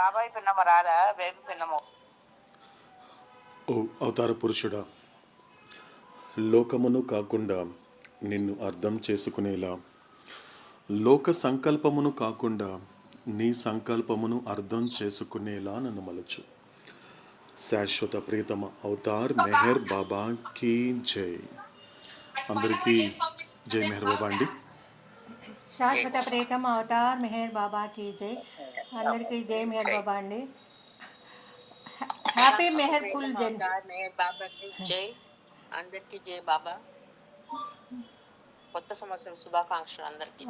బాబాయ్ పిన్నమ్మ రాదా బేబీ పిన్నమ్మ. ఓ అవతార పురుషుడా, లోకమును కాకుండా నిన్ను అర్థం చేసుకునేలా, లోక సంకల్పమును కాకుండా నీ సంకల్పమును అర్థం చేసుకునేలా నన్ను మలచు. శాశ్వత ప్రియతమ అవతార్ మెహర్ బాబా కీ జై. అందరికీ జై మెహర్ బాబా అండి. శాశ్వత ప్రియతమ అవతార్ మెహర్ బాబా కీ జై. అందరికీ జై మెహర్ బాబా అండి. హ్యాపీ మెహర్ ఫుల్ జన్. మెహర్ బాబా కీ జై. అందరికీ జై బాబా. కొత్త సంవత్సరం శుభాకాంక్షలు అందరికీ.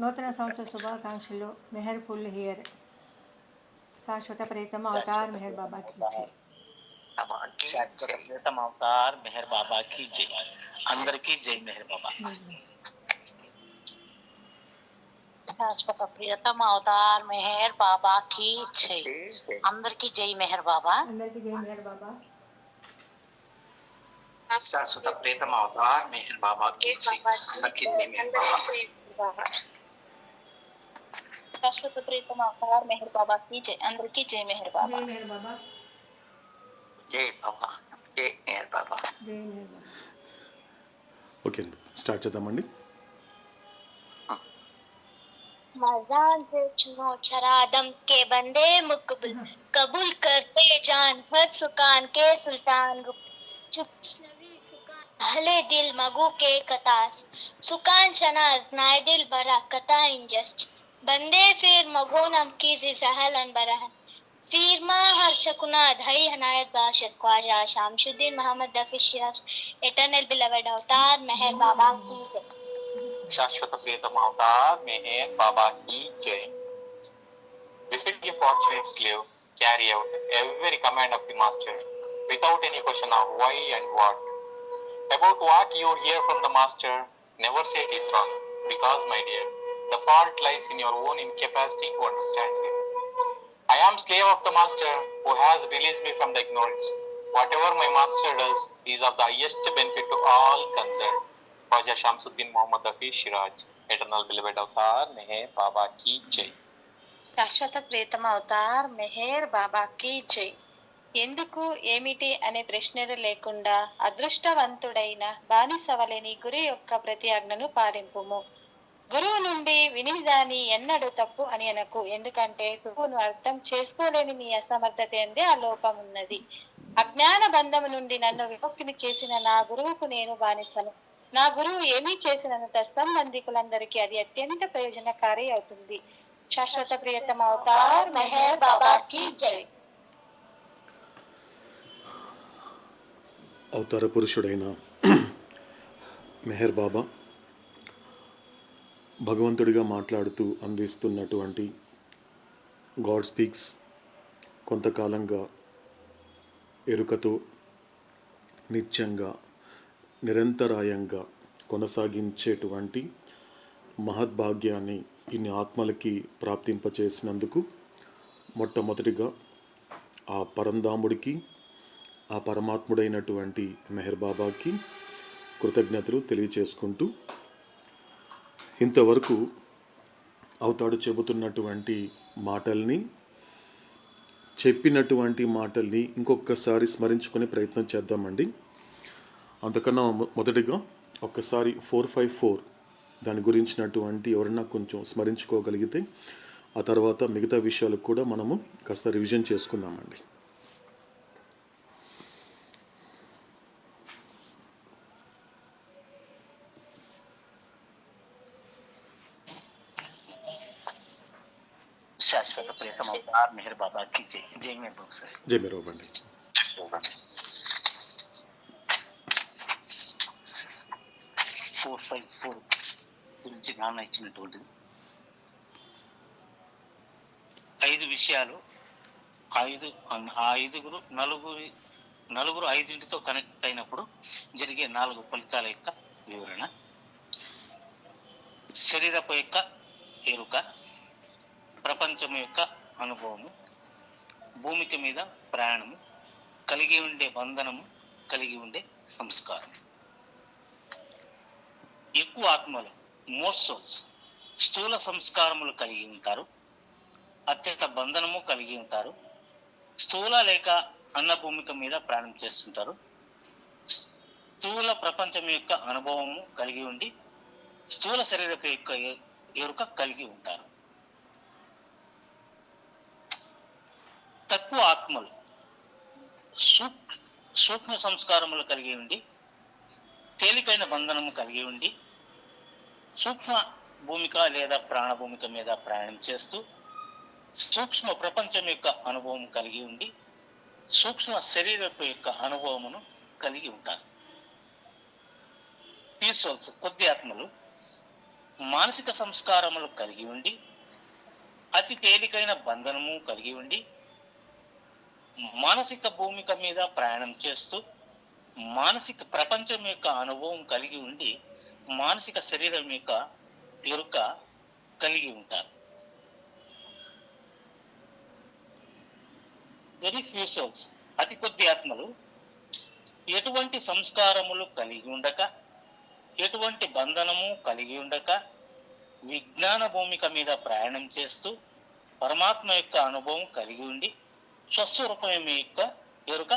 నూతన సంవత్సర శుభాకాంక్షలు. మెహర్ ఫుల్ హియర్. శాశ్వత ప్రియతమ అవతార్ మెహర్ బాబా కీ జై. శాశ్వత ప్రియతమ అవతార్ మెహర్ బాబా కీ జై. అందరికీ జై మెహర్ బాబా. శాశ్వత ప్రియతమ అవతార్ మెహర్ బాబా కీ జై. అందరికీ జై మెహర్ బాబా. అందరికీ జై మెహర్ బాబా. శాశ్వత ప్రియతమ అవతార్ మెహర్ బాబా కీ జై. అందరికీ జై మెహర్ బాబా. శాశ్వత ప్రియతమ అవతార్ మెహర్ బాబా కీ జై. అందరికీ జై మెహర్ బాబా. జై మెహర్ బాబా. జై బాబా. జై మెహర్ బాబా. జై మెహర్ బాబా. ఓకే అండి, స్టార్ట్ చేద్దామండి. मज़ान से चुनो चरा दम के बंदे मुकबल कबूल करते जान हर सुकान के सुल्तान चुप सुकान भले दिल मगू के कतास सुकान शनाज नाय दिल बरा कता इंजस्ट बंदे फिर मगो नम की सहलन बरा फिर मा हर चकुना धई हनायत बाशत ख्वाजा शामशुद्दीन मोहम्मद दफिशियास एटर्नल बिलवड अवतार मेहर बाबा की जय. శాశ్వత ప్రియతమ అవతార్ మెహర్ బాబా కీ జై. Befit the fortunate slave carry out every command of the master without any question of why and what. About what you hear from the master, never say it is wrong, because my dear, the fault lies in your own incapacity to understand him. I am slave of the master who has released me from the ignorance. Whatever my master does is of the highest benefit to all concerned. Khwaja Shamsuddin Mohammad Hafiz Shiraz eternal beloved Avatar Meher बाबा की जय. శాశ్వత ప్రియతమ Avatar Meher Baba కీ జై. ఎందుకు ఏమిటి అనే ప్రశ్నలు లేకుండా అదృష్టవంతుడైన బానిసవలని గురు యొక్క ప్రతి ఆజ్ఞను పాలింపుము. గురువు నుండి వినిదాని ఎన్నడూ తప్పు అని అనకు, ఎందుకంటే గురువును అర్థం చేసుకోలేని నీ అసమర్థత ఎందే ఆ లోపం ఉన్నది. అజ్ఞాన బంధము నుండి నన్ను విముక్తిని చేసిన నా గురువుకు నేను బానిసను. నా గురువు ఏమీ చేసినంత సంబంధికులందరికీ అది అత్యంత ప్రయోజనకారి అవుతుంది. శాశ్వత ప్రియతమ అవతార్ మెహర్ బాబా కీ జై. అవతార పురుషుడైన మెహర్ బాబా భగవంతుడిగా మాట్లాడుతూ అందిస్తున్నటువంటి గాడ్ స్పీక్స్ కొంతకాలంగా ఎరుకతో నిత్యంగా నిరంతరాయంగా కొనసాగించేటువంటి మహద్భాగ్యాన్ని ఇన్ని ఆత్మలకి ప్రాప్తింపచేసినందుకు మొట్టమొదటిగా ఆ పరంధాముడికి, ఆ పరమాత్ముడైనటువంటి మెహర్ బాబాకి కృతజ్ఞతలు తెలియచేసుకుంటూ, ఇంతవరకు అవతాడు చెబుతున్నటువంటి మాటల్ని, చెప్పినటువంటి మాటల్ని ఇంకొకసారి స్మరించుకునే ప్రయత్నం చేద్దామండి. అంతకన్నా మొదటిగా ఒక్కసారి 454 దాని గురించినటువంటి ఎవరన్నా కొంచెం స్మరించుకోగలిగితే ఆ తర్వాత మిగతా విషయాలకు కూడా మనము కాస్త రివిజన్ చేసుకుందామండి. శాశ్వత ప్రియతమ అవతార్ మెహర్ బాబా కీ జై. జై మెహర్ బాబా సార్. జై మెహర్ బాబా అండి. 454 గురించి నాన్న ఇచ్చినటువంటిది 5 విషయాలు. నలుగురు 5ంటితో కనెక్ట్ అయినప్పుడు జరిగే 4 ఫలితాల యొక్క వివరణ. శరీరపు యొక్క ఎరుక, ప్రపంచం యొక్క అనుభవము, భూమికి మీద ప్రయాణము, కలిగి ఉండే బంధనము, కలిగి ఉండే సంస్కారం. ఎక్కువ ఆత్మలు, మోస్ట్ సోల్స్, స్థూల సంస్కారములు కలిగి ఉంటారు. అత్యంత బంధనము కలిగి ఉంటారు. స్థూల లేక అన్న భూమిక మీద ప్రయాణం చేస్తుంటారు. స్థూల ప్రపంచం యొక్క అనుభవము కలిగి ఉండి స్థూల శరీరపు యొక్క ఎరుక కలిగి ఉంటారు. తక్కువ ఆత్మలు సూక్ష్మ సంస్కారములు కలిగి ఉండి తేలికైన బంధనము కలిగి ఉండి సూక్ష్మ భూమిక లేదా ప్రాణ భూమిక మీద ప్రయాణం చేస్తూ సూక్ష్మ ప్రపంచం యొక్క అనుభవం కలిగి ఉండి సూక్ష్మ శరీరపు యొక్క అనుభవమును కలిగి ఉంటారు. పీసోల్స్ కొద్ది ఆత్మలు మానసిక సంస్కారములు కలిగి ఉండి అతి తేలికైన బంధనము కలిగి ఉండి మానసిక భూమిక మీద ప్రయాణం చేస్తూ మానసిక ప్రపంచం యొక్క అనుభవం కలిగి ఉండి మానసిక శరీరం యొక్క ఎరుక కలిగి ఉంటారు. వెరీ ఫ్యూ సోల్స్ అతి కొద్ది ఆత్మలు ఎటువంటి సంస్కారములు కలిగి ఉండక ఎటువంటి బంధనము కలిగి ఉండక విజ్ఞాన భూమిక మీద ప్రయాణం చేస్తూ పరమాత్మ యొక్క అనుభవం కలిగి ఉండి స్వస్వరూపం యొక్క ఎరుక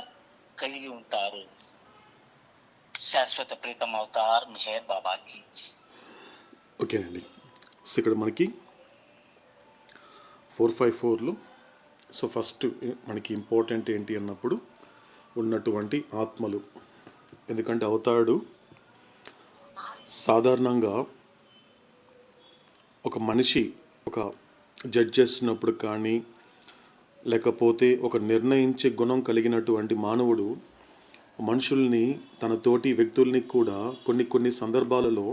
కలిగి ఉంటారు. శాశ్వత ప్రీతం అవతార్ మెహర్ బాబాకి. ఓకేనండి. సో ఇక్కడ మనకి 454లో సో ఫస్ట్ మనకి ఇంపార్టెంట్ ఏంటి అన్నప్పుడు ఉన్నటువంటి ఆత్మలు. ఎందుకంటే అవతారుడు సాధారణంగా ఒక మనిషి ఒక జడ్జ్ చేస్తున్నప్పుడు కానీ లేకపోతే ఒక నిర్ణయించే గుణం కలిగినటువంటి మానవుడు మనుషుల్ని తన తోటి వ్యక్తుల్ని కూడా కొన్ని సందర్భాలలో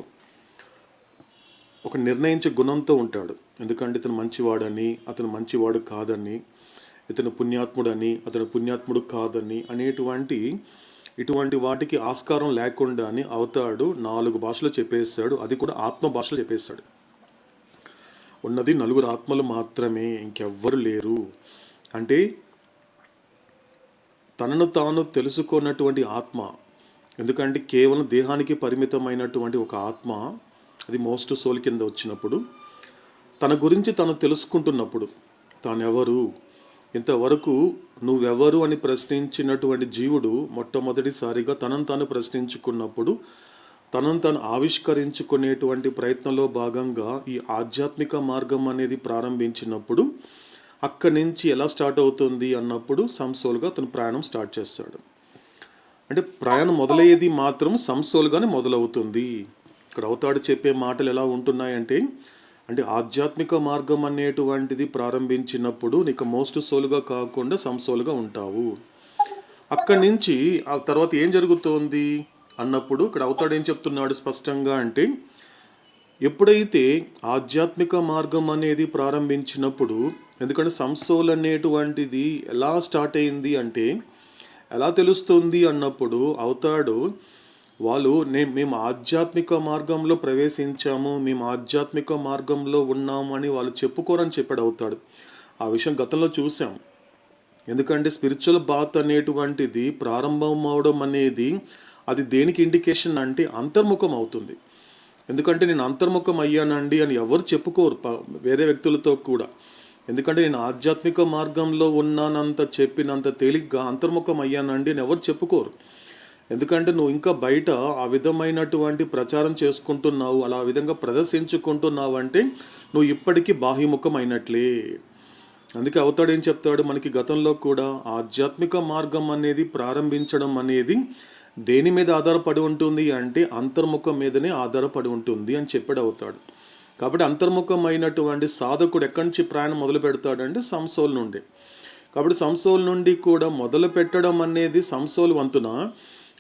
ఒక నిర్ణయించే గుణంతో ఉంటాడు. ఎందుకంటే ఇతను మంచివాడని అతను మంచివాడు కాదని ఇతను పుణ్యాత్ముడని అతను పుణ్యాత్ముడు కాదని ఇటువంటి వాటికి ఆస్కారం లేకుండానే అవతాడు 4 భాషలు చెప్పేశాడు. అది కూడా ఆత్మ భాషలో చెప్పేశాడు. ఉన్నది 4 ఆత్మలు మాత్రమే, ఇంకెవ్వరు లేరు. అంటే తనను తాను తెలుసుకున్నటువంటి ఆత్మ. ఎందుకంటే కేవలం దేహానికి పరిమితమైనటువంటి ఒక ఆత్మ అది మోస్ట్ సోల్ కింద వచ్చినప్పుడు తన గురించి తను తెలుసుకుంటున్నప్పుడు తానెవరు, ఇంతవరకు నువ్వెవరు అని ప్రశ్నించినటువంటి జీవుడు మొట్టమొదటిసారిగా తనను తాను ప్రశ్నించుకున్నప్పుడు తనను తాను ఆవిష్కరించుకునేటువంటి ప్రయత్నంలో భాగంగా ఈ ఆధ్యాత్మిక మార్గం అనేది ప్రారంభించినప్పుడు అక్కడి నుంచి ఎలా స్టార్ట్ అవుతుంది అన్నప్పుడు సంసోల్గా తను ప్రయాణం స్టార్ట్ చేస్తాడు. అంటే ప్రయాణం మొదలయ్యేది మాత్రం సంసోల్గానే మొదలవుతుంది. ఇక్కడ అవతాడు చెప్పే మాటలు ఎలా ఉంటున్నాయంటే అంటే ఆధ్యాత్మిక మార్గం అనేటువంటిది ప్రారంభించినప్పుడు నీకు మోస్ట్ సోల్గా కాకుండా సంసోల్గా ఉంటావు. అక్కడి నుంచి ఆ తర్వాత ఏం జరుగుతోంది అన్నప్పుడు ఇక్కడ అవతాడు ఏం చెప్తున్నాడు స్పష్టంగా అంటే ఎప్పుడైతే ఆధ్యాత్మిక మార్గం అనేది ప్రారంభించినప్పుడు, ఎందుకంటే సంసోల్ అనేటువంటిది ఎలా స్టార్ట్ అయింది అంటే ఎలా తెలుస్తుంది అన్నప్పుడు అవతాడు మేము ఆధ్యాత్మిక మార్గంలో ప్రవేశించాము, మేము ఆధ్యాత్మిక మార్గంలో ఉన్నాము అని వాళ్ళు చెప్పుకోరని చెప్పాడు అవతాడు. ఆ విషయం గతంలో చూసాం. ఎందుకంటే స్పిరిచువల్ బాత్ అనేటువంటిది ప్రారంభం అవడం అనేది అది దేనికి ఇండికేషన్ అంటే అంతర్ముఖం అవుతుంది. ఎందుకంటే నేను అంతర్ముఖం అయ్యానండి అని ఎవరు చెప్పుకోరు వేరే వ్యక్తులతో కూడా. ఎందుకంటే నేను ఆధ్యాత్మిక మార్గంలో ఉన్నానంత చెప్పినంత తేలిగ్గా అంతర్ముఖం అయ్యానండి అని ఎవరు చెప్పుకోరు. ఎందుకంటే నువ్వు ఇంకా బయట ఆ విధమైనటువంటి ప్రచారం చేసుకుంటున్నావు, అలా విధంగా ప్రదర్శించుకుంటున్నావు అంటే నువ్వు ఇప్పటికీ బాహ్యముఖం అయినట్లే. అందుకే అవతాడు ఏం చెప్తాడు మనకి గతంలో కూడా ఆధ్యాత్మిక మార్గం అనేది ప్రారంభించడం అనేది దేని మీద ఆధారపడి ఉంటుంది అంటే అంతర్ముఖం మీదనే ఆధారపడి ఉంటుంది అని చెప్పాడు అవతాడు. కాబట్టి అంతర్ముఖం అయినటువంటి సాధకుడు ఎక్కడి నుంచి ప్రయాణం మొదలు పెడతాడంటే సంసోల్ నుండి. కాబట్టి సంసోల్ నుండి కూడా మొదలు పెట్టడం అనేది సంసోల్ వంతున,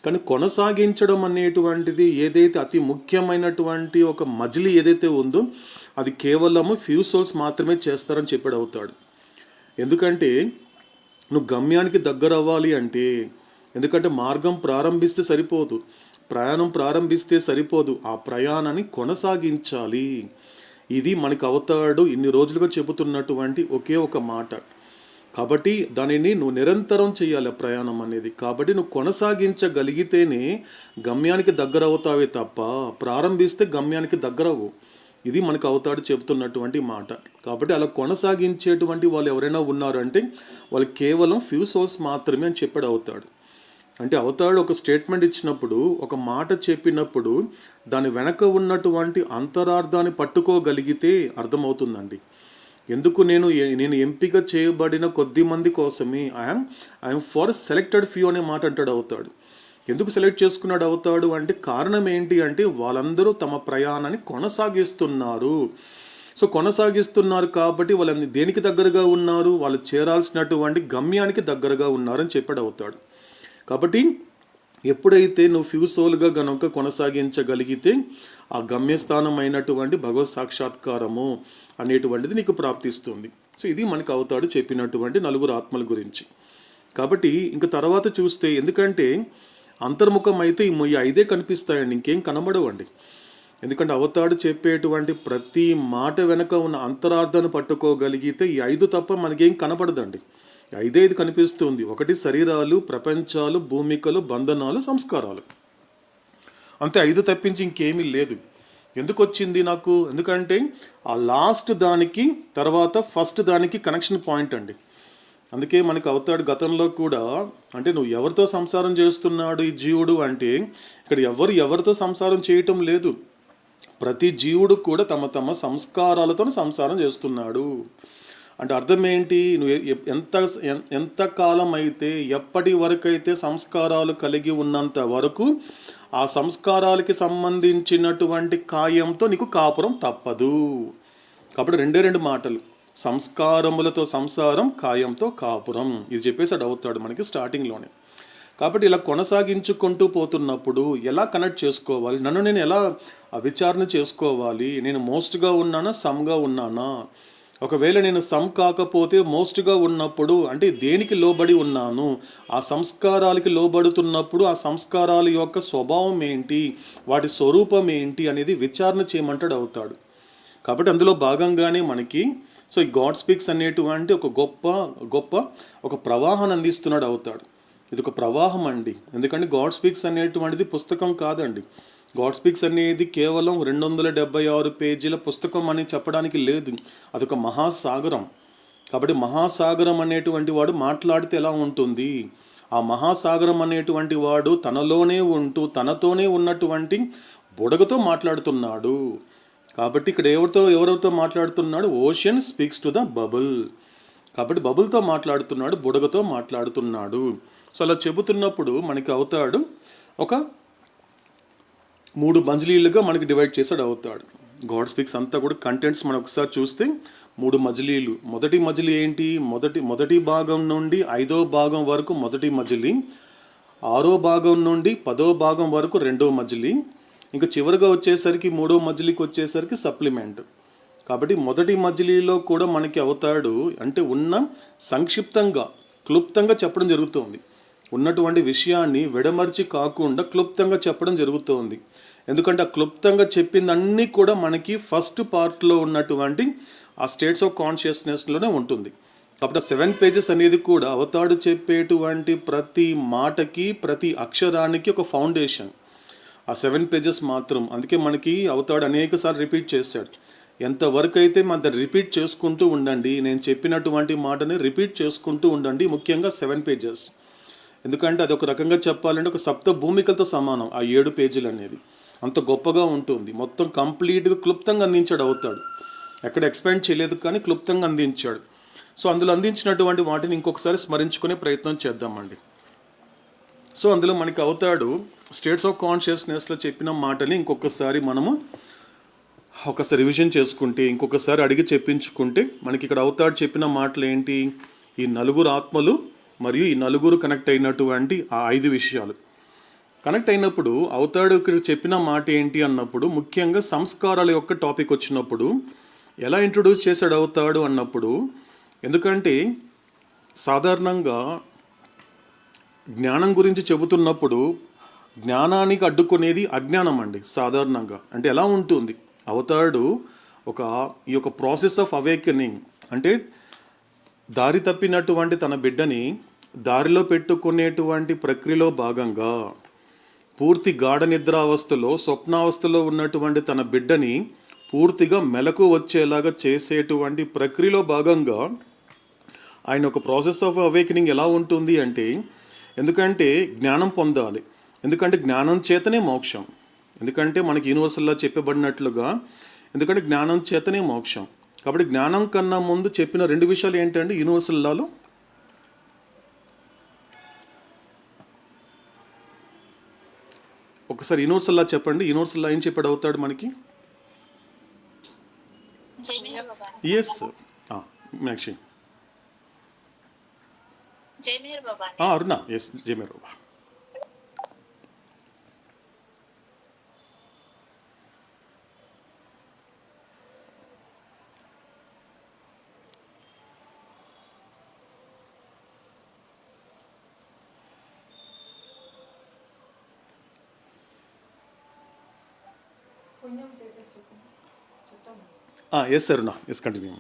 కానీ కొనసాగించడం అనేటువంటిది ఏదైతే అతి ముఖ్యమైనటువంటి ఒక మజిలీ ఏదైతే ఉందో అది కేవలము ఫ్యూ సోల్స్ మాత్రమే చేస్తారని చెప్పాడు అవుతాడు. ఎందుకంటే నువ్వు గమ్యానికి దగ్గర అవ్వాలి అంటే, ఎందుకంటే మార్గం ప్రారంభిస్తే సరిపోదు, ప్రయాణం ప్రారంభిస్తే సరిపోదు, ఆ ప్రయాణాన్ని కొనసాగించాలి. ఇది మనకు అవతాడు ఇన్ని రోజులుగా చెబుతున్నటువంటి ఒకే ఒక మాట. కాబట్టి దానిని నువ్వు నిరంతరం చేయాలి ప్రయాణం అనేది. కాబట్టి నువ్వు కొనసాగించగలిగితేనే గమ్యానికి దగ్గర అవుతావే తప్ప ప్రారంభిస్తే గమ్యానికి దగ్గరవు. ఇది మనకు అవతాడు చెబుతున్నటువంటి మాట. కాబట్టి అలా కొనసాగించేటువంటి వాళ్ళు ఎవరైనా ఉన్నారంటే వాళ్ళు కేవలం ఫ్యూ సోల్స్ మాత్రమే అని చెప్పాడు అవతాడు. అంటే అవతాడు ఒక స్టేట్మెంట్ ఇచ్చినప్పుడు, ఒక మాట చెప్పినప్పుడు దాని వెనక ఉన్నటువంటి అంతరార్థాన్ని పట్టుకోగలిగితే అర్థమవుతుందండి. ఎందుకు నేను ఎంపిక చేయబడిన కొద్ది మంది కోసమే ఐఎమ్ ఫర్ సెలెక్టెడ్ ఫ్యూ అనే మాట అంటాడు అవతాడు. ఎందుకు సెలెక్ట్ చేసుకున్నాడు అవుతాడు అంటే కారణం ఏంటి అంటే వాళ్ళందరూ తమ ప్రయాణాన్ని కొనసాగిస్తున్నారు. సో కొనసాగిస్తున్నారు కాబట్టి వాళ్ళని దేనికి దగ్గరగా ఉన్నారు, వాళ్ళు చేరాల్సినటువంటి గమ్యానికి దగ్గరగా ఉన్నారని చెప్పాడు అవుతాడు. కాబట్టి ఎప్పుడైతే నువ్వు ఫ్యూసోల్గా గనుక కొనసాగించగలిగితే ఆ గమ్యస్థానం అయినటువంటి భగవత్ సాక్షాత్కారము అనేటువంటిది నీకు ప్రాప్తిస్తుంది. సో ఇది మనకు అవుతాడు చెప్పినటువంటి 4 ఆత్మల గురించి. కాబట్టి ఇంక తర్వాత చూస్తే, ఎందుకంటే అంతర్ముఖం అయితే ఈ 5 కనిపిస్తాయండి, ఇంకేం కనబడవండి. ఎందుకంటే అవతాడు చెప్పేటువంటి ప్రతి మాట వెనక ఉన్న అంతరార్థాన్ని పట్టుకోగలిగితే ఈ 5 తప్ప మనకేం కనబడదండి. 5 కనిపిస్తుంది. 1 శరీరాలు, ప్రపంచాలు, భూమికలు, బంధనాలు, సంస్కారాలు, అంతే. 5 తప్పించి ఇంకేమీ లేదు. ఎందుకు వచ్చింది నాకు? ఎందుకంటే ఆ లాస్ట్ దానికి తర్వాత ఫస్ట్ దానికి కనెక్షన్ పాయింట్ అండి. అందుకే మనకు అవతాడు గతంలో కూడా, అంటే నువ్వు ఎవరితో సంసారం చేస్తున్నాడు ఈ జీవుడు అంటే ఇక్కడ ఎవరితో సంసారం చేయటం లేదు. ప్రతి జీవుడు కూడా తమ తమ సంస్కారాలతో సంసారం చేస్తున్నాడు. అంటే అర్థం ఏంటి? నువ్వు ఎంత కాలం అయితే, ఎప్పటి వరకు అయితే సంస్కారాలు కలిగి ఉన్నంత వరకు ఆ సంస్కారాలకి సంబంధించినటువంటి కాయంతో నీకు కాపురం తప్పదు. కాబట్టి 2 మాటలు, సంస్కారములతో సంసారం, కాయంతో కాపురం. ఇది చెప్పేసాడు అవుతాడు మనకి స్టార్టింగ్లోనే. కాబట్టి ఇలా కొనసాగించుకుంటూ పోతున్నప్పుడు ఎలా కనెక్ట్ చేసుకోవాలి, నన్ను నేను ఎలా విచారణ చేసుకోవాలి, నేను మోస్ట్గా ఉన్నానా, సమ్గా ఉన్నానా? ఒకవేళ నేను సమ్ కాకపోతే మోస్ట్గా ఉన్నప్పుడు అంటే దేనికి లోబడి ఉన్నాను, ఆ సంస్కారాలకి లోబడుతున్నప్పుడు ఆ సంస్కారాల యొక్క స్వభావం ఏంటి, వాటి స్వరూపం ఏంటి అనేది విచారణ చేయమంటాడు అవుతాడు. కాబట్టి అందులో భాగంగానే మనకి సో ఈ గాడ్ స్పీక్స్ అనేటువంటి ఒక గొప్ప ఒక ప్రవాహాన్ని అందిస్తున్నాడు అవుతాడు. ఇది ఒక ప్రవాహం అండి. ఎందుకంటే గాడ్ స్పీక్స్ అనేటువంటిది పుస్తకం కాదండి. గాడ్ స్పీక్స్ అనేది కేవలం 276 పేజీల పుస్తకం అని చెప్పడానికి లేదు. అదొక మహాసాగరం. కాబట్టి మహాసాగరం అనేటువంటి వాడు మాట్లాడితే ఎలా ఉంటుంది? ఆ మహాసాగరం అనేటువంటి వాడు తనలోనే ఉంటూ తనతోనే ఉన్నటువంటి బుడగతో మాట్లాడుతున్నాడు. కాబట్టి ఇక్కడ ఎవరితో మాట్లాడుతున్నాడు? Ocean speaks to the bubble. కాబట్టి బబుల్తో మాట్లాడుతున్నాడు, బుడగతో మాట్లాడుతున్నాడు. సో అలా చెబుతున్నప్పుడు మనకి అవుతాడు ఒక 3 మజిలీలుగా మనకి డివైడ్ చేసాడు అవుతాడు. గాడ్ స్పీక్స్ అంతా కూడా కంటెంట్స్ మనం ఒకసారి చూస్తే 3 మజిలీలు. మొదటి మజిలీ ఏంటి? మొదటి భాగం నుండి 5వ భాగం వరకు మొదటి మజిలీ, 6వ భాగం నుండి 10వ భాగం వరకు 2వ మజిలీ, ఇంకా చివరిగా వచ్చేసరికి 3వ మజిలీకి వచ్చేసరికి సప్లిమెంట్. కాబట్టి మొదటి మజిలీలో కూడా మనకి అవుతాడు అంటే సంక్షిప్తంగా క్లుప్తంగా చెప్పడం జరుగుతుంది. ఉన్నటువంటి విషయాన్ని విడమర్చి కాకుండా క్లుప్తంగా చెప్పడం జరుగుతుంది. ఎందుకంటే ఆ క్లుప్తంగా చెప్పిందన్నీ కూడా మనకి ఫస్ట్ పార్ట్లో ఉన్నటువంటి ఆ స్టేట్స్ ఆఫ్ కాన్షియస్నెస్లోనే ఉంటుంది. కాబట్టి 7 పేజెస్ అనేది కూడా అవతాడు చెప్పేటువంటి ప్రతి మాటకి ప్రతి అక్షరానికి ఒక ఫౌండేషన్. ఆ 7 పేజెస్ మాత్రం. అందుకే మనకి అవతాడు అనేకసార్లు రిపీట్ చేశాడు. ఎంతవరకు అయితే మన రిపీట్ చేసుకుంటూ ఉండండి, నేను చెప్పినటువంటి మాటని రిపీట్ చేసుకుంటూ ఉండండి, ముఖ్యంగా 7 పేజెస్. ఎందుకంటే అది ఒక రకంగా చెప్పాలంటే ఒక సప్త భూమికలతో సమానం ఆ 7 పేజీలు అనేది. అంత గొప్పగా ఉంటుంది. మొత్తం కంప్లీట్గా క్లుప్తంగా అందించాడు అవుతాడు. ఎక్కడ ఎక్స్పాండ్ చేయలేదు కానీ క్లుప్తంగా అందించాడు. సో అందులో అందించినటువంటి వాటిని ఇంకొకసారి స్మరించుకునే ప్రయత్నం చేద్దామండి. సో అందులో మనకి అవుతాడు స్టేట్స్ ఆఫ్ కాన్షియస్నెస్లో చెప్పిన మాటని ఇంకొకసారి మనము ఒకసారి రివిజన్ చేసుకుంటే, ఇంకొకసారి అడిగి చెప్పించుకుంటే మనకి ఇక్కడ అవుతాడు చెప్పిన మాటలు ఏంటి? ఈ 4 ఆత్మలు మరియు ఈ 4 కనెక్ట్ అయినటువంటి ఆ 5 విషయాలు కనెక్ట్ అయినప్పుడు అవుతాడు ఇక్కడ చెప్పిన మాట ఏంటి అన్నప్పుడు, ముఖ్యంగా సంస్కారాల యొక్క టాపిక్ వచ్చినప్పుడు ఎలా ఇంట్రొడ్యూస్ చేశాడు అవుతాడు అన్నప్పుడు, ఎందుకంటే సాధారణంగా జ్ఞానం గురించి చెబుతున్నప్పుడు జ్ఞానానికి అడ్డుకునేది అజ్ఞానం అండి. సాధారణంగా అంటే ఎలా ఉంటుంది? అవతాడు ఈ యొక్క ప్రాసెస్ ఆఫ్ అవేకనింగ్ అంటే దారి తప్పినటువంటి తన బిడ్డని దారిలో పెట్టుకునేటువంటి ప్రక్రియలో భాగంగా పూర్తి గాఢ నిద్రావస్థలో స్వప్నావస్థలో ఉన్నటువంటి తన బిడ్డని పూర్తిగా మెలకు వచ్చేలాగా చేసేటువంటి ప్రక్రియలో భాగంగా ఆయన ఒక ప్రాసెస్ ఆఫ్ అవేకనింగ్ ఎలా ఉంటుంది అంటే, ఎందుకంటే జ్ఞానం పొందాలి, ఎందుకంటే జ్ఞానం చేతనే మోక్షం, ఎందుకంటే మనకి యూనివర్సల్లో చెప్పబడినట్లుగా ఎందుకంటే జ్ఞానం చేతనే మోక్షం. కాబట్టి జ్ఞానం కన్నా ముందు చెప్పిన 2 విషయాలు ఏంటంటే యూనివర్సల్ లాలో ఒకసారి యూనివర్సల్ లా చెప్పండి. యూనివర్సల్ లా ఏం చెప్పాడు అవుతాడు మనకి? ఎస్ మీనాక్షి. అరుణ. ఎస్ జయమేర్ Baba. Yes Aruna. Yes continue.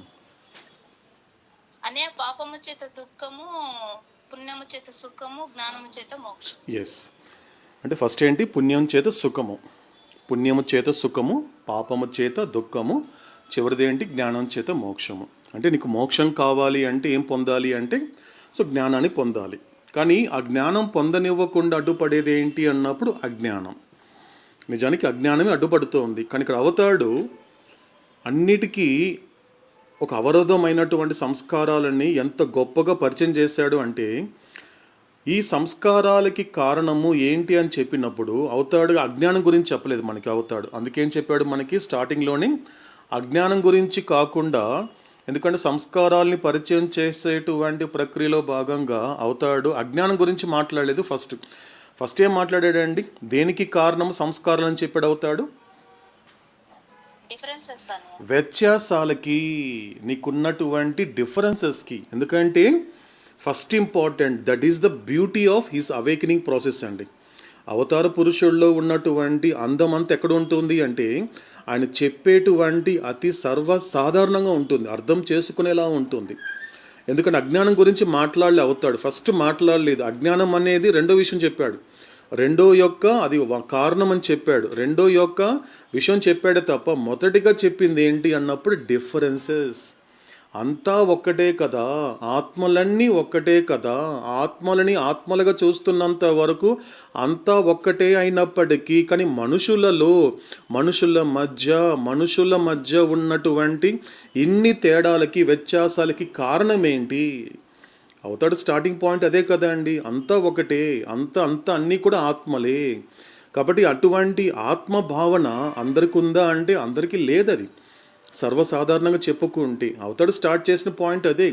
అనే పాపము చేత దుఃఖము, పుణ్యము చేత సుఖము, జ్ఞానము చేత మోక్షం. ఎస్ అంటే ఫస్ట్ ఏంటి? పుణ్యం చేత సుఖము, పుణ్యము చేత సుఖము, పాపము చేత దుఃఖము, చివరిది ఏంటి? జ్ఞానం చేత మోక్షము. అంటే నీకు మోక్షం కావాలి అంటే ఏం పొందాలి అంటే జ్ఞానాన్ని పొందాలి. కానీ ఆ జ్ఞానం పొందనివ్వకుండా అడ్డుపడేది ఏంటి అన్నప్పుడు అజ్ఞానం. నిజానికి అజ్ఞానమే అడ్డుపడుతోంది. కానీ ఇక్కడ అవతాడు అన్నిటికీ ఒక అవరోధమైనటువంటి సంస్కారాలని ఎంత గొప్పగా పరిచయం చేశాడు అంటే, ఈ సంస్కారాలకి కారణము ఏంటి అని చెప్పినప్పుడు అవతాడు అజ్ఞానం గురించి చెప్పలేదు మనకి అవతాడు. అందుకేం చెప్పాడు మనకి స్టార్టింగ్లోని? అజ్ఞానం గురించి కాకుండా, ఎందుకంటే సంస్కారాలని పరిచయం చేసేటువంటి ప్రక్రియలో భాగంగా అవతాడు అజ్ఞానం గురించి మాట్లాడలేదు. ఫస్ట్ ఏం మాట్లాడాడండి? దేనికి కారణం సంస్కారాలు అని చెప్పాడు అవుతాడు? వ్యత్యాసాలకి, నీకున్నటువంటి డిఫరెన్సెస్కి. ఎందుకంటే first important, that is the beauty of his awakening process అండి. అవతార పురుషుల్లో ఉన్నటువంటి అందం అంతా ఎక్కడ ఉంటుంది అంటే, ఆయన చెప్పేటువంటి అతి సర్వసాధారణంగా ఉంటుంది, అర్థం చేసుకునేలా ఉంటుంది. ఎందుకంటే అజ్ఞానం గురించి మాట్లాడలే అవుతాడు, ఫస్ట్ మాట్లాడలేదు. అజ్ఞానం అనేది రెండో విషయం చెప్పాడు, రెండో యొక్క అది కారణం అని చెప్పాడు, రెండో యొక్క విషయం చెప్పాడే తప్ప మొదటిగా చెప్పింది ఏంటి అన్నప్పుడు డిఫరెన్సెస్. అంతా ఒక్కటే కదా, ఆత్మలన్నీ ఒక్కటే కదా, ఆత్మలని ఆత్మలుగా చూస్తున్నంత వరకు అంతా ఒక్కటే అయినప్పటికీ కానీ మనుషుల మధ్య ఉన్నటువంటి ఇన్ని తేడాలకి వ్యత్యాసాలకి కారణం ఏంటి? అవుతాడు స్టార్టింగ్ పాయింట్ అదే కదా అండి, అంతా ఒకటే, అంతా అన్నీ కూడా ఆత్మలే. కాబట్టి అటువంటి ఆత్మ భావన అందరికి ఉందా అంటే అందరికీ లేదది. సర్వసాధారణంగా చెప్పుకుంటే అవుతాడు స్టార్ట్ చేసిన పాయింట్ అదే.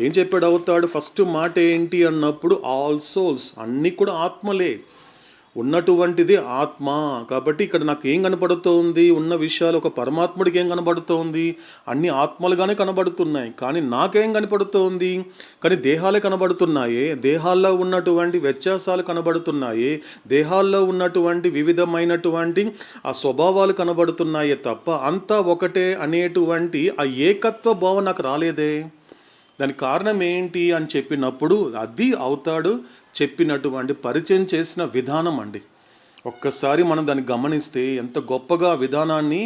ఏం చెప్పాడు అవుతాడు? ఫస్ట్ మాట ఏంటి అన్నప్పుడు ఆల్ సోల్స్, అన్నీ కూడా ఆత్మలే, ఉన్నటువంటిది ఆత్మ. కాబట్టి ఇక్కడ నాకు ఏం కనబడుతోంది? ఉన్న విషయాలు ఒక పరమాత్ముడికి ఏం కనబడుతోంది? అన్ని ఆత్మలుగానే కనబడుతున్నాయి. కానీ నాకేం కనబడుతోంది? కానీ దేహాలే కనబడుతున్నాయి, దేహాల్లో ఉన్నటువంటి వ్యత్యాసాలు కనబడుతున్నాయి, దేహాల్లో ఉన్నటువంటి వివిధమైనటువంటి ఆ స్వభావాలు కనబడుతున్నాయే తప్ప అంతా ఒకటే అనేటువంటి ఆ ఏకత్వ భావం నాకు రాలేదే. దానికి కారణం ఏంటి అని చెప్పినప్పుడు అది అవుతాడు చెప్పినటువంటి పరిచయం చేసిన విధానం అండి. ఒక్కసారి మనం దాన్ని గమనిస్తే ఎంత గొప్పగా విధానాన్ని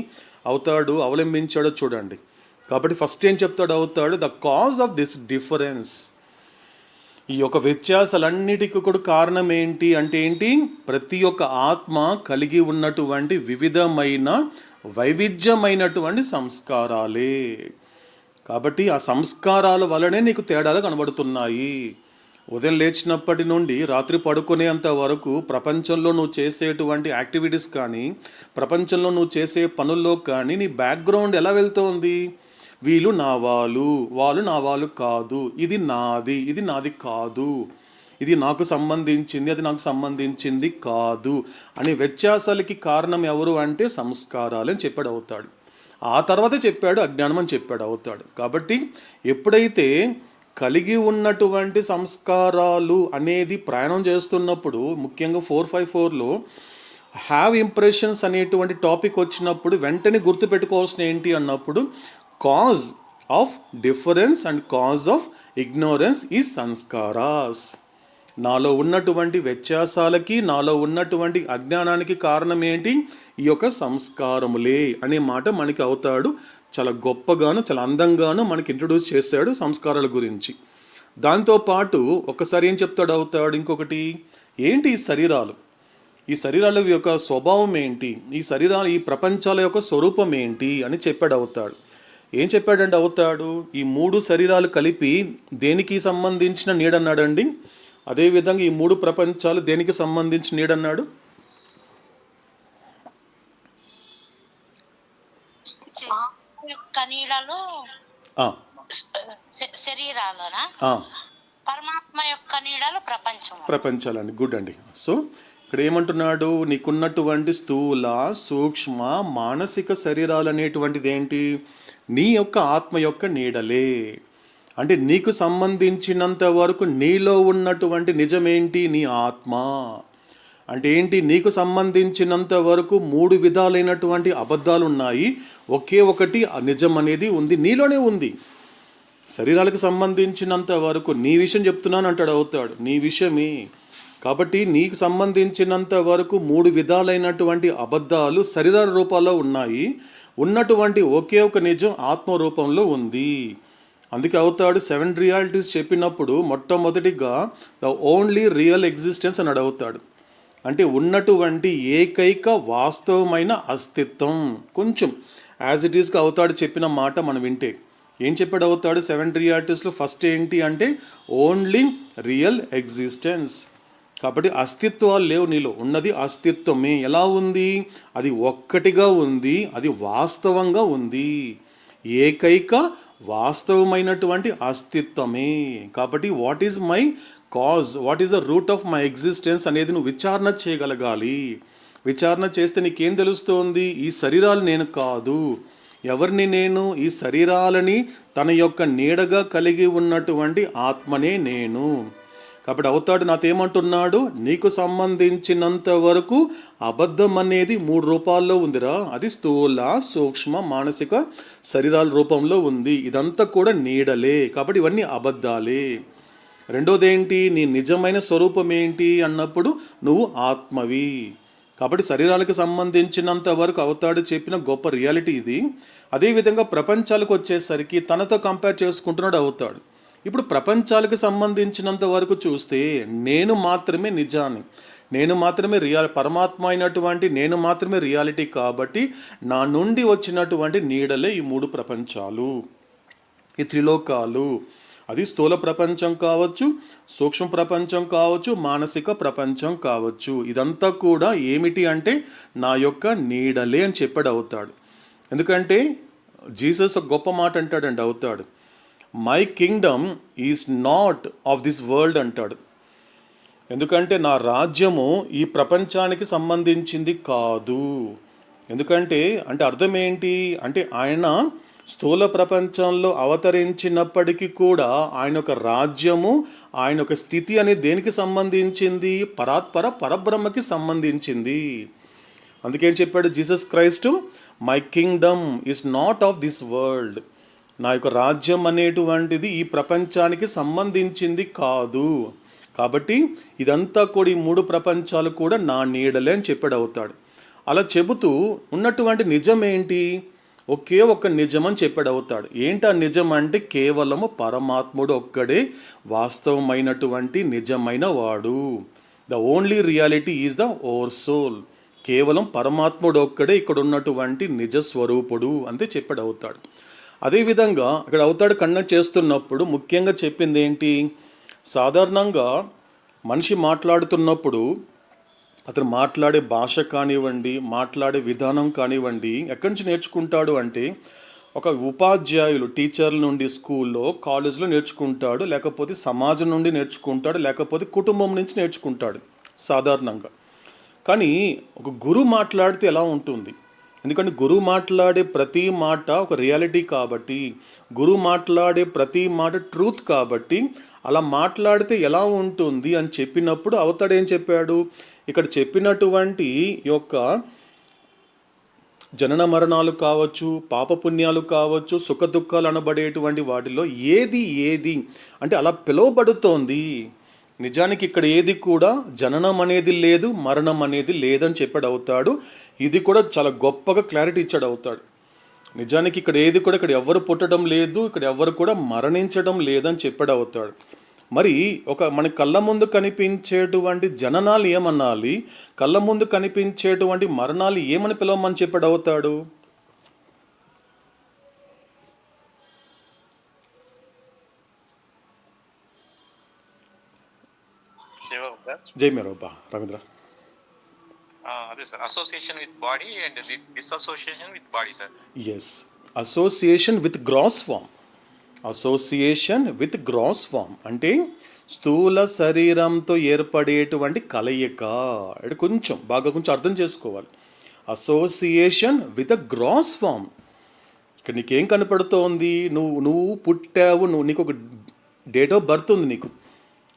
అవుతాడు అవలంబించాడో చూడండి. కాబట్టి ఫస్ట్ ఏం చెప్తాడు అవుతాడు? The cause of this difference, ఈ యొక్క వ్యత్యాసాలన్నిటికీ కూడా కారణం ఏంటి అంటే ఏంటి? ప్రతి ఒక్క ఆత్మ కలిగి ఉన్నటువంటి వివిధమైన వైవిధ్యమైనటువంటి సంస్కారాలే. కాబట్టి ఆ సంస్కారాల వలనే నీకు తేడాలు కనబడుతున్నాయి. ఉదయం లేచినప్పటి నుండి రాత్రి పడుకునేంత వరకు ప్రపంచంలో నువ్వు చేసేటువంటి యాక్టివిటీస్ కానీ, ప్రపంచంలో నువ్వు చేసే పనుల్లో కానీ నీ బ్యాక్గ్రౌండ్ ఎలా వెళ్తోంది? వీళ్ళు నా వాళ్ళు, వాళ్ళు నా వాళ్ళు కాదు, ఇది నాది, ఇది నాది కాదు, ఇది నాకు సంబంధించింది, అది నాకు సంబంధించింది కాదు అనే వ్యత్యాసాలకి కారణం ఎవరు అంటే సంస్కారాలు అని చెప్పాడు అవుతాడు. ఆ తర్వాత చెప్పాడు అజ్ఞానం అని చెప్పాడు అవుతాడు. కాబట్టి ఎప్పుడైతే కలిగి ఉన్నటువంటి సంస్కారాలు అనేది ప్రయాణం చేస్తున్నప్పుడు, ముఖ్యంగా 454లో హ్యావ్ ఇంప్రెషన్స్ అనేటువంటి టాపిక్ వచ్చినప్పుడు వెంటనే గుర్తుపెట్టుకోవాల్సిన ఏంటి అన్నప్పుడు cause of difference and cause of ignorance ఈ సంస్కారాస్. నాలో ఉన్నటువంటి వ్యత్యాసాలకి, నాలో ఉన్నటువంటి అజ్ఞానానికి కారణం ఏంటి? ఈ యొక్క సంస్కారములే అనే మాట మనకి అవుతాడు చాలా గొప్పగాను, చాలా అందంగాను మనకి ఇంట్రొడ్యూస్ చేశాడు సంస్కారాల గురించి. దాంతోపాటు ఒక్కసారి ఏం చెప్తాడు అవుతాడు ఇంకొకటి, ఏంటి ఈ శరీరాలు, ఈ శరీరాల యొక్క స్వభావం ఏంటి, ఈ శరీరాలు, ఈ ప్రపంచాల యొక్క స్వరూపం ఏంటి అని చెప్పాడు అవుతాడు. ఏం చెప్పాడంటే అవుతాడు, ఈ 3 శరీరాలు కలిపి దేనికి సంబంధించిన నీడన్నాడండి? అదేవిధంగా ఈ 3 ప్రపంచాలు దేనికి సంబంధించిన నీడన్నాడు? యొక్క నీడలు ఆ, శరీరాలనా, ఆ, పరమాత్మ యొక్క నీడలు ప్రపంచం. ప్రపంచాలండి. గుడ్ అండి. సో ఇక్కడ ఏమంటున్నాడు, నీకున్నటువంటి స్థూల, సూక్ష్మ, మానసిక శరీరాలు అనేటువంటిది ఏంటి? నీ యొక్క ఆత్మ యొక్క నీడలే. అంటే నీకు సంబంధించినంత వరకు నీలో ఉన్నటువంటి నిజమేంటి? నీ ఆత్మ. అంటే ఏంటి? నీకు సంబంధించినంత వరకు 3 విధాలైనటువంటి అబద్ధాలు ఉన్నాయి, ఒకే ఒకటి నిజం అనేది ఉంది, నీలోనే ఉంది. శరీరాలకు సంబంధించినంత వరకు నీ విషయం చెప్తున్నాను అంటాడు అవుతాడు, నీ విషయమే. కాబట్టి నీకు సంబంధించినంత వరకు 3 విధాలైనటువంటి అబద్ధాలు శరీర రూపాల్లో ఉన్నాయి, ఉన్నటువంటి ఒకే ఒక నిజం ఆత్మ రూపంలో ఉంది. అందుకే అవుతాడు 7 రియాలిటీస్ చెప్పినప్పుడు మొట్టమొదటిగా ద ఓన్లీ రియల్ ఎగ్జిస్టెన్స్ అని అడుగుతాడు. అంటే ఉన్నటువంటి ఏకైక వాస్తవమైన అస్తిత్వం. కొంచెం యాజ్ ఇట్ ఈస్గా అవుతాడు చెప్పిన మాట మనం వింటే ఏం చెప్పాడు అవుతాడు 7 రియాలిటీస్లో? ఫస్ట్ ఏంటి అంటే ఓన్లీ రియల్ ఎగ్జిస్టెన్స్. కాబట్టి అస్తిత్వాలు లేవు, నీలో ఉన్నది అస్తిత్వమే. ఎలా ఉంది? అది ఒక్కటిగా ఉంది, అది వాస్తవంగా ఉంది, ఏకైక వాస్తవమైనటువంటి అస్తిత్వమే. కాబట్టి what is my cause, what is the root of my existence అనేది నువ్వు విచారణ చేయగలగాలి. విచారణ చేస్తే నీకేం తెలుస్తుంది? ఈ శరీరాలు నేను కాదు. ఎవరిని నేను? ఈ శరీరాలని తన యొక్క నీడగా కలిగి ఉన్నటువంటి ఆత్మనే నేను. కాబట్టి అవుతాడు నాతో ఏమంటున్నాడు, నీకు సంబంధించినంత వరకు అబద్ధం అనేది 3 రూపాల్లో ఉందిరా. అది స్థూల, సూక్ష్మ, మానసిక శరీరాల రూపంలో ఉంది. ఇదంతా కూడా నీడలే, కాబట్టి ఇవన్నీ అబద్ధాలే. రెండోది ఏంటి? నీ నిజమైన స్వరూపం ఏంటి అన్నప్పుడు నువ్వు ఆత్మవి. కాబట్టి శరీరాలకు సంబంధించినంత వరకు అవుతాడు చెప్పిన గొప్ప రియాలిటీ ఇది. అదేవిధంగా ప్రపంచాలకు వచ్చేసరికి తనతో కంపేర్ చేసుకుంటున్నాడు అవుతాడు. ఇప్పుడు ప్రపంచాలకు సంబంధించినంత వరకు చూస్తే నేను మాత్రమే నిజాన్ని, నేను మాత్రమే పరమాత్మ అయినటువంటి నేను మాత్రమే రియాలిటీ. కాబట్టి నా నుండి వచ్చినటువంటి నీడలే ఈ 3 ప్రపంచాలు, ఈ త్రిలోకాలు. అది స్థూల ప్రపంచం కావచ్చు, సూక్ష్మ ప్రపంచం కావచ్చు, మానసిక ప్రపంచం కావచ్చు. ఇదంతా కూడా ఏమిటి అంటే నా యొక్క నీడలే అని చెప్పాడు అవుతాడు. ఎందుకంటే జీసస్ ఒక గొప్ప మాట అంటాడండి అవుతాడు, my Kingdom is not of this world అంటాడు. ఎందుకంటే నా రాజ్యము ఈ ప్రపంచానికి సంబంధించింది కాదు. ఎందుకంటే అంటే అర్థం ఏంటి అంటే ఆయన స్థూల ప్రపంచంలో అవతరించినప్పటికీ కూడా ఆయన యొక్క రాజ్యము, ఆయన యొక్క స్థితి అనేది దేనికి సంబంధించింది? పరబ్రహ్మకి సంబంధించింది. అందుకేం చెప్పాడు Jesus Christ, my Kingdom is not of this world. నా యొక్క రాజ్యం అనేటువంటిది ఈ ప్రపంచానికి సంబంధించింది కాదు. కాబట్టి ఇదంతా కూడా ఈ 3 ప్రపంచాలు కూడా నా నీడలే అని చెప్పాడు అవుతాడు. అలా చెబుతూ ఉన్నటువంటి నిజం ఏంటి? ఒకే ఒక నిజం అని చెప్పాడు అవుతాడు. ఏంటి ఆ నిజం అంటే కేవలము పరమాత్ముడు ఒక్కడే వాస్తవమైనటువంటి నిజమైన వాడు. The only reality is the over soul. కేవలం పరమాత్ముడు ఒక్కడే ఇక్కడ ఉన్నటువంటి నిజస్వరూపుడు అంతే చెప్పాడు అవుతాడు. అదేవిధంగా ఇక్కడ అవుతాడు కన్నెక్ట్ చేస్తున్నప్పుడు ముఖ్యంగా చెప్పింది ఏంటి? సాధారణంగా మనిషి మాట్లాడుతున్నప్పుడు అతను మాట్లాడే భాష కానివ్వండి, మాట్లాడే విధానం కానివ్వండి ఎక్కడి నుంచి నేర్చుకుంటాడు అంటే ఒక ఉపాధ్యాయులు, టీచర్ల నుండి స్కూల్లో, కాలేజ్లో నేర్చుకుంటాడు, లేకపోతే సమాజం నుండి నేర్చుకుంటాడు, లేకపోతే కుటుంబం నుంచి నేర్చుకుంటాడు సాధారణంగా. కానీ ఒక గురువు మాట్లాడితే ఎలా ఉంటుంది? ఎందుకంటే గురువు మాట్లాడే ప్రతి మాట ఒక రియాలిటీ కాబట్టి, గురువు మాట్లాడే ప్రతి మాట ట్రూత్ కాబట్టి అలా మాట్లాడితే ఎలా ఉంటుంది అని చెప్పినప్పుడు అవతాడు ఏం చెప్పాడు? ఇక్కడ చెప్పినటువంటి యొక్క జనన మరణాలు కావచ్చు, పాపపుణ్యాలు కావచ్చు, సుఖ దుఃఖాలు అనబడేటువంటి వాటిలో ఏది అంటే అలా పిలువబడుతోంది. నిజానికి ఇక్కడ ఏది కూడా జననం అనేది లేదు, మరణం అనేది లేదని చెప్పాడు అవుతాడు. ఇది కూడా చాలా గొప్పగా క్లారిటీ ఇచ్చాడు అవుతాడు. నిజానికి ఇక్కడ ఏది కూడా, ఇక్కడ ఎవరు పుట్టడం లేదు, ఇక్కడ ఎవరు కూడా మరణించడం లేదని చెప్పాడు అవుతాడు. మరి మన కళ్ళ ముందు కనిపించేటువంటి జననాలు ఏమనాలి, కళ్ళ ముందు కనిపించేటువంటి మరణాలు ఏమని పిలవమని చెప్పాడు అవుతాడు? జై మేరోబా రవీంద్ర. అదే sir, association with body and dissociation with body sir. Yes, association with gross form. Association with gross form అంటే స్థూల శరీరంతో ఏర్పడేటువంటి కలయిక. అంటే కొంచెం అర్థం చేసుకోవాలి. Association with a gross form. ఇక్కడ నీకేం కనపడుతోంది? నువ్వు పుట్టావు, నీకు ఒక డేట్ ఆఫ్ బర్త్ ఉంది.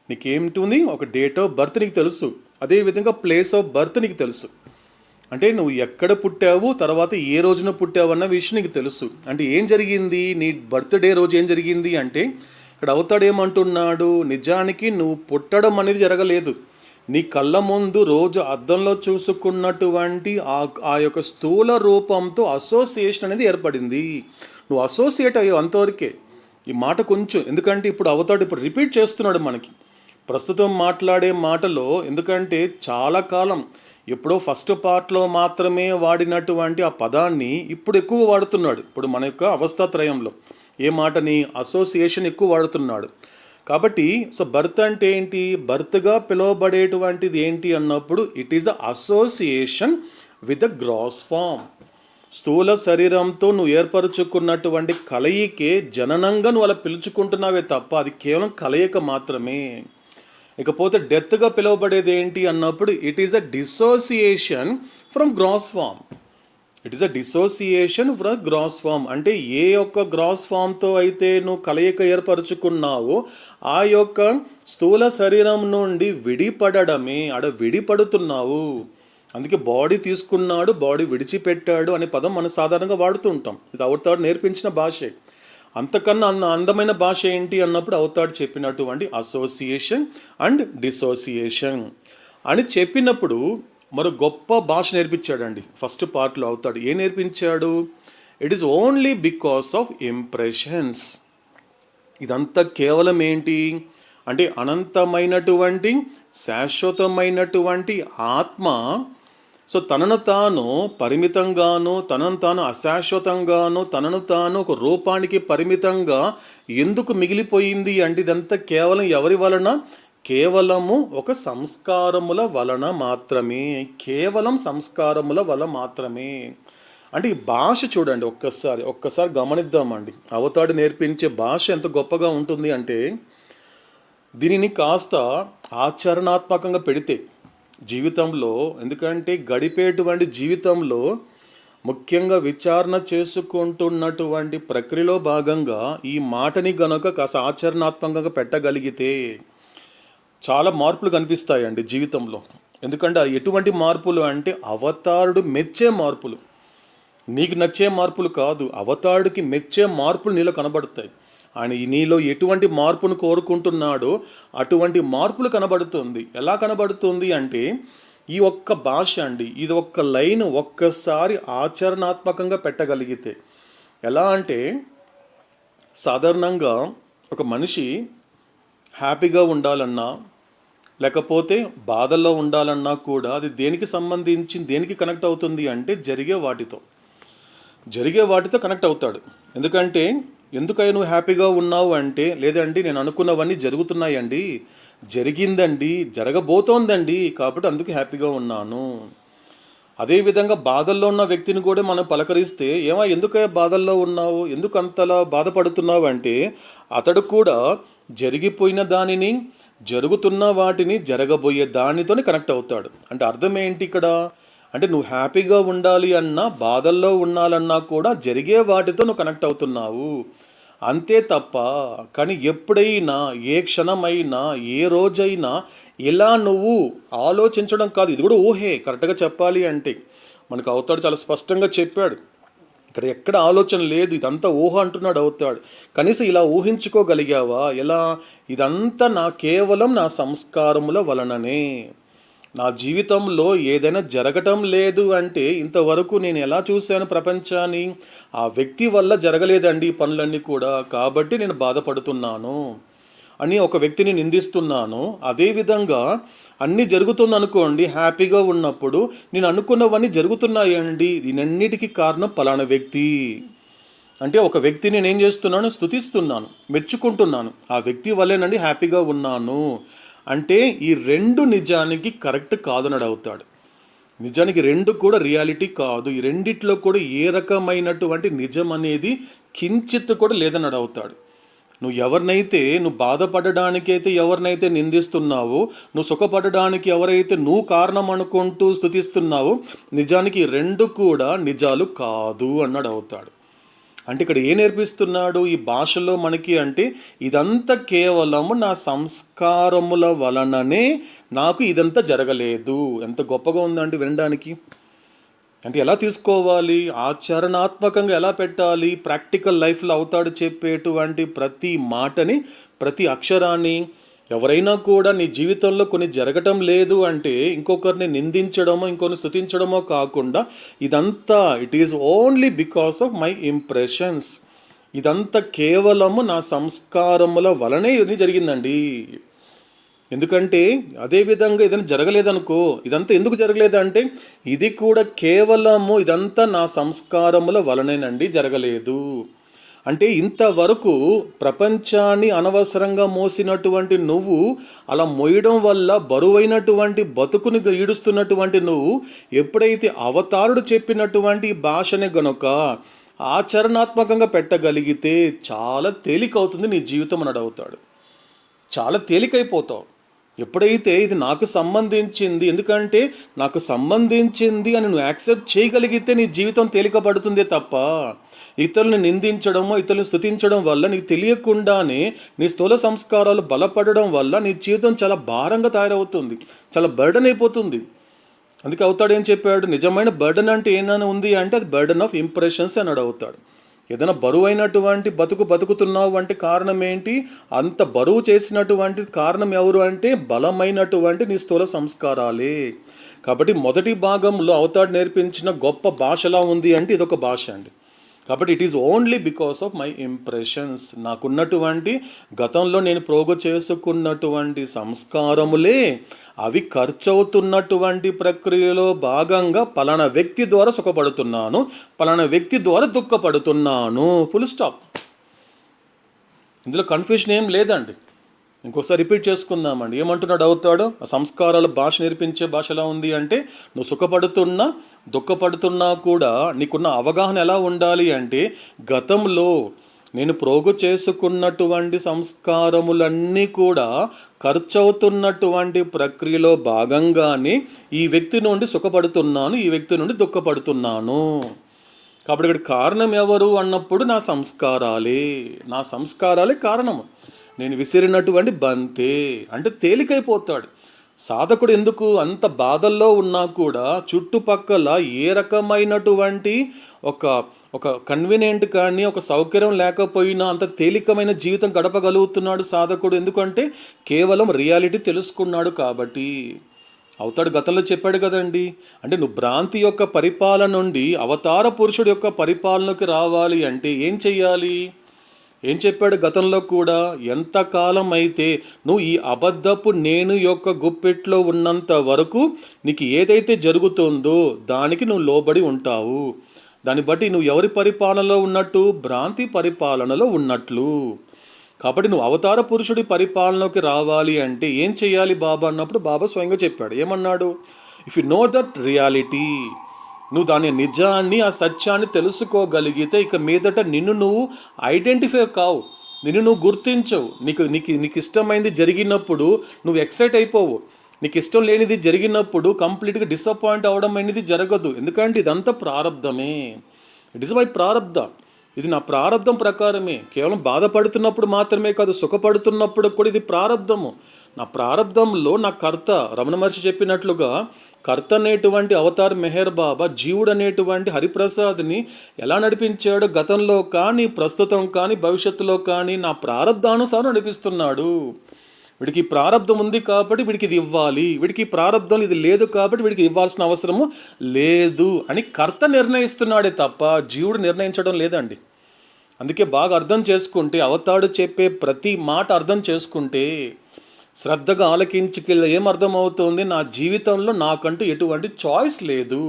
నీకేమిటి? ఒక డేట్ ఆఫ్ బర్త్ నీకు తెలుసు. అదేవిధంగా ప్లేస్ ఆఫ్ బర్త్ నీకు తెలుసు. అంటే నువ్వు ఎక్కడ పుట్టావు, తర్వాత ఏ రోజున పుట్టావు అన్న విషయం నీకు తెలుసు. అంటే ఏం జరిగింది? నీ బర్త్డే రోజు ఏం జరిగింది అంటే ఇక్కడ అవుతాడేమంటున్నాడు, నిజానికి నువ్వు పుట్టడం అనేది జరగలేదు. నీ కళ్ళ ముందు రోజు అద్దంలో చూసుకున్నటువంటి ఆ యొక్క స్థూల రూపంతో అసోసియేషన్ అనేది ఏర్పడింది. నువ్వు అసోసియేట్ అయ్యావు, అంతవరకే. ఈ మాట కొంచెం, ఎందుకంటే ఇప్పుడు రిపీట్ చేస్తున్నాడు మనకి ప్రస్తుతం మాట్లాడే మాటలో. ఎందుకంటే చాలా కాలం ఎప్పుడో ఫస్ట్ పార్ట్లో మాత్రమే వాడినటువంటి ఆ పదాన్ని ఇప్పుడు ఎక్కువ వాడుతున్నాడు. ఇప్పుడు మన యొక్క అవస్థాత్రయంలో ఏ మాటని? అసోసియేషన్ ఎక్కువ వాడుతున్నాడు. కాబట్టి బర్త్ అంటే ఏంటి? బర్త్గా పిలువబడేటువంటిది ఏంటి అన్నప్పుడు it is the association with the gross form. స్థూల శరీరంతో నువ్వు ఏర్పరచుకున్నటువంటి కలయికే జననంగా నువ్వు అలా పిలుచుకుంటున్నావే తప్ప అది కేవలం కలయిక మాత్రమే. ఇకపోతే డెత్గా పిలువబడేది ఏంటి అన్నప్పుడు it is the dissociation from gross form. It is a dissociation from gross form. అంటే ఏ యొక్క గ్రాస్ ఫామ్తో అయితే నువ్వు కలయిక ఏర్పరచుకున్నావో ఆ యొక్క స్థూల శరీరం నుండి విడిపడమే. విడిపడుతున్నావు. అందుకే బాడీ తీసుకున్నాడు, బాడీ విడిచిపెట్టాడు అనే పదం మనం సాధారణంగా వాడుతూ ఉంటాం. ఇది అవుతాడు నేర్పించిన భాషే. అంతకన్నా అందమైన భాష ఏంటి అన్నప్పుడు అవుతాడు చెప్పినటువంటి అసోసియేషన్ అండ్ డిసోసియేషన్ అని చెప్పినప్పుడు మరో గొప్ప భాష నేర్పించాడండి ఫస్ట్ పార్ట్లో అవుతాడు. ఏం నేర్పించాడు? It is only because of impressions. ఇదంతా కేవలం ఏంటి అంటే అనంతమైనటువంటి శాశ్వతమైనటువంటి ఆత్మ తనను తాను పరిమితంగాను, తనను తాను అశాశ్వతంగాను, తనను తాను ఒక రూపానికి పరిమితంగా ఎందుకు మిగిలిపోయింది అంటే ఇదంతా కేవలం ఎవరి వలన? కేవలము ఒక సంస్కారముల వలన మాత్రమే. కేవలం సంస్కారముల వలన మాత్రమే. అంటే ఈ భాష చూడండి, ఒక్కసారి గమనిద్దామండి. అవతాడు నేర్పించే భాష ఎంత గొప్పగా ఉంటుంది అంటే దీనిని కాస్త ఆచరణాత్మకంగా పెడితే జీవితంలో, ఎందుకంటే గడిపేటువంటి జీవితంలో ముఖ్యంగా విచారణ చేసుకుంటున్నటువంటి ప్రక్రియలో భాగంగా ఈ మాటని గనక కాస్త ఆచరణాత్మకంగా పెట్టగలిగితే చాలా మార్పులు కనిపిస్తాయండి జీవితంలో. ఎందుకంటే ఎటువంటి మార్పులు అంటే అవతారుడు మెచ్చే మార్పులు. నీకు నచ్చే మార్పులు కాదు, అవతారుడికి మెచ్చే మార్పులు నీలో కనబడతాయి. ఆయన నీలో ఎటువంటి మార్పును కోరుకుంటున్నాడో అటువంటి మార్పులు కనబడుతుంది. ఎలా కనబడుతుంది అంటే ఈ ఒక్క భాష అండి, ఇది ఒక్క లైన్ ఒక్కసారి ఆచరణాత్మకంగా పెట్టగలిగితే ఎలా అంటే సాధారణంగా ఒక మనిషి హ్యాపీగా ఉండాలన్నా లేకపోతే బాధల్లో ఉండాలన్నా కూడా అది దేనికి సంబంధించి దేనికి కనెక్ట్ అవుతుంది అంటే జరిగే వాటితో కనెక్ట్ అవుతాడు. ఎందుకయ్యా నువ్వు హ్యాపీగా ఉన్నావు అంటే, లేదండి నేను అనుకున్నవన్నీ జరుగుతున్నాయండి, జరిగిందండి, జరగబోతోందండి, కాబట్టి అందుకు హ్యాపీగా ఉన్నాను. అదేవిధంగా బాధల్లో ఉన్న వ్యక్తిని కూడా మనం పలకరిస్తే, ఎందుకయ్యా బాధల్లో ఉన్నావు, ఎందుకు అంతలా బాధపడుతున్నావు అంటే అతడు కూడా జరిగిపోయిన దానిని, జరుగుతున్న వాటిని, జరగబోయే దానితోనే కనెక్ట్ అవుతాడు. అంటే అర్థం ఏంటి ఇక్కడ అంటే నువ్వు హ్యాపీగా ఉండాలి అన్నా, బాధల్లో ఉండాలన్నా కూడా జరిగే వాటితో నువ్వు కనెక్ట్ అవుతున్నావు అంతే తప్ప. కానీ ఎప్పుడైనా, ఏ క్షణమైనా, ఏ రోజైనా ఇలా నువ్వు ఆలోచించడం కాదు. ఇది కూడా ఊహే. కరెక్ట్గా చెప్పాలి అంటే మనకు అవుతాడు చాలా స్పష్టంగా చెప్పాడు. ఇక్కడ ఎక్కడ ఆలోచన లేదు, ఇదంతా ఊహ అంటున్నాడు అవుతాడు. కనీసం ఇలా ఊహించుకోగలిగావా? ఎలా? ఇదంతా కేవలం నా సంస్కారముల వలననే. నా జీవితంలో ఏదైనా జరగటం లేదు అంటే ఇంతవరకు నేను ఎలా చూశాను ప్రపంచాన్ని? ఆ వ్యక్తి వల్ల జరగలేదండి ఈ పనులన్నీ కూడా, కాబట్టి నేను బాధపడుతున్నాను అని ఒక వ్యక్తిని నిందిస్తున్నాను. అదేవిధంగా అన్నీ జరుగుతుందనుకోండి, హ్యాపీగా ఉన్నప్పుడు నేను అనుకున్నవన్నీ జరుగుతున్నాయండి, దీనన్నిటికీ కారణం పలానా వ్యక్తి అంటే ఒక వ్యక్తిని నేను ఏం చేస్తున్నాను? స్తుతిస్తున్నాను, మెచ్చుకుంటున్నాను. ఆ వ్యక్తి వల్లేనండి హ్యాపీగా ఉన్నాను అంటే ఈ రెండు నిజానికి కరెక్ట్ కాదన్నాడు అవుతాడు. నిజానికి రెండు కూడా రియాలిటీ కాదు. ఈ రెండిట్లో కూడా ఏ రకమైనటువంటి నిజం అనేది కించిత్ కూడా లేదన్నాడు అవుతాడు. నువ్వు బాధపడడానికైతే ఎవరినైతే నిందిస్తున్నావో, నువ్వు సుఖపడడానికి ఎవరైతే నువ్వు కారణం అనుకుంటూ స్తుతిస్తున్నావో, నిజానికి రెండు కూడా నిజాలు కాదు అన్నాడు అవుతాడు. అంటే ఇక్కడ ఏం నేర్పిస్తున్నాడు ఈ భాషలో మనకి అంటే, ఇదంతా కేవలము నా సంస్కారముల వలననే నాకు ఇదంతా జరగలేదు. ఎంత గొప్పగా ఉందండి వినడానికి. అంటే ఎలా తీసుకోవాలి, ఆచరణాత్మకంగా ఎలా పెట్టాలి, ప్రాక్టికల్ లైఫ్లో అవుతాడు చెప్పేటువంటి ప్రతి మాటని, ప్రతి అక్షరాన్ని. ఎవరైనా కూడా నీ జీవితంలో కొన్ని జరగటం లేదు అంటే ఇంకొకరిని నిందించడమో ఇంకొకరిని స్తుతించడమో కాకుండా, ఇదంతా it is only because of my impressions, ఇదంతా కేవలము నా సంస్కారముల వలనే ఇది జరిగిందండి. ఎందుకంటే అదేవిధంగా ఏదైనా జరగలేదనుకో, ఇదంతా ఎందుకు జరగలేదంటే ఇది కూడా కేవలము ఇదంతా నా సంస్కారముల వలనేనండి జరగలేదు. అంటే ఇంతవరకు ప్రపంచాన్ని అనవసరంగా మోసినటువంటి నువ్వు, అలా మోయడం వల్ల బరువైనటువంటి బతుకుని ఈడుస్తున్నటువంటి నువ్వు, ఎప్పుడైతే అవతారుడు చెప్పినటువంటి భాషని గనుక ఆచరణాత్మకంగా పెట్టగలిగితే చాలా తేలికవుతుంది నీ జీవితం అని అడుగుతాడు. చాలా తేలికైపోతావు ఎప్పుడైతే ఇది నాకు సంబంధించింది, ఎందుకంటే నాకు సంబంధించింది అని నువ్వు యాక్సెప్ట్ చేయగలిగితే నీ జీవితం తేలికపడుతుందే తప్ప ఇతరులను నిందించడమో ఇతరులను స్తుతించడం వల్ల నీకు తెలియకుండానే నీ స్థూల సంస్కారాలు బలపడడం వల్ల నీ జీవితం చాలా భారంగా తయారవుతుంది, చాలా బర్డెన్ అయిపోతుంది. అందుకే అవుతాడు ఏం చెప్పాడు, నిజమైన బర్డెన్ అంటే ఏమైనా ఉంది అంటే అది బర్డెన్ ఆఫ్ ఇంప్రెషన్స్ అని అవుతాడు. ఏదైనా బరువైనటువంటి బతుకుతున్నావు అంటే కారణం ఏంటి? అంత బరువు చేసినటువంటి కారణం ఎవరు అంటే బలమైనటువంటి నీ స్థూల సంస్కారాలే. కాబట్టి మొదటి భాగంలో అవతాడు నేర్పించిన గొప్ప భాషలా ఉంది అంటే ఇదొక భాష అండి. కాబట్టి it is only because of my impressions, నాకున్నటువంటి గతంలో నేను ప్రోగు చేసుకున్నటువంటి సంస్కారములే అవి ఖర్చవుతున్నటువంటి ప్రక్రియలో భాగంగా పలానా వ్యక్తి ద్వారా సుఖపడుతున్నాను, పలానా వ్యక్తి ద్వారా దుఃఖపడుతున్నాను, ఫుల్ స్టాప్. ఇందులో కన్ఫ్యూషన్ ఏం లేదండి. ఇంకోసారి రిపీట్ చేసుకుందామండి. ఏమంటున్నాడు అవుతాడు? ఆ సంస్కారాల భాష నేర్పించే భాష ఎలా ఉంది అంటే, నువ్వు సుఖపడుతున్నా దుఃఖపడుతున్నా కూడా నీకున్న అవగాహన ఎలా ఉండాలి అంటే, గతంలో నేను ప్రోగు చేసుకున్నటువంటి సంస్కారములన్నీ కూడా ఖర్చవుతున్నటువంటి ప్రక్రియలో భాగంగానే ఈ వ్యక్తి నుండి సుఖపడుతున్నాను, ఈ వ్యక్తి నుండి దుఃఖపడుతున్నాను. కాబట్టి ఇక్కడ కారణం ఎవరు అన్నప్పుడు నా సంస్కారాలే కారణము. నేను విసిరినటువంటి బంతే అంటే తేలికైపోతాడు సాధకుడు. ఎందుకు అంత బాధల్లో ఉన్నా కూడా చుట్టుపక్కల ఏ రకమైనటువంటి ఒక కన్వీనియంట్ కానీ ఒక సౌకర్యం లేకపోయినా అంత తేలికమైన జీవితం గడపగలుగుతున్నాడు సాధకుడు. ఎందుకంటే కేవలం రియాలిటీ తెలుసుకున్నాడు కాబట్టి. అవుతాడు గతంలో చెప్పాడు కదండి, అంటే నువ్వు భ్రాంతి యొక్క పరిపాలన నుండి అవతార పురుషుడు యొక్క పరిపాలనకి రావాలి అంటే ఏం చెయ్యాలి? ఏం చెప్పాడు గతంలో కూడా? ఎంతకాలం అయితే నువ్వు ఈ అబద్ధపు నేను యొక్క గుప్పెట్లో ఉన్నంత వరకు నీకు ఏదైతే జరుగుతుందో దానికి నువ్వు లోబడి ఉంటావు. దాన్ని బట్టి నువ్వు ఎవరి పరిపాలనలో ఉన్నట్టు? భ్రాంతి పరిపాలనలో ఉన్నట్లు. కాబట్టి నువ్వు అవతార పురుషుడి పరిపాలనలోకి రావాలి అంటే ఏం చెయ్యాలి బాబా అన్నప్పుడు బాబా స్వయంగా చెప్పాడు. ఏమన్నాడు? If you know that reality, నువ్వు దాని నిజాన్ని ఆ సత్యాన్ని తెలుసుకోగలిగితే ఇక మీదట నిన్ను నువ్వు ఐడెంటిఫై కావు, నిన్ను నువ్వు గుర్తించవు. నీకు ఇష్టమైనది జరిగినప్పుడు నువ్వు ఎక్సైట్ అయిపోవు, నీకు ఇష్టం లేనిది జరిగినప్పుడు కంప్లీట్గా డిసప్పాయింట్ అవ్వడం అనేది జరగదు. ఎందుకంటే ఇదంతా ప్రారంధమే. ఇట్ ఇస్ మై ప్రారంధ, ఇది నా ప్రారంధం ప్రకారమే. కేవలం బాధపడుతున్నప్పుడు మాత్రమే కాదు, సుఖపడుతున్నప్పుడు కూడా ఇది ప్రారంధము. నా ప్రారంధంలో నా కర్త రమణ మహర్షి చెప్పినట్లుగా కర్త అనేటువంటి అవతార్ మెహర్ బాబా జీవుడు అనేటువంటి హరిప్రసాద్ని ఎలా నడిపించాడు? గతంలో కానీ, ప్రస్తుతం కానీ, భవిష్యత్తులో కానీ నా ప్రారంధానుసారం నడిపిస్తున్నాడు. వీడికి ప్రారంధం ఉంది కాబట్టి వీడికి ఇది ఇవ్వాలి, వీడికి ప్రారంధం ఇది లేదు కాబట్టి వీడికి ఇవ్వాల్సిన అవసరము లేదు అని కర్త నిర్ణయిస్తున్నాడే తప్ప జీవుడు నిర్ణయించడం లేదండి. అందుకే బాగా అర్థం చేసుకుంటే, అవతాడు చెప్పే ప్రతి మాట అర్థం చేసుకుంటే, శ్రద్ధగా ఆలకించుకెళ్ళి ఏమర్థమవుతుంది? నా జీవితంలో నాకంటూ ఎటువంటి చాయిస్ లేదు.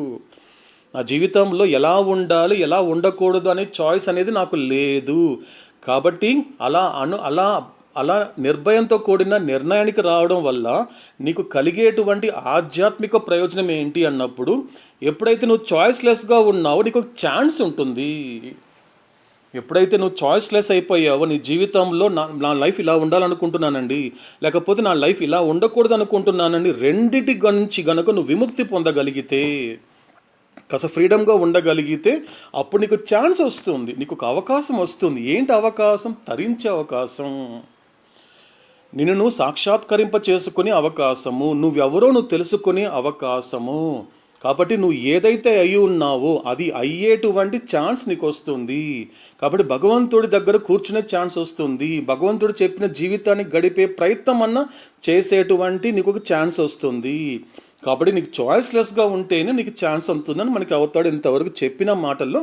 నా జీవితంలో ఎలా ఉండాలి, ఎలా ఉండకూడదు అనే చాయిస్ అనేది నాకు లేదు. కాబట్టి అలా నిర్భయంతో కూడిన నిర్ణయానికి రావడం వల్ల నీకు కలిగేటువంటి ఆధ్యాత్మిక ప్రయోజనం ఏంటి అన్నప్పుడు, ఎప్పుడైతే నువ్వు చాయిస్లెస్గా ఉన్నావో నీకు ఛాన్స్ ఉంటుంది. ఎప్పుడైతే నువ్వు చాయిస్లెస్ అయిపోయావో, నీ జీవితంలో నా లైఫ్ ఇలా ఉండాలనుకుంటున్నానండి, లేకపోతే నా లైఫ్ ఇలా ఉండకూడదు అనుకుంటున్నానండి, రెండిటి నుంచి గనుక నువ్వు విముక్తి పొందగలిగితే, కాస్త ఫ్రీడమ్గా ఉండగలిగితే అప్పుడు నీకు ఛాన్స్ వస్తుంది, నీకు ఒక అవకాశం వస్తుంది. ఏంటి అవకాశం? తరించే అవకాశం, నిన్ను నువ్వు సాక్షాత్కరింప చేసుకునే అవకాశము, నువ్వెవరో నువ్వు తెలుసుకునే అవకాశము. కాబట్టి నువ్వు ఏదైతే అయి ఉన్నావో అది అయ్యేటువంటి ఛాన్స్ నీకు వస్తుంది. కాబట్టి భగవంతుడి దగ్గర కూర్చునే ఛాన్స్ వస్తుంది. భగవంతుడు చెప్పిన జీవితాన్ని గడిపే ప్రయత్నం అన్న చేసేటువంటి నీకు ఒక ఛాన్స్ వస్తుంది. కాబట్టి నీకు చాయిస్లెస్గా ఉంటేనే నీకు ఛాన్స్ ఉంటుందని మనకి అవతాడు ఇంతవరకు చెప్పిన మాటల్లో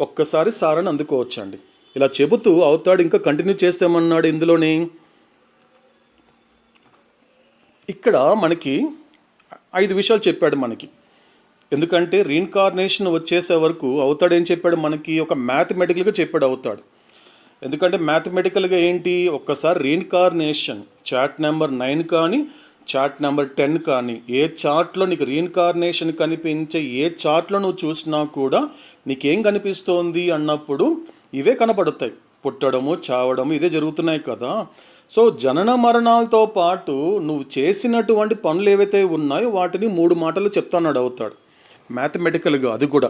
ఒక్కసారి సారాన్ని అందుకోవచ్చండి. ఇలా చెబుతూ అవతాడు ఇంకా కంటిన్యూ చేస్తామన్నాడు. ఇందులోనే ఇక్కడ మనకి 5 విషయాలు చెప్పాడు మనకి. ఎందుకంటే రీఇన్కార్నేషన్ వచ్చేసే వరకు అవతాడు ఏం చెప్పాడు మనకి? ఒక మ్యాథమెటికల్గా చెప్పాడు అవతాడు. ఎందుకంటే మ్యాథమెటికల్గా ఏంటి? ఒక్కసారి రీఇన్కార్నేషన్ చార్ట్ నెంబర్ 9 కానీ, చార్ట్ నెంబర్ 10 కానీ, ఏ చార్ట్లో నీకు రీఇన్కార్నేషన్ కనిపించే ఏ చార్ట్లో నువ్వు చూసినా కూడా నీకేం కనిపిస్తోంది అన్నప్పుడు ఇవే కనబడతాయి. పుట్టడము, చావడము ఇదే జరుగుతున్నాయి కదా. సో జనన మరణాలతో పాటు నువ్వు చేసినటువంటి పనులు ఏవైతే ఉన్నాయో వాటిని 3 మాటలు చెప్తాన్నాడు అవుతాడు మ్యాథమెటికల్గా. అది కూడా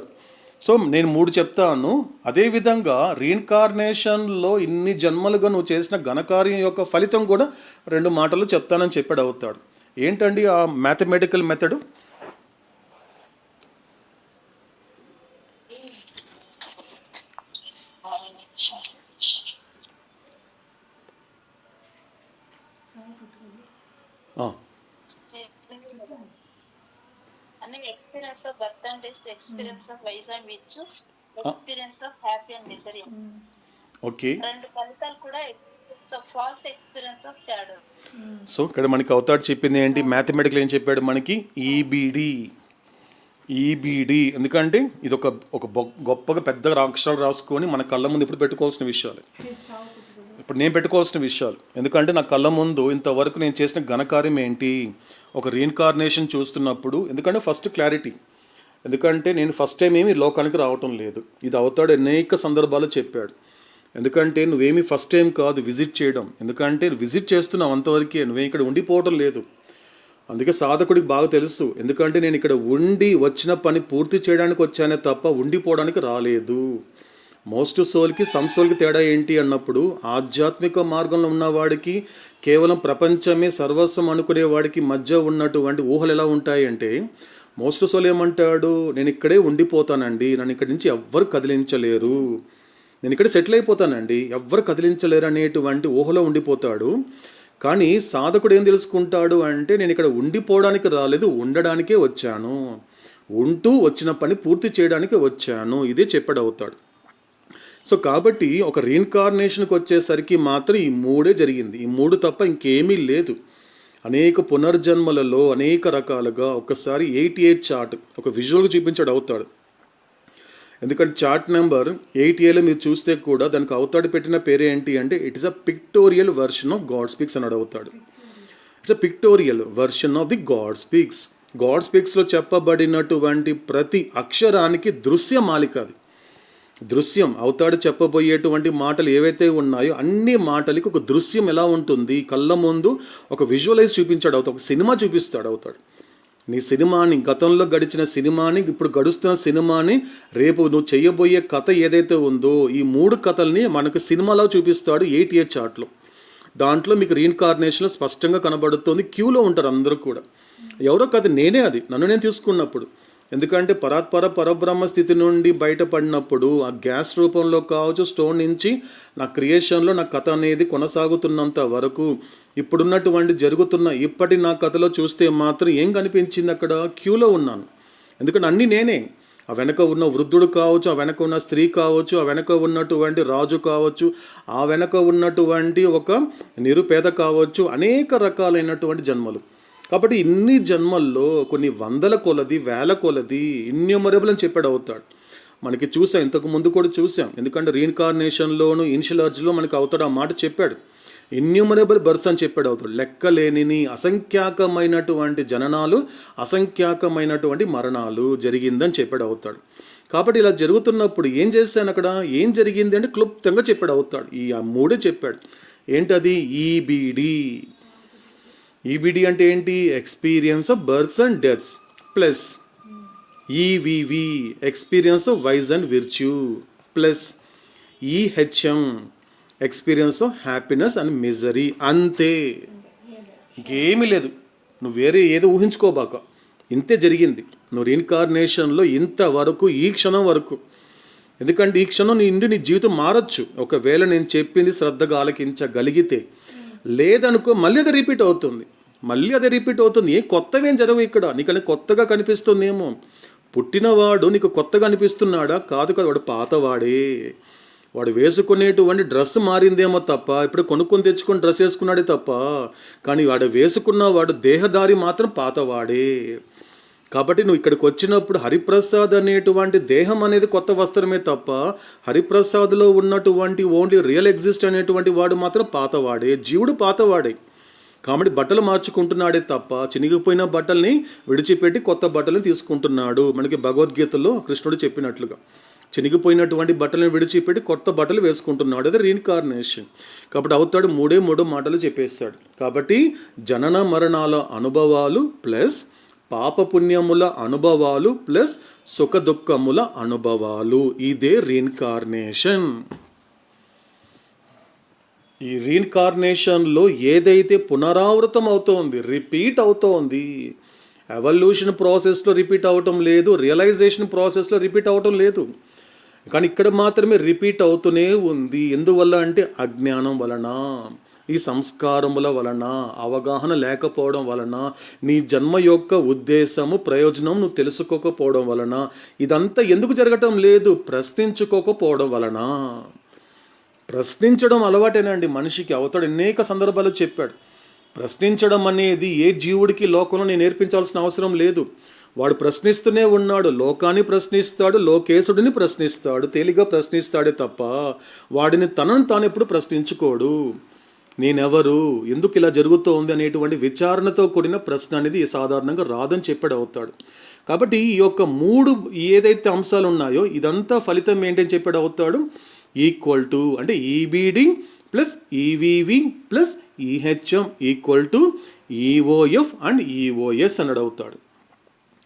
సో నేను 3 చెప్తాను. అదేవిధంగా రీఇన్కార్నేషన్లో ఇన్ని జన్మలుగా నువ్వు చేసిన ఘనకార్యం యొక్క ఫలితం కూడా 2 మాటలు చెప్తానని చెప్పాడు అవుతాడు. ఏంటండి ఆ mathematical method? Experience of birth and death, experience of wise and virtues, experience of happy and misery. Okay. 2 ఫలితాలు కూడా experience of false, experience of shadows. So ఇక్కడ మనకి అవతాడు చెప్పింది ఏంటి? మ్యాథమెటికల్ ఏం చెప్పాడు మనకి? ఈబిడి. ఎందుకంటే ఇది ఒక గొప్పగా పెద్దగా అక్షరాలు రాసుకొని మన కళ్ళ ముందు ఇప్పుడు పెట్టుకోవాల్సిన విషయాలు, ఇప్పుడు నేను పెట్టుకోవాల్సిన విషయాలు. ఎందుకంటే నా కళ్ళ ముందు ఇంతవరకు నేను చేసిన ఘనకార్యం ఏంటి, ఒక రీఇన్కార్నేషన్ చూస్తున్నప్పుడు. ఎందుకంటే ఫస్ట్ క్లారిటీ, ఎందుకంటే నేను ఫస్ట్ టైం ఏమి లోకానికి రావటం లేదు. ఇది అవతాడు అనేక సందర్భాలు చెప్పాడు. ఎందుకంటే నువ్వేమి ఫస్ట్ టైం కాదు విజిట్ చేయడం, ఎందుకంటే విజిట్ చేస్తున్నావు అంతవరకే, నువ్వే ఇక్కడ ఉండిపోవటం లేదు. అందుకే సాధకుడికి బాగా తెలుసు, ఎందుకంటే నేను ఇక్కడ ఉండి వచ్చిన పని పూర్తి చేయడానికి వచ్చానే తప్ప ఉండిపోవడానికి రాలేదు. మోస్ట్ సోల్కి సమ్ సోల్కి తేడా ఏంటి అన్నప్పుడు, ఆధ్యాత్మిక మార్గంలో ఉన్నవాడికి కేవలం ప్రపంచమే సర్వస్వం అనుకునే వాడికి మధ్య ఉన్నటువంటి ఊహలు ఎలా ఉంటాయి అంటే, మోస్ట్ సోల్ ఏమంటాడు? నేను ఇక్కడే ఉండిపోతానండి, నన్ను ఇక్కడి నుంచి ఎవ్వరు కదిలించలేరు, నేను ఇక్కడే సెటిల్ అయిపోతానండి, ఎవ్వరు కదిలించలేరు అనేటువంటి ఊహలో ఉండిపోతాడు. కానీ సాధకుడు ఏం తెలుసుకుంటాడు అంటే, నేను ఇక్కడ ఉండిపోవడానికి రాలేదు, ఉండడానికే వచ్చాను, ఉంటూ వచ్చిన పని పూర్తి చేయడానికి వచ్చాను, ఇదే చెప్పాడు అవుతాడు. సో కాబట్టి ఒక రీఇన్కార్నేషన్కి వచ్చేసరికి మాత్రం ఈ 3 జరిగింది. ఈ 3 తప్ప ఇంకేమీ లేదు. అనేక పునర్జన్మలలో అనేక రకాలుగా ఒకసారి 88 చార్ట్ ఒక విజువల్గా చూపించాడు అవుతాడు. ఎందుకంటే చార్ట్ నెంబర్ 88లో మీరు చూస్తే కూడా దానికి అవుతాడు పెట్టిన పేరు ఏంటి అంటే, it is a pictorial version of God speaks అన్నాడు అవుతాడు. It's a pictorial version of the God speaks. God స్పీక్స్లో చెప్పబడినటువంటి ప్రతి అక్షరానికి దృశ్యమాలిక. అది దృశ్యం. అవుతాడు చెప్పబోయేటువంటి మాటలు ఏవైతే ఉన్నాయో అన్ని మాటలకి ఒక దృశ్యం ఎలా ఉంటుంది, కళ్ళ ముందు ఒక విజువలైజ్ చూపించాడు అవుతాడు, ఒక సినిమా చూపిస్తాడు అవుతాడు. నీ సినిమాని, గతంలో గడిచిన సినిమాని, ఇప్పుడు గడుస్తున్న సినిమాని, రేపు నువ్వు చేయబోయే కథ ఏదైతే ఉందో ఈ 3 కథల్ని మనకు సినిమాలో చూపిస్తాడు 88 చార్ట్లో. దాంట్లో మీకు రీఇన్కార్నేషన్లో స్పష్టంగా కనబడుతుంది. క్యూలో ఉంటారు అందరూ కూడా. ఎవరో కాదు, నేనే అది, నన్ను నేను తీసుకున్నప్పుడు. ఎందుకంటే పరాత్పర పరబ్రహ్మ స్థితి నుండి బయటపడినప్పుడు ఆ గ్యాస్ రూపంలో కావచ్చు, స్టోన్ నుంచి నా క్రియేషన్లో నా కథ అనేది కొనసాగుతున్నంత వరకు ఇప్పుడున్నటువంటి జరుగుతున్న ఇప్పటి నా కథలో చూస్తే మాత్రం ఏం కనిపించింది, అక్కడ క్యూలో ఉన్నాను. ఎందుకంటే అన్నీ నేనే. ఆ వెనక ఉన్న వృద్ధుడు కావచ్చు, ఆ వెనక ఉన్న స్త్రీ కావచ్చు, ఆ వెనక ఉన్నటువంటి రాజు కావచ్చు, ఆ వెనక ఉన్నటువంటి ఒక నిరుపేద కావచ్చు, అనేక రకాలైనటువంటి జన్మలు. కాబట్టి ఇన్ని జన్మల్లో కొన్ని వందల కొలది, వేల కొలది, ఇన్యూమరబుల్ అని చెప్పాడు అవుతాడు. మనకి చూసాం, ఇంతకు ముందు కూడా చూసాం. ఎందుకంటే రీఇన్కార్నేషన్లోను ఇన్షియల్ మనకి అవుతాడు ఆ మాట చెప్పాడు. ఇన్యూమరబుల్ బర్త్స్ అని చెప్పాడు అవుతాడు. లెక్కలేని అసంఖ్యాకమైనటువంటి జననాలు, అసంఖ్యాకమైనటువంటి మరణాలు జరిగిందని చెప్పాడు అవుతాడు. కాబట్టి ఇలా జరుగుతున్నప్పుడు ఏం చేశాను అక్కడ, ఏం జరిగింది అంటే క్లుప్తంగా చెప్పాడు అవుతాడు. ఈ మూడే చెప్పాడు. ఏంటది? ఈబిడి అంటే ఏంటి? Experience of births and deaths, plus EVV experience of vice and virtue, plus EHM experience of happiness and misery. అంతే, ఇంకేమీ లేదు. నువ్వు వేరే ఏదో ఊహించుకోబాక, ఇంతే జరిగింది. నువ్వు రీఇన్కార్నేషన్లో ఇంతవరకు, ఈ క్షణం వరకు. ఎందుకంటే ఈ క్షణం నీ జీవితం మారచ్చు ఒకవేళ నేను చెప్పింది శ్రద్ధగా ఆలకించగలిగితే. లేదనుకో మళ్ళీ అదే రిపీట్ అవుతుంది. ఏ కొత్తవేం జరగవు ఇక్కడ. నీకని కొత్తగా కనిపిస్తుందేమో. పుట్టినవాడు నీకు కొత్తగా అనిపిస్తున్నాడా? కాదు కదా, వాడు పాతవాడే. వాడు వేసుకునేటువంటి డ్రెస్ మారిందేమో తప్ప, ఇప్పుడు కొనుక్కొని తెచ్చుకొని డ్రెస్ వేసుకున్నాడే తప్ప, కానీ వాడు వేసుకున్నవాడు దేహదారి మాత్రం పాతవాడే. కాబట్టి నువ్వు ఇక్కడికి వచ్చినప్పుడు హరిప్రసాద్ అనేటువంటి దేహం అనేది కొత్త వస్త్రమే తప్ప, హరిప్రసాద్లో ఉన్నటువంటి ఓన్లీ రియల్ ఎగ్జిస్ట్ అనేటువంటి వాడు మాత్రం పాతవాడే. జీవుడు పాతవాడే. కాబట్టి బట్టలు మార్చుకుంటున్నాడే తప్ప చినిగిపోయిన బట్టల్ని విడిచిపెట్టి కొత్త బట్టలను తీసుకుంటున్నాడు. మనకి భగవద్గీతలో కృష్ణుడు చెప్పినట్లుగా చినిగిపోయినటువంటి బట్టలను విడిచిపెట్టి కొత్త బట్టలు వేసుకుంటున్నాడు. అదే రీఇన్కార్నేషన్. కాబట్టి అవుతాడు మూడు మాటలు చెప్పేస్తాడు. కాబట్టి జనన మరణాల అనుభవాలు ప్లస్ పాపపుణ్యముల అనుభవాలు ప్లస్ సుఖ దుఃఖముల అనుభవాలు, ఇదే రీఇన్కార్నేషన్. ఈ రీఇన్కార్నేషన్లో ఏదైతే పునరావృతం అవుతోంది, రిపీట్ అవుతోంది, ఎవల్యూషన్ ప్రాసెస్లో రిపీట్ అవటం లేదు, రియలైజేషన్ ప్రాసెస్లో రిపీట్ అవటం లేదు, కానీ ఇక్కడ మాత్రమే రిపీట్ అవుతూనే ఉంది. ఎందువల్ల అంటే అజ్ఞానం వలన, ఈ సంస్కారముల వలన, అవగాహన లేకపోవడం వలన, నీ జన్మ యొక్క ఉద్దేశము ప్రయోజనం నువ్వు తెలుసుకోకపోవడం వలన. ఇదంతా ఎందుకు జరగటం లేదు? ప్రశ్నించుకోకపోవడం వలన. ప్రశ్నించడం అలవాటేనండి మనిషికి. అవతాడు అనేక సందర్భాలు చెప్పాడు. ప్రశ్నించడం అనేది ఏ జీవుడికి లోకంలో నేను నేర్పించాల్సిన అవసరం లేదు. వాడు ప్రశ్నిస్తూనే ఉన్నాడు. లోకాన్ని ప్రశ్నిస్తాడు, లోకేశుడిని ప్రశ్నిస్తాడు, తేలిగా ప్రశ్నిస్తాడే తప్ప వాడిని తనను తాను ఎప్పుడు ప్రశ్నించుకోడు. నేనెవరు, ఎందుకు ఇలా జరుగుతోంది అనేటువంటి విచారణతో కూడిన ప్రశ్న అనేది సాధారణంగా రాదని చెప్పాడు అవుతాడు. కాబట్టి ఈ యొక్క మూడు ఏదైతే అంశాలు ఉన్నాయో ఇదంతా ఫలితం ఏంటని చెప్పాడు అవుతాడు. ఈక్వల్ టు అంటే EBD plus EVV plus EHM equal to EOF and EOS అన్నాడు అవుతాడు.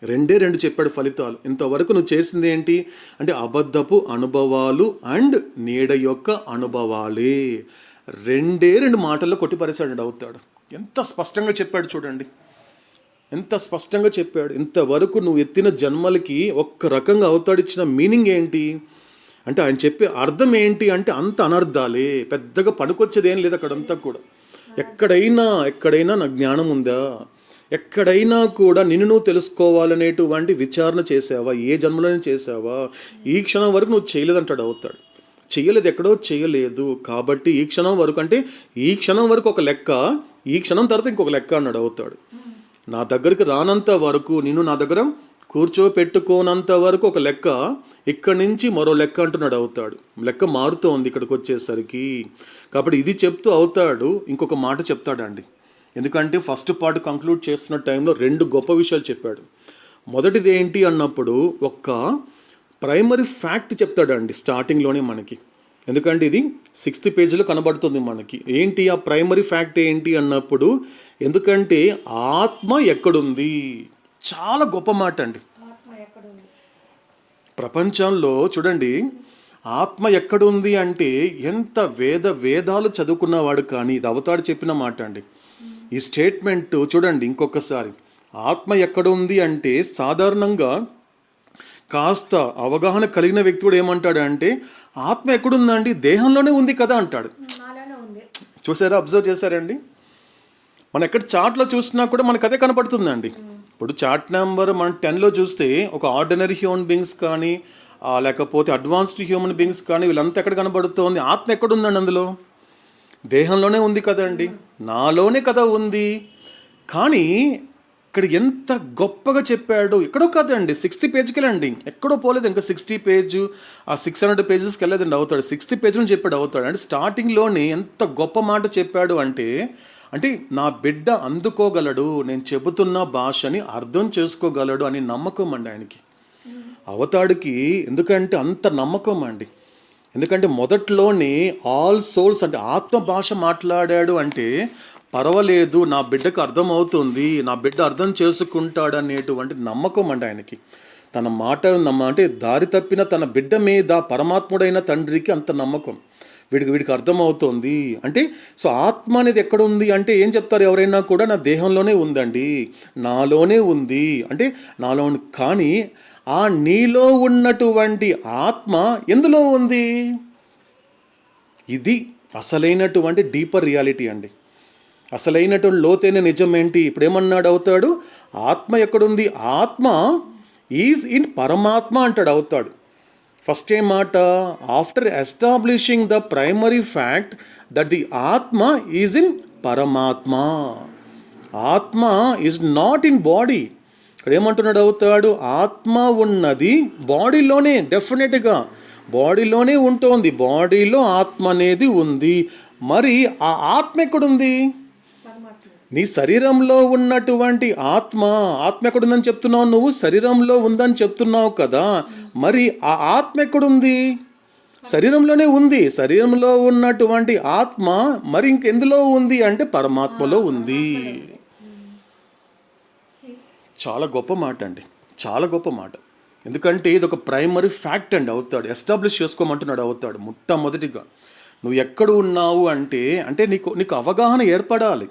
రెండు చెప్పాడు ఫలితాలు. ఇంతవరకు నువ్వు చేసింది ఏంటి అంటే అబద్ధపు అనుభవాలు అండ్ నీడ యొక్క అనుభవాలే. రెండు మాటల్లో కొట్టిపరేశాడు అవుతాడు. ఎంత స్పష్టంగా చెప్పాడు చూడండి, ఎంత స్పష్టంగా చెప్పాడు. ఇంతవరకు నువ్వు ఎత్తిన జన్మలకి ఒక్క రకంగా అవుతాడు ఇచ్చిన మీనింగ్ ఏంటి అంటే, ఆయన చెప్పే అర్థం ఏంటి అంటే అంత అనర్థాలే, పెద్దగా పనికొచ్చేది ఏం లేదు అక్కడంతా కూడా. ఎక్కడైనా నా జ్ఞానం ఉందా, ఎక్కడైనా కూడా నిన్ను నువ్వు తెలుసుకోవాలనేటువంటి విచారణ చేసావా, ఏ జన్మలోనే చేసావా, ఈ క్షణం వరకు నువ్వు చేయలేదంటాడు అవుతాడు. చేయలేదు, ఎక్కడో చేయలేదు. కాబట్టి ఈ క్షణం వరకు అంటే ఈ క్షణం వరకు ఒక లెక్క, ఈ క్షణం తర్వాత ఇంకొక లెక్క అన్నాడు అవుతాడు. నా దగ్గరికి రానంత వరకు, నిన్ను నా దగ్గర కూర్చోపెట్టుకోనంత వరకు ఒక లెక్క, ఇక్కడి నుంచి మరో లెక్క అంటున్నాడు అవుతాడు. లెక్క మారుతోంది ఇక్కడికి వచ్చేసరికి. కాబట్టి ఇది చెప్తూ అవుతాడు ఇంకొక మాట చెప్తాడండి. ఎందుకంటే ఫస్ట్ పార్ట్ కంక్లూడ్ చేస్తున్న టైంలో రెండు గొప్ప విషయాలు చెప్పాడు. మొదటిది ఏంటి అన్నప్పుడు ఒక్క ప్రైమరీ ఫ్యాక్ట్ చెప్తాడండి స్టార్టింగ్లోనే మనకి. ఎందుకంటే ఇది 6th పేజీలో కనబడుతుంది మనకి. ఏంటి ఆ ప్రైమరీ ఫ్యాక్ట్ ఏంటి అన్నప్పుడు, ఎందుకంటే ఆత్మ ఎక్కడుంది, చాలా గొప్ప మాట అండి. ప్రపంచంలో చూడండి, ఆత్మ ఎక్కడుంది అంటే ఎంత వేదాలు చదువుకున్నవాడు కానీ ఇది అవతాడు చెప్పిన మాట అండి. ఈ స్టేట్మెంట్ చూడండి ఇంకొకసారి, ఆత్మ ఎక్కడుంది అంటే సాధారణంగా కాస్త అవగాహన కలిగిన వ్యక్తి కూడా ఏమంటాడు అంటే ఆత్మ ఎక్కడుందండి, దేహంలోనే ఉంది కదా అంటాడు. నాలోనే ఉంది. చూసారా, అబ్జర్వ్ చేశారండి? మనం ఎక్కడ చార్ట్లో చూసినా కూడా మనకు అదే కనపడుతుందండి. ఇప్పుడు చార్ట్ నెంబర్ మనం 10లో చూస్తే ఒక ఆర్డినరీ హ్యూమన్ బీయింగ్స్ కానీ లేకపోతే అడ్వాన్స్డ్ హ్యూమన్ బీయింగ్స్ కానీ వీళ్ళంతా ఎక్కడ కనబడుతోంది? ఆత్మ ఎక్కడుందండి? అందులో దేహంలోనే ఉంది కదండి, నాలోనే కదా ఉంది. కానీ ఇక్కడ ఎంత గొప్పగా చెప్పాడు. ఎక్కడో కదండి, 60th పేజ్కి వెళ్ళండి, ఎక్కడో పోలేదు, ఇంకా 60 పేజ్ ఆ 600 పేజెస్కి వెళ్ళలేదండి. అవుతాడు 60th పేజ్ నుంచి చెప్పాడు. అవుతాడు అంటే స్టార్టింగ్లోనే ఎంత గొప్ప మాట చెప్పాడు అంటే నా బిడ్డ అందుకోగలడు, నేను చెబుతున్న భాషని అర్థం చేసుకోగలడు అని నమ్మకం అండి ఆయనకి, అవతాడికి. ఎందుకంటే అంత నమ్మకం అండి. ఎందుకంటే మొదట్లోనే ఆల్ సోల్స్ అంటే ఆత్మ భాష మాట్లాడాడు అంటే పర్వాలేదు, నా బిడ్డకు అర్థమవుతుంది, నా బిడ్డ అర్థం చేసుకుంటాడు అనేటువంటి నమ్మకం అండి ఆయనకి. తన మాట అంటే దారి తప్పిన తన బిడ్డ మీద పరమాత్ముడైన తండ్రికి అంత నమ్మకం. వీడికి అర్థమవుతుంది అంటే. సో ఆత్మ అనేది ఎక్కడుంది అంటే ఏం చెప్తారు ఎవరైనా కూడా? నా దేహంలోనే ఉందండి, నాలోనే ఉంది అంటే నాలో. కానీ ఆ నీలో ఉన్నటువంటి ఆత్మ ఎందులో ఉంది? ఇది అసలైనటువంటి డీపర్ రియాలిటీ అండి, అసలైనటువంటి లోతైన నిజం ఏంటి? ఇప్పుడు ఏమన్నాడు అవుతాడు? ఆత్మ ఎక్కడుంది? ఆత్మ ఈజ్ ఇన్ పరమాత్మ అంటాడు అవుతాడు. ఫస్ట్ ఏ మాట, after establishing the primary fact that the ఆత్మ ఈజ్ ఇన్ పరమాత్మ. ఆత్మ ఈజ్ నాట్ ఇన్ బాడీ. ఇక్కడ ఏమంటున్నాడు అవుతాడు? ఆత్మ ఉన్నది బాడీలోనే, డెఫినెట్గా బాడీలోనే ఉంటుంది, బాడీలో ఆత్మ అనేది ఉంది. మరి ఆ ఆత్మ ఎక్కడుంది? నీ శరీరంలో ఉన్నటువంటి ఆత్మ ఎక్కడుందని చెప్తున్నావు నువ్వు? శరీరంలో ఉందని చెప్తున్నావు కదా, మరి ఆ ఆత్మ ఎక్కడుంది? శరీరంలోనే ఉంది. శరీరంలో ఉన్నటువంటి ఆత్మ మరి ఇంకెందులో ఉంది అంటే పరమాత్మలో ఉంది. చాలా గొప్ప మాట అండి, చాలా గొప్ప మాట. ఎందుకంటే ఇది ఒక ప్రైమరీ ఫ్యాక్ట్ అండి అవుతాడు, ఎస్టాబ్లిష్ చేసుకోమంటున్నాడు అవుతాడు. మొట్టమొదటిగా నువ్వు ఎక్కడ ఉన్నావు అంటే నీకు అవగాహన ఏర్పడాలి,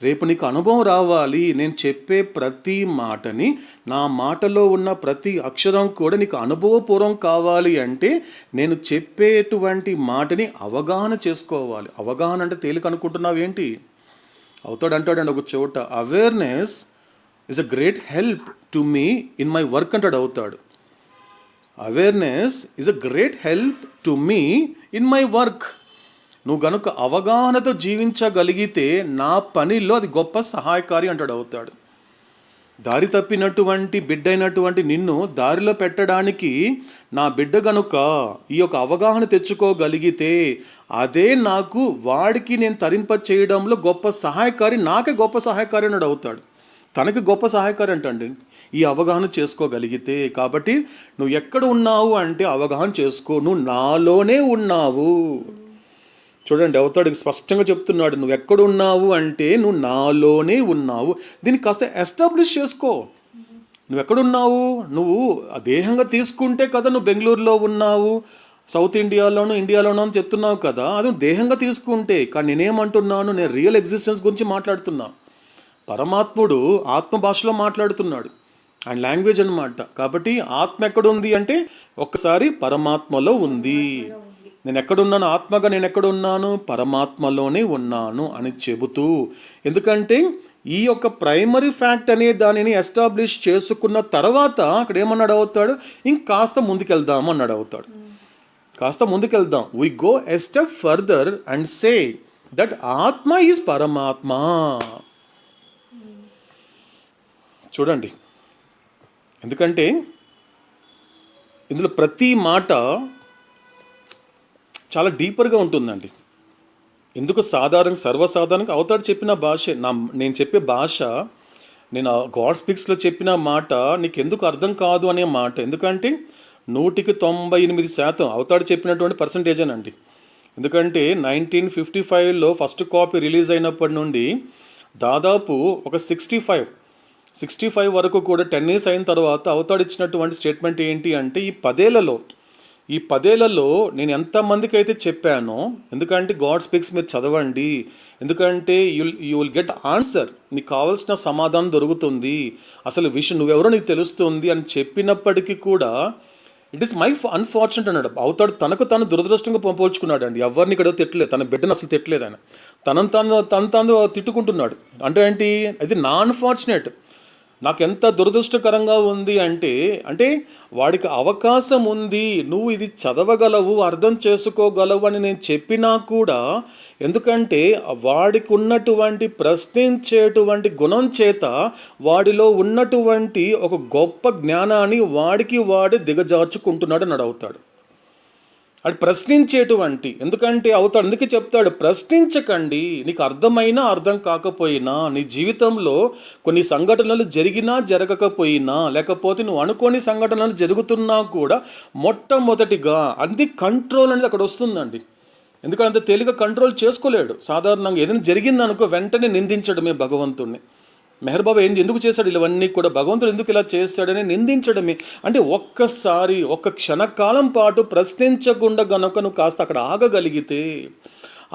రేపు నీకు అనుభవం రావాలి. నేను చెప్పే ప్రతి మాటని, నా మాటలో ఉన్న ప్రతి అక్షరం కూడా నీకు అనుభవపూర్వం కావాలి అంటే నేను చెప్పేటువంటి మాటని అవగాహన చేసుకోవాలి. అవగాహన అంటే తేలిక అనుకుంటున్నావు ఏంటి? అవుతాడు అంటాడండి ఒక చోట, awareness is a great help to me in my work అంటాడు అవుతాడు. Awareness is a great help to me in my work. నువ్వు గనుక అవగాహనతో జీవించగలిగితే నా పనిలో అది గొప్ప సహాయకారి అంటాడు అవుతాడు. దారి తప్పినటువంటి బిడ్డైనటువంటి నిన్ను దారిలో పెట్టడానికి నా బిడ్డ గనుక ఈ యొక్క అవగాహన తెచ్చుకోగలిగితే అదే నాకు వాడికి నేను తరింప చేయడంలో గొప్ప సహాయకారి, నాకే గొప్ప సహాయకారి అన్నాడు అవుతాడు. తనకి గొప్ప సహాయకారి అంటండి ఈ అవగాహన చేసుకోగలిగితే. కాబట్టి నువ్వు ఎక్కడ ఉన్నావు అంటే అవగాహన చేసుకో, నువ్వు నాలోనే ఉన్నావు. చూడండి అవతాడికి స్పష్టంగా చెప్తున్నాడు, నువ్వు ఎక్కడున్నావు అంటే నువ్వు నాలోనే ఉన్నావు. దీన్ని కాస్త ఎస్టాబ్లిష్ చేసుకో. నువ్వు ఎక్కడున్నావు? నువ్వు దేహంగా తీసుకుంటే కదా నువ్వు బెంగళూరులో ఉన్నావు, సౌత్ ఇండియాలోనూ అని చెప్తున్నావు కదా, అది నువ్వు దేహంగా తీసుకుంటే. కానీ నేనేమంటున్నాను, నేను రియల్ ఎగ్జిస్టెన్స్ గురించి మాట్లాడుతున్నా. పరమాత్ముడు ఆత్మ భాషలో మాట్లాడుతున్నాడు, ఆయన లాంగ్వేజ్ అన్నమాట. కాబట్టి ఆత్మ ఎక్కడుంది అంటే ఒక్కసారి పరమాత్మలో ఉంది. నేను ఎక్కడున్నాను? ఆత్మగా నేను ఎక్కడున్నాను? పరమాత్మలోనే ఉన్నాను అని చెబుతూ. ఎందుకంటే ఈ యొక్క ప్రైమరీ ఫ్యాక్ట్ అనే దానిని ఎస్టాబ్లిష్ చేసుకున్న తర్వాత అక్కడ ఏమన్నాడు అవుతాడు? ఇంకాస్త ముందుకెళ్దాము అన్నాడు అవుతాడు. కాస్త ముందుకెళ్దాం. We go a step further and say that atma is paramatma. చూడండి, ఎందుకంటే ఇందులో ప్రతి మాట చాలా డీపర్గా ఉంటుందండి. ఎందుకు సర్వసాధారణంగా అవుతాడు చెప్పిన భాష, నేను చెప్పే భాష, నేను గాడ్ స్పీక్స్లో చెప్పిన మాట నీకు ఎందుకు అర్థం కాదు అనే మాట. ఎందుకంటే 198% అవుతాడు చెప్పినటువంటి పర్సంటేజేనండి. ఎందుకంటే 1955లో ఫస్ట్ కాపీ రిలీజ్ అయినప్పటి నుండి దాదాపు ఒక 65 వరకు కూడా 10 years అయిన తర్వాత అవుతాడు ఇచ్చినటువంటి స్టేట్మెంట్ ఏంటి అంటే ఈ 10 ఏళ్లలో ఈ 10 ఏళ్లలో నేను ఎంతమందికి అయితే చెప్పానో, ఎందుకంటే గాడ్ స్పీక్స్ మీరు చదవండి, ఎందుకంటే యూ విల్ గెట్ ఆన్సర్, నీకు కావాల్సిన సమాధానం దొరుకుతుంది, అసలు విషయం నువ్వెవరో నీకు తెలుస్తుంది అని చెప్పినప్పటికీ కూడా ఇట్ ఈస్ మై అన్ఫార్చునేట్ అన్నాడు. అవుతాడు తనకు తాను దురదృష్టంగా పోల్చుకున్నాడు అండి. ఎవరిని ఇక్కడ తిట్టలేదు, తన బిడ్డను అసలు తిట్టలేదు ఆయన, తను తిట్టుకుంటున్నాడు. అంటే ఏంటి, అది నా అన్ఫార్చునేట్, నాకు ఎంత దురదృష్టకరంగా ఉంది అంటే వాడికి అవకాశం ఉంది, నువ్వు ఇది చదవగలవు, అర్థం చేసుకోగలవు అని నేను చెప్పినా కూడా, ఎందుకంటే వాడికి ఉన్నటువంటి ప్రశ్నించేటువంటి గుణం చేత వాడిలో ఉన్నటువంటి ఒక గొప్ప జ్ఞానాన్ని వాడే దిగజార్చుకుంటున్నాడు అని అడుగుతాడు. అది ప్రశ్నించేటువంటి, ఎందుకంటే అవుతాడు, అందుకే చెప్తాడు ప్రశ్నించకండి, నీకు అర్థమైనా అర్థం కాకపోయినా, నీ జీవితంలో కొన్ని సంఘటనలు జరిగినా జరగకపోయినా, లేకపోతే నువ్వు అనుకోని సంఘటనలు జరుగుతున్నా కూడా మొట్టమొదటిగా అది కంట్రోల్ అనేది అక్కడ వస్తుందండి. ఎందుకంటే అంత తేలిక కంట్రోల్ చేసుకోలేడు. సాధారణంగా ఏదైనా జరిగిందనుకో వెంటనే నిందించడమే భగవంతుడిని. మెహర్ బాబా ఎందుకు చేశాడు ఇవన్నీ కూడా, భగవంతుడు ఎందుకు ఇలా చేశాడని నిందించడమే. అంటే ఒక్క క్షణకాలం పాటు ప్రశ్నించకుండా గనుక నువ్వు కాస్త అక్కడ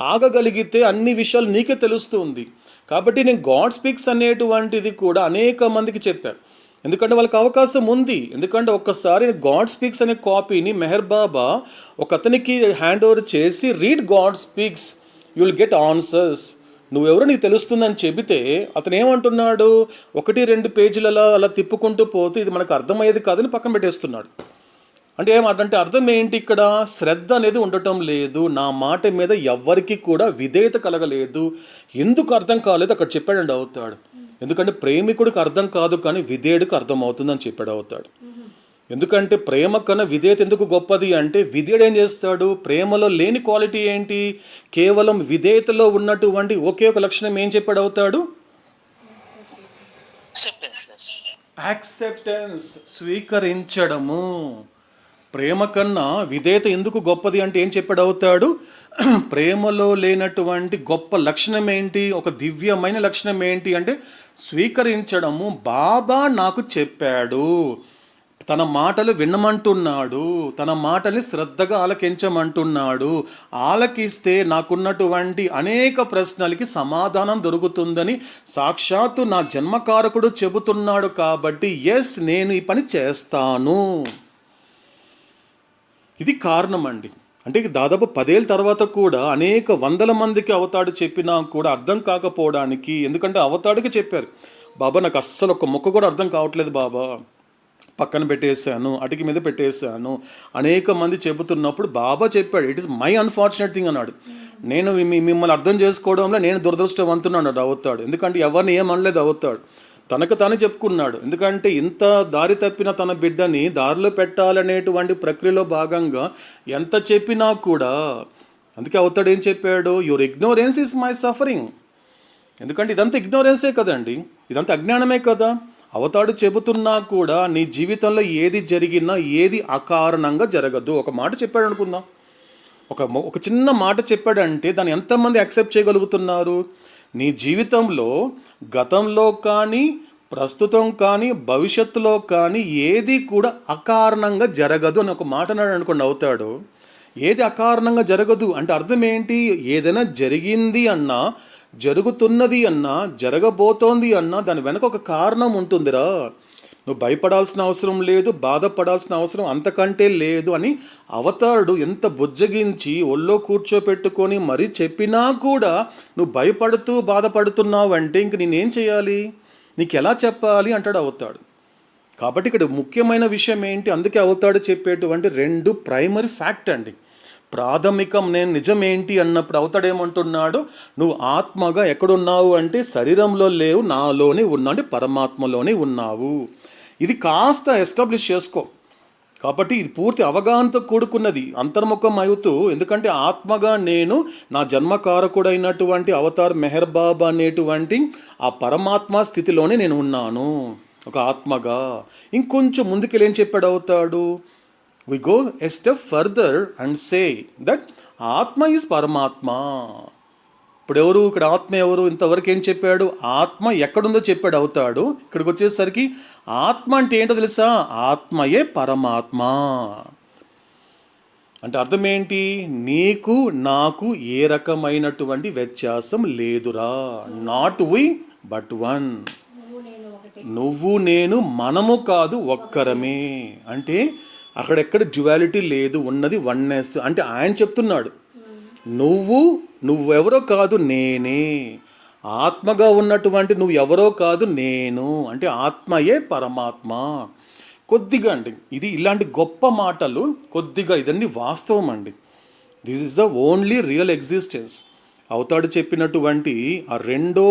ఆగగలిగితే అన్ని విషయాలు నీకే తెలుస్తుంది. కాబట్టి నేను గాడ్ స్పీక్స్ అనేటువంటిది కూడా అనేక మందికి చెప్పాను, ఎందుకంటే వాళ్ళకి అవకాశం ఉంది. ఎందుకంటే ఒక్కసారి గాడ్ స్పీక్స్ అనే కాపీని మెహర్ బాబా ఒక అతనికి హ్యాండ్ ఓవర్ చేసి, read God speaks, you will get answers, నువ్వెవరో నీకు తెలుస్తుందని చెబితే అతను ఏమంటున్నాడు, 1-2 పేజీలలో అలా తిప్పుకుంటూ పోతూ ఇది మనకు అర్థమయ్యేది కాదని పక్కన పెట్టేస్తున్నాడు. అంటే ఏమంటే అర్థం ఏంటి, ఇక్కడ శ్రద్ధ అనేది ఉండటం లేదు, నా మాట మీద ఎవ్వరికి కూడా విధేయత కలగలేదు. ఎందుకు అర్థం కాలేదు అక్కడ చెప్పాడండి అవుతాడు. ఎందుకంటే ప్రేమికుడికి అర్థం కాదు కానీ విధేయుడికి అర్థం అవుతుందని చెప్పాడు అవుతాడు. ఎందుకంటే ప్రేమ కన్నా విధేయత ఎందుకు గొప్పది అంటే, విధేయుడు ఏం చేస్తాడు, ప్రేమలో లేని క్వాలిటీ ఏంటి, కేవలం విధేయతలో ఉన్నటువంటి ఒకే ఒక లక్షణం ఏం చెప్పాడు అవుతాడు, యాక్సెప్టెన్స్, స్వీకరించడము. ప్రేమ కన్నా విధేయత ఎందుకు గొప్పది అంటే ఏం చెప్పాడు అవుతాడు, ప్రేమలో లేనటువంటి గొప్ప లక్షణం ఏంటి, ఒక దివ్యమైన లక్షణం ఏంటి అంటే స్వీకరించడము. బాబా నాకు చెప్పాడు, తన మాటలు వినమంటున్నాడు, తన మాటల్ని శ్రద్ధగా ఆలకించమంటున్నాడు, ఆలకిస్తే నాకున్నటువంటి అనేక ప్రశ్నలకి సమాధానం దొరుకుతుందని సాక్షాత్తు నా జన్మకారకుడు చెబుతున్నాడు. కాబట్టి ఎస్, నేను ఈ పని చేస్తాను. ఇది కారణం అండి. అంటే దాదాపు 10 ఏళ్ళ తర్వాత కూడా అనేక వందల మందికి అవతాడు చెప్పినా కూడా అర్థం కాకపోవడానికి, ఎందుకంటే అవతాడికి చెప్పారు, బాబా నాకు అస్సలు ఒక ముక్క కూడా అర్థం కావట్లేదు బాబా, పక్కన పెట్టేశాను, అటికి మీద పెట్టేశాను, అనేక మంది చెబుతున్నప్పుడు బాబా చెప్పాడు, it is my unfortunate thing అన్నాడు, నేను మిమ్మల్ని అర్థం చేసుకోవడంలో నేను దురదృష్టవంతున్నాడు అవుతాడు. ఎందుకంటే ఎవరిని ఏమనలేదు అవుతాడు, తనకు తానే చెప్పుకున్నాడు. ఎందుకంటే ఇంత దారి తప్పిన తన బిడ్డని దారిలో పెట్టాలనేటువంటి ప్రక్రియలో భాగంగా ఎంత చెప్పినా కూడా, అందుకే అవుతాడు ఏం చెప్పాడు, your ignorance is my suffering. ఎందుకంటే ఇదంతా ఇగ్నోరెన్సే కదండి, ఇదంతా అజ్ఞానమే కదా. అవతాడు చెబుతున్నా కూడా నీ జీవితంలో ఏది జరిగినా ఏది అకారణంగా జరగదు. ఒక మాట చెప్పాడు అనుకుందాం, ఒక చిన్న మాట చెప్పాడంటే దాన్ని ఎంతమంది యాక్సెప్ట్ చేయగలుగుతున్నారు? నీ జీవితంలో గతంలో కానీ ప్రస్తుతం కానీ భవిష్యత్తులో కానీ ఏది కూడా అకారణంగా జరగదు అని ఒక మాట అన్నాడు అనుకోండి అవుతాడు. ఏది అకారణంగా జరగదు అంటే అర్థం ఏంటి, ఏదైనా జరిగింది అన్నా, జరుగుతున్నది అన్నా, జరగబోతోంది అన్నా దాని వెనక ఒక కారణం ఉంటుందిరా. నువ్వు భయపడాల్సిన అవసరం లేదు, బాధపడాల్సిన అవసరం అంతకంటే లేదు అని అవతారుడు ఎంత బుజ్జగించి ఒళ్ళో కూర్చోపెట్టుకొని మరీ చెప్పినా కూడా నువ్వు భయపడుతూ బాధపడుతున్నావు అంటే ఇంక నేనేం చేయాలి, నీకు ఎలా చెప్పాలి అంటాడు అవతాడు. కాబట్టి ఇక్కడ ముఖ్యమైన విషయం ఏంటి, అందుకే అవతాడు చెప్పేటువంటి 2 ప్రైమరీ ఫ్యాక్ట్ అండి. ప్రాథమికం నేను నిజమేంటి అన్నప్పుడు అవతాడేమంటున్నాడు, నువ్వు ఆత్మగా ఎక్కడున్నావు అంటే శరీరంలో లేవు, నాలోనే ఉన్నావు, అంటే పరమాత్మలోనే ఉన్నావు. ఇది కాస్త ఎస్టాబ్లిష్ చేసుకో. కాబట్టి ఇది పూర్తి అవగాహనతో కూడుకున్నది, అంతర్ముఖం అవుతూ. ఎందుకంటే ఆత్మగా నేను నా జన్మకారకుడైనటువంటి అవతార్ మెహర్ బాబా అనేటువంటి ఆ పరమాత్మ స్థితిలోనే నేను ఉన్నాను ఒక ఆత్మగా. ఇంకొంచెం ముందుకెళ్ళి ఏం చెప్పాడు అవుతాడు, we go a step further and say that ఆత్మ ఈజ్ పరమాత్మ. ఇప్పుడు ఎవరు ఇక్కడ ఆత్మ ఎవరు, ఇంతవరకు ఏం చెప్పాడు, ఆత్మ ఎక్కడుందో చెప్పాడు అవుతాడు. ఇక్కడికి వచ్చేసరికి ఆత్మ అంటే ఏంటో తెలుసా, ఆత్మయే పరమాత్మ. అంటే అర్థం ఏంటి? నీకు నాకు ఏ రకమైనటువంటి వ్యత్యాసం లేదురా. Not we but one. నువ్వు నేను మనము కాదు, ఒక్కరమే. అంటే అక్కడెక్కడ డ్యువాలిటీ లేదు, ఉన్నది వన్నెస్. అంటే ఆయన చెప్తున్నాడు, నువ్వెవరో కాదు, నేనే. ఆత్మగా ఉన్నటువంటి నువ్వు ఎవరో కాదు, నేను. అంటే ఆత్మయే పరమాత్మ. కొద్దిగా అండి, ఇది ఇలాంటి గొప్ప మాటలు కొద్దిగా ఇదన్నీ వాస్తవం అండి. This is the only real existence. అవతాడు చెప్పినటువంటి ఆ రెండో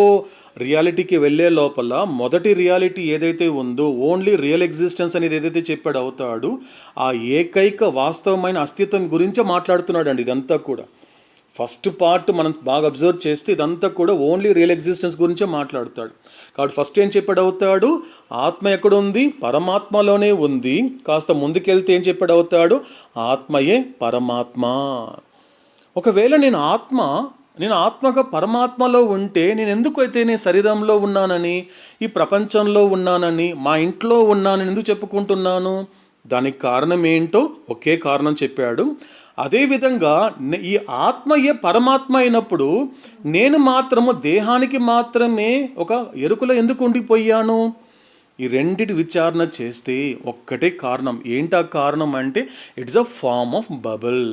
రియాలిటీకి వెళ్ళే లోపల మొదటి రియాలిటీ ఏదైతే ఉందో, ఓన్లీ రియల్ ఎగ్జిస్టెన్స్ అనేది ఏదైతే చెప్పాడు అవతాడు, ఆ ఏకైక వాస్తవమైన అస్తిత్వం గురించే మాట్లాడుతున్నాడు అండి ఇదంతా కూడా. ఫస్ట్ పార్ట్ మనం బాగా అబ్జర్వ్ చేస్తే ఇదంతా కూడా ఓన్లీ రియల్ ఎగ్జిస్టెన్స్ గురించే మాట్లాడతాడు. కాబట్టి ఫస్ట్ ఏం చెప్పాడు అవుతాడు? ఆత్మ ఎక్కడుంది? పరమాత్మలోనే ఉంది. కాస్త ముందుకెళ్తే ఏం చెప్పాడు అవుతాడు? ఆత్మయే పరమాత్మ. ఒకవేళ నేను ఆత్మగా పరమాత్మలో ఉంటే నేను ఎందుకు అయితే నేను శరీరంలో ఉన్నానని, ఈ ప్రపంచంలో ఉన్నానని, మా ఇంట్లో ఉన్నానని ఎందుకు చెప్పుకుంటున్నాను? దానికి కారణం ఏంటో ఒకే కారణం చెప్పాడు. అదేవిధంగా ఈ ఆత్మయే పరమాత్మ అయినప్పుడు నేను మాత్రము దేహానికి మాత్రమే ఒక ఎరుకలో ఎందుకు ఉండిపోయాను? ఈ రెండిటి విచారణ చేస్తే ఒక్కటే కారణం. ఏంటా కారణం అంటే it's a form of bubble.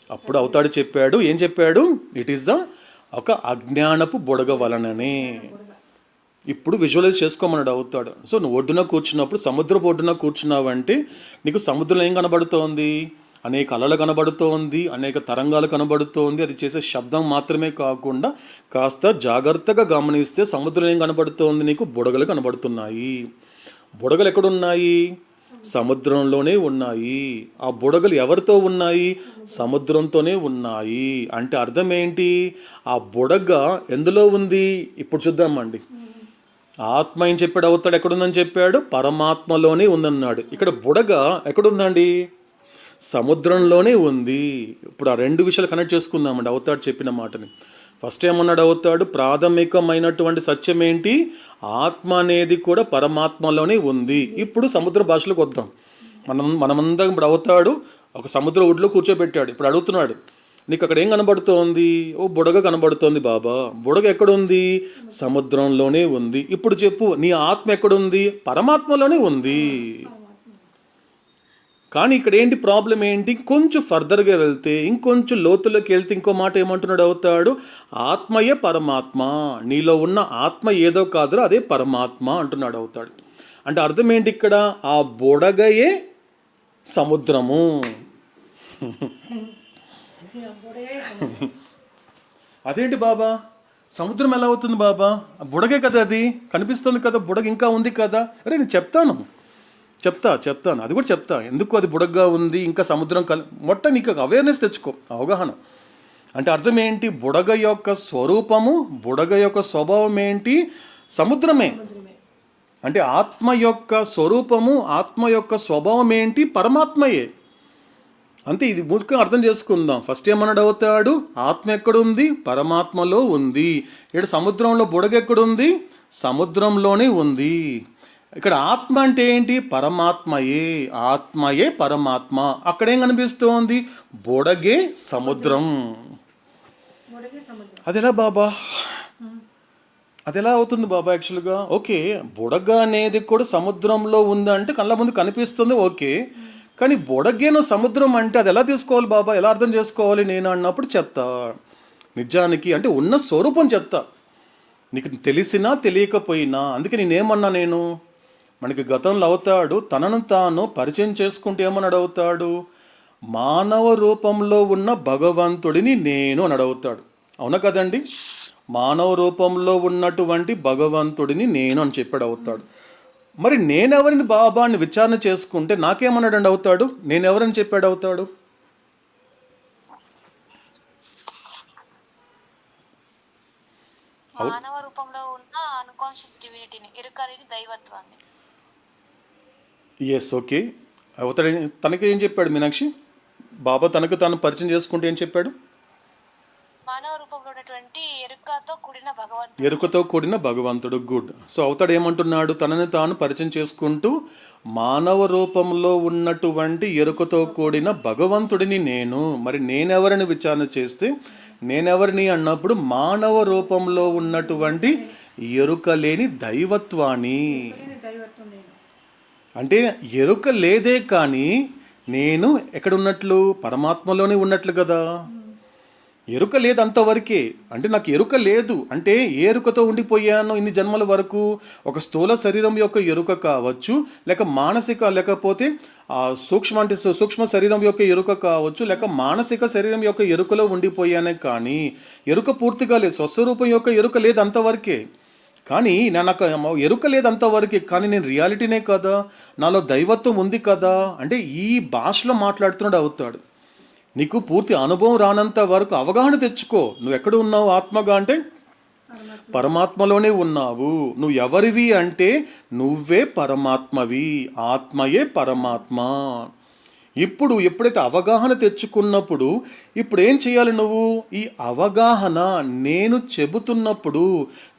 అప్పుడు అవతాడు చెప్పాడు, ఏం చెప్పాడు? ఇట్ ఈస్ ద ఒక అజ్ఞానపు బుడగ వలననే. ఇప్పుడు విజువలైజ్ చేసుకోమన్నాడు అవుతాడు. సో నువ్వు ఒడ్డున కూర్చున్నప్పుడు, సముద్రపు ఒడ్డున కూర్చున్నావంటే నీకు సముద్రం ఏం కనబడుతోంది? అనేక అలలు కనబడుతోంది, అనేక తరంగాలు కనబడుతోంది. అది చేసే శబ్దం మాత్రమే కాకుండా కాస్త జాగ్రత్తగా గమనిస్తే సముద్రం ఏం కనబడుతోంది? నీకు బుడగలు కనబడుతున్నాయి. బుడగలు ఎక్కడున్నాయి? సముద్రంలోనే ఉన్నాయి. ఆ బుడగలు ఎవరితో ఉన్నాయి? సముద్రంతోనే ఉన్నాయి. అంటే అర్థం ఏంటి? ఆ బుడగ ఎందులో ఉంది? ఇప్పుడు చూద్దామండి. ఆత్మ ఏం చెప్పాడు అవుతాడు? ఎక్కడుందని చెప్పాడు? పరమాత్మలోనే ఉందన్నాడు. ఇక్కడ బుడగ ఎక్కడుందండి? సముద్రంలోనే ఉంది. ఇప్పుడు ఆ రెండు విషయాలు కనెక్ట్ చేసుకుందామండి అవతాడు చెప్పిన మాటని. ఫస్ట్ ఏమన్నాడు అవతాడు? ప్రాథమికమైనటువంటి సత్యం ఏంటి? ఆత్మ అనేది కూడా పరమాత్మలోనే ఉంది. ఇప్పుడు సముద్ర భాషలోకి వద్దాం. మనమందరం ఇప్పుడు అవతాడు ఒక సముద్ర ఒడ్లో కూర్చోబెట్టాడు. ఇప్పుడు అడుగుతున్నాడు, నీకు అక్కడ ఏం కనబడుతోంది? ఓ బుడగ కనబడుతోంది బాబా. బుడగ ఎక్కడుంది? సముద్రంలోనే ఉంది. ఇప్పుడు చెప్పు, నీ ఆత్మ ఎక్కడుంది? పరమాత్మలోనే ఉంది. కానీ ఇక్కడ ఏంటి ప్రాబ్లం ఏంటి? కొంచెం ఫర్దర్గా వెళ్తే, ఇంకొంచెం లోతులోకి వెళ్తే ఇంకో మాట ఏమంటున్నాడు అవుతాడు? ఆత్మయే పరమాత్మ. నీలో ఉన్న ఆత్మ ఏదో కాదురా, అదే పరమాత్మ అంటున్నాడు అవుతాడు. అంటే అర్థం ఏంటి ఇక్కడ? ఆ బుడగయే సముద్రము. అదేంటి బాబా, సముద్రం ఎలా అవుతుంది బాబా? బుడగే కదా, అది కనిపిస్తుంది కదా, బుడగ ఇంకా ఉంది కదా. అరే నేను చెప్తాను, అది కూడా చెప్తా. ఎందుకు అది బుడగ్గా ఉంది, ఇంకా సముద్రం మొట్ట నీకు అవేర్నెస్ తెచ్చుకో, అవగాహన. అంటే అర్థం ఏంటి? బుడగ యొక్క స్వరూపము, బుడగ యొక్క స్వభావం ఏంటి? సముద్రమే. అంటే ఆత్మ యొక్క స్వరూపము, ఆత్మ యొక్క స్వభావం ఏంటి? పరమాత్మయే. అంతే. ఇది ముఖ్యంగా అర్థం చేసుకుందాం. ఫస్ట్ ఏమన్నాడు అవుతాడు? ఆత్మ ఎక్కడుంది? పరమాత్మలో ఉంది. ఇక్కడ సముద్రంలో బుడగ ఎక్కడుంది? సముద్రంలోనే ఉంది. ఇక్కడ ఆత్మ అంటే ఏంటి? పరమాత్మయే. ఆత్మయే పరమాత్మ. అక్కడేం కనిపిస్తోంది? బుడగే సముద్రం. అదెలా బాబా? అదెలా అవుతుంది బాబా? యాక్చువల్గా ఓకే, బుడగ అనేది కూడా సముద్రంలో ఉందంటే కళ్ళ ముందు కనిపిస్తుంది, ఓకే. కానీ బుడగేను సముద్రం అంటే అది ఎలా తీసుకోవాలి బాబా? ఎలా అర్థం చేసుకోవాలి నేను అన్నప్పుడు చెప్తా. నిజానికి అంటే ఉన్న స్వరూపం చెప్తా, నీకు తెలిసినా తెలియకపోయినా. అందుకే నేనేమన్నా, మనకి గతంలో అవుతాడు తనను తాను పరిచయం చేసుకుంటే ఏమని అడుగుతాడు? మానవ రూపంలో ఉన్న భగవంతుడిని నేను అని అడుగుతాడు. అవునా కదండి? మానవ రూపంలో ఉన్నటువంటి భగవంతుడిని నేను అని చెప్పాడు అవుతాడు. మరి నేనెవరిని బాబా అని విచారణ చేసుకుంటే నాకేమన్నాడు అవుతాడు? నేనెవరని చెప్పాడు అవుతాడు? మానవ రూపంలో ఉన్న అన్కాన్షియస్ డివినిటీని, ఇరుకరిని దైవత్వాన్ని. Yes, okay. అవుతాడు. తనకి ఏం చెప్పాడు మీనాక్షి? బాబా తనకు తాను పరిచయం చేసుకుంటే ఏం చెప్పాడు? మానవ రూపంలో ఉన్నటువంటి ఎరుకతో కూడిన భగవంతుడు. ఎరుకతో కూడిన భగవంతుడు. గుడ్. సో అవతాడు ఏమంటున్నాడు? తనని తాను పరిచయం చేసుకుంటూ మానవ రూపంలో ఉన్నటువంటి ఎరుకతో కూడిన భగవంతుడిని నేను. మరి నేనెవరిని విచారణ చేస్తే నేనెవరిని అన్నప్పుడు మానవ రూపంలో ఉన్నటువంటి ఎరుక లేని దైవత్వాన్ని. దైవత్వం నేను. అంటే ఎరుక లేదే కానీ నేను ఎక్కడున్నట్లు? పరమాత్మలోనే ఉన్నట్లు కదా. ఎరుక లేదు అంతవరకే. అంటే నాకు ఎరుక లేదు అంటే ఏ ఎరుకతో ఉండిపోయాను ఇన్ని జన్మల వరకు? ఒక స్థూల శరీరం యొక్క ఎరుక కావచ్చు, లేక మానసిక, లేకపోతే సూక్ష్మ శరీరం యొక్క ఎరుక కావచ్చు, లేక మానసిక శరీరం యొక్క ఎరుకలో ఉండిపోయానే కానీ ఎరుక పూర్తిగా లేదు. స్వస్వరూపం యొక్క ఎరుక లేదు అంతవరకే. కానీ నాకు ఎరుక లేదు అంతవరకే, కానీ నేను రియాలిటీనే కదా, నాలో దైవత్వం ఉంది కదా. అంటే ఈ భాషలో మాట్లాడుతున్నాడు అవుతాడు. నీకు పూర్తి అనుభవం రానంత వరకు అవగాహన తెచ్చుకో. నువ్వు ఎక్కడ ఉన్నావు ఆత్మగా అంటే పరమాత్మలోనే ఉన్నావు. నువ్వు ఎవరివి అంటే నువ్వే పరమాత్మవి, ఆత్మయే పరమాత్మ. ఇప్పుడు ఎప్పుడైతే అవగాహన తెచ్చుకున్నప్పుడు ఇప్పుడు ఏం చేయాలి? నువ్వు ఈ అవగాహన నేను చెబుతున్నప్పుడు,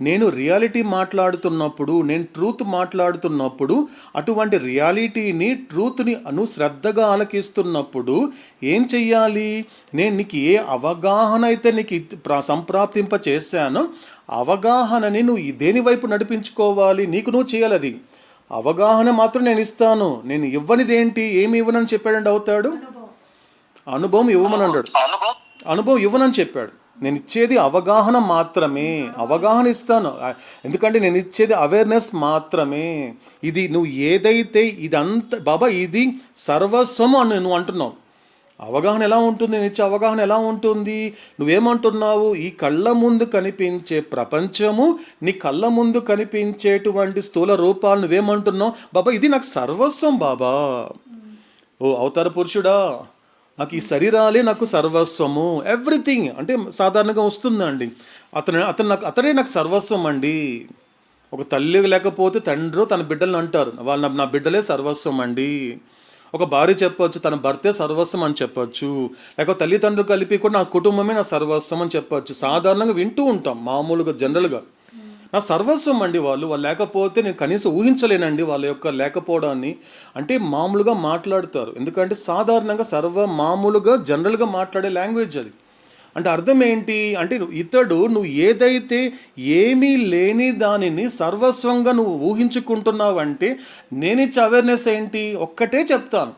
నేను రియాలిటీ మాట్లాడుతున్నప్పుడు, నేను ట్రూత్ మాట్లాడుతున్నప్పుడు, అటువంటి రియాలిటీని, ట్రూత్ని శ్రద్ధగా ఆలకిస్తున్నప్పుడు ఏం చెయ్యాలి? నేను నీకు ఏ అవగాహన అయితే నీకు సంప్రాప్తింప చేశానో అవగాహనని నువ్వు దేని వైపు నడిపించుకోవాలి? నీకు నువ్వు చేయాలి. అది అవగాహన మాత్రం నేను ఇస్తాను. నేను ఇవ్వనిదేంటి? ఏమి ఇవ్వనని చెప్పాడండి అవుతాడు? అనుభవం ఇవ్వమని అన్నాడు. అనుభవం ఇవ్వనని చెప్పాడు. నేను ఇచ్చేది అవగాహన మాత్రమే. అవగాహన ఇస్తాను, ఎందుకంటే నేను ఇచ్చేది అవేర్నెస్ మాత్రమే. ఇది నువ్వు ఏదైతే ఇదంతా బాబా ఇది సర్వస్వము అని నువ్వు అంటున్నావు. అవగాహన ఎలా ఉంటుంది? నేను ఇచ్చే అవగాహన ఎలా ఉంటుంది? నువ్వేమంటున్నావు? ఈ కళ్ళ ముందు కనిపించే ప్రపంచము, నీ కళ్ళ ముందు కనిపించేటువంటి స్థూల రూపాలు నువ్వేమంటున్నావు? బాబా ఇది నాకు సర్వస్వం బాబా. ఓ అవతార పురుషుడా, నాకు ఈ శరీరాలే నాకు సర్వస్వము. ఎవ్రీథింగ్ అంటే సాధారణంగా వస్తుందండి. అతడే నాకు సర్వస్వం అండి. ఒక తల్లి లేకపోతే తండ్రి తన బిడ్డలను అంటారు, వాళ్ళు నా బిడ్డలే సర్వస్వం అండి. ఒక భార్య చెప్పొచ్చు తన భర్తే సర్వస్వం అని చెప్పొచ్చు, లేకపోతే తల్లిదండ్రులు కలిపి కూడా నా కుటుంబమే నా సర్వస్వం అని చెప్పొచ్చు. సాధారణంగా వింటూ ఉంటాం మామూలుగా జనరల్గా. నా సర్వస్వం అండి వాళ్ళు లేకపోతే నేను కనీసం ఊహించలేనండి వాళ్ళ యొక్క లేకపోవడాన్ని. అంటే మామూలుగా మాట్లాడతారు, ఎందుకంటే సాధారణంగా మామూలుగా జనరల్గా మాట్లాడే లాంగ్వేజ్ అది. అంటే అర్థం ఏంటి అంటే నువ్వు ఏదైతే ఏమీ లేని దానిని సర్వస్వంగా నువ్వు ఊహించుకుంటున్నావంటే నేనిచ్చే అవేర్నెస్ ఏంటి? ఒక్కటే చెప్తాను.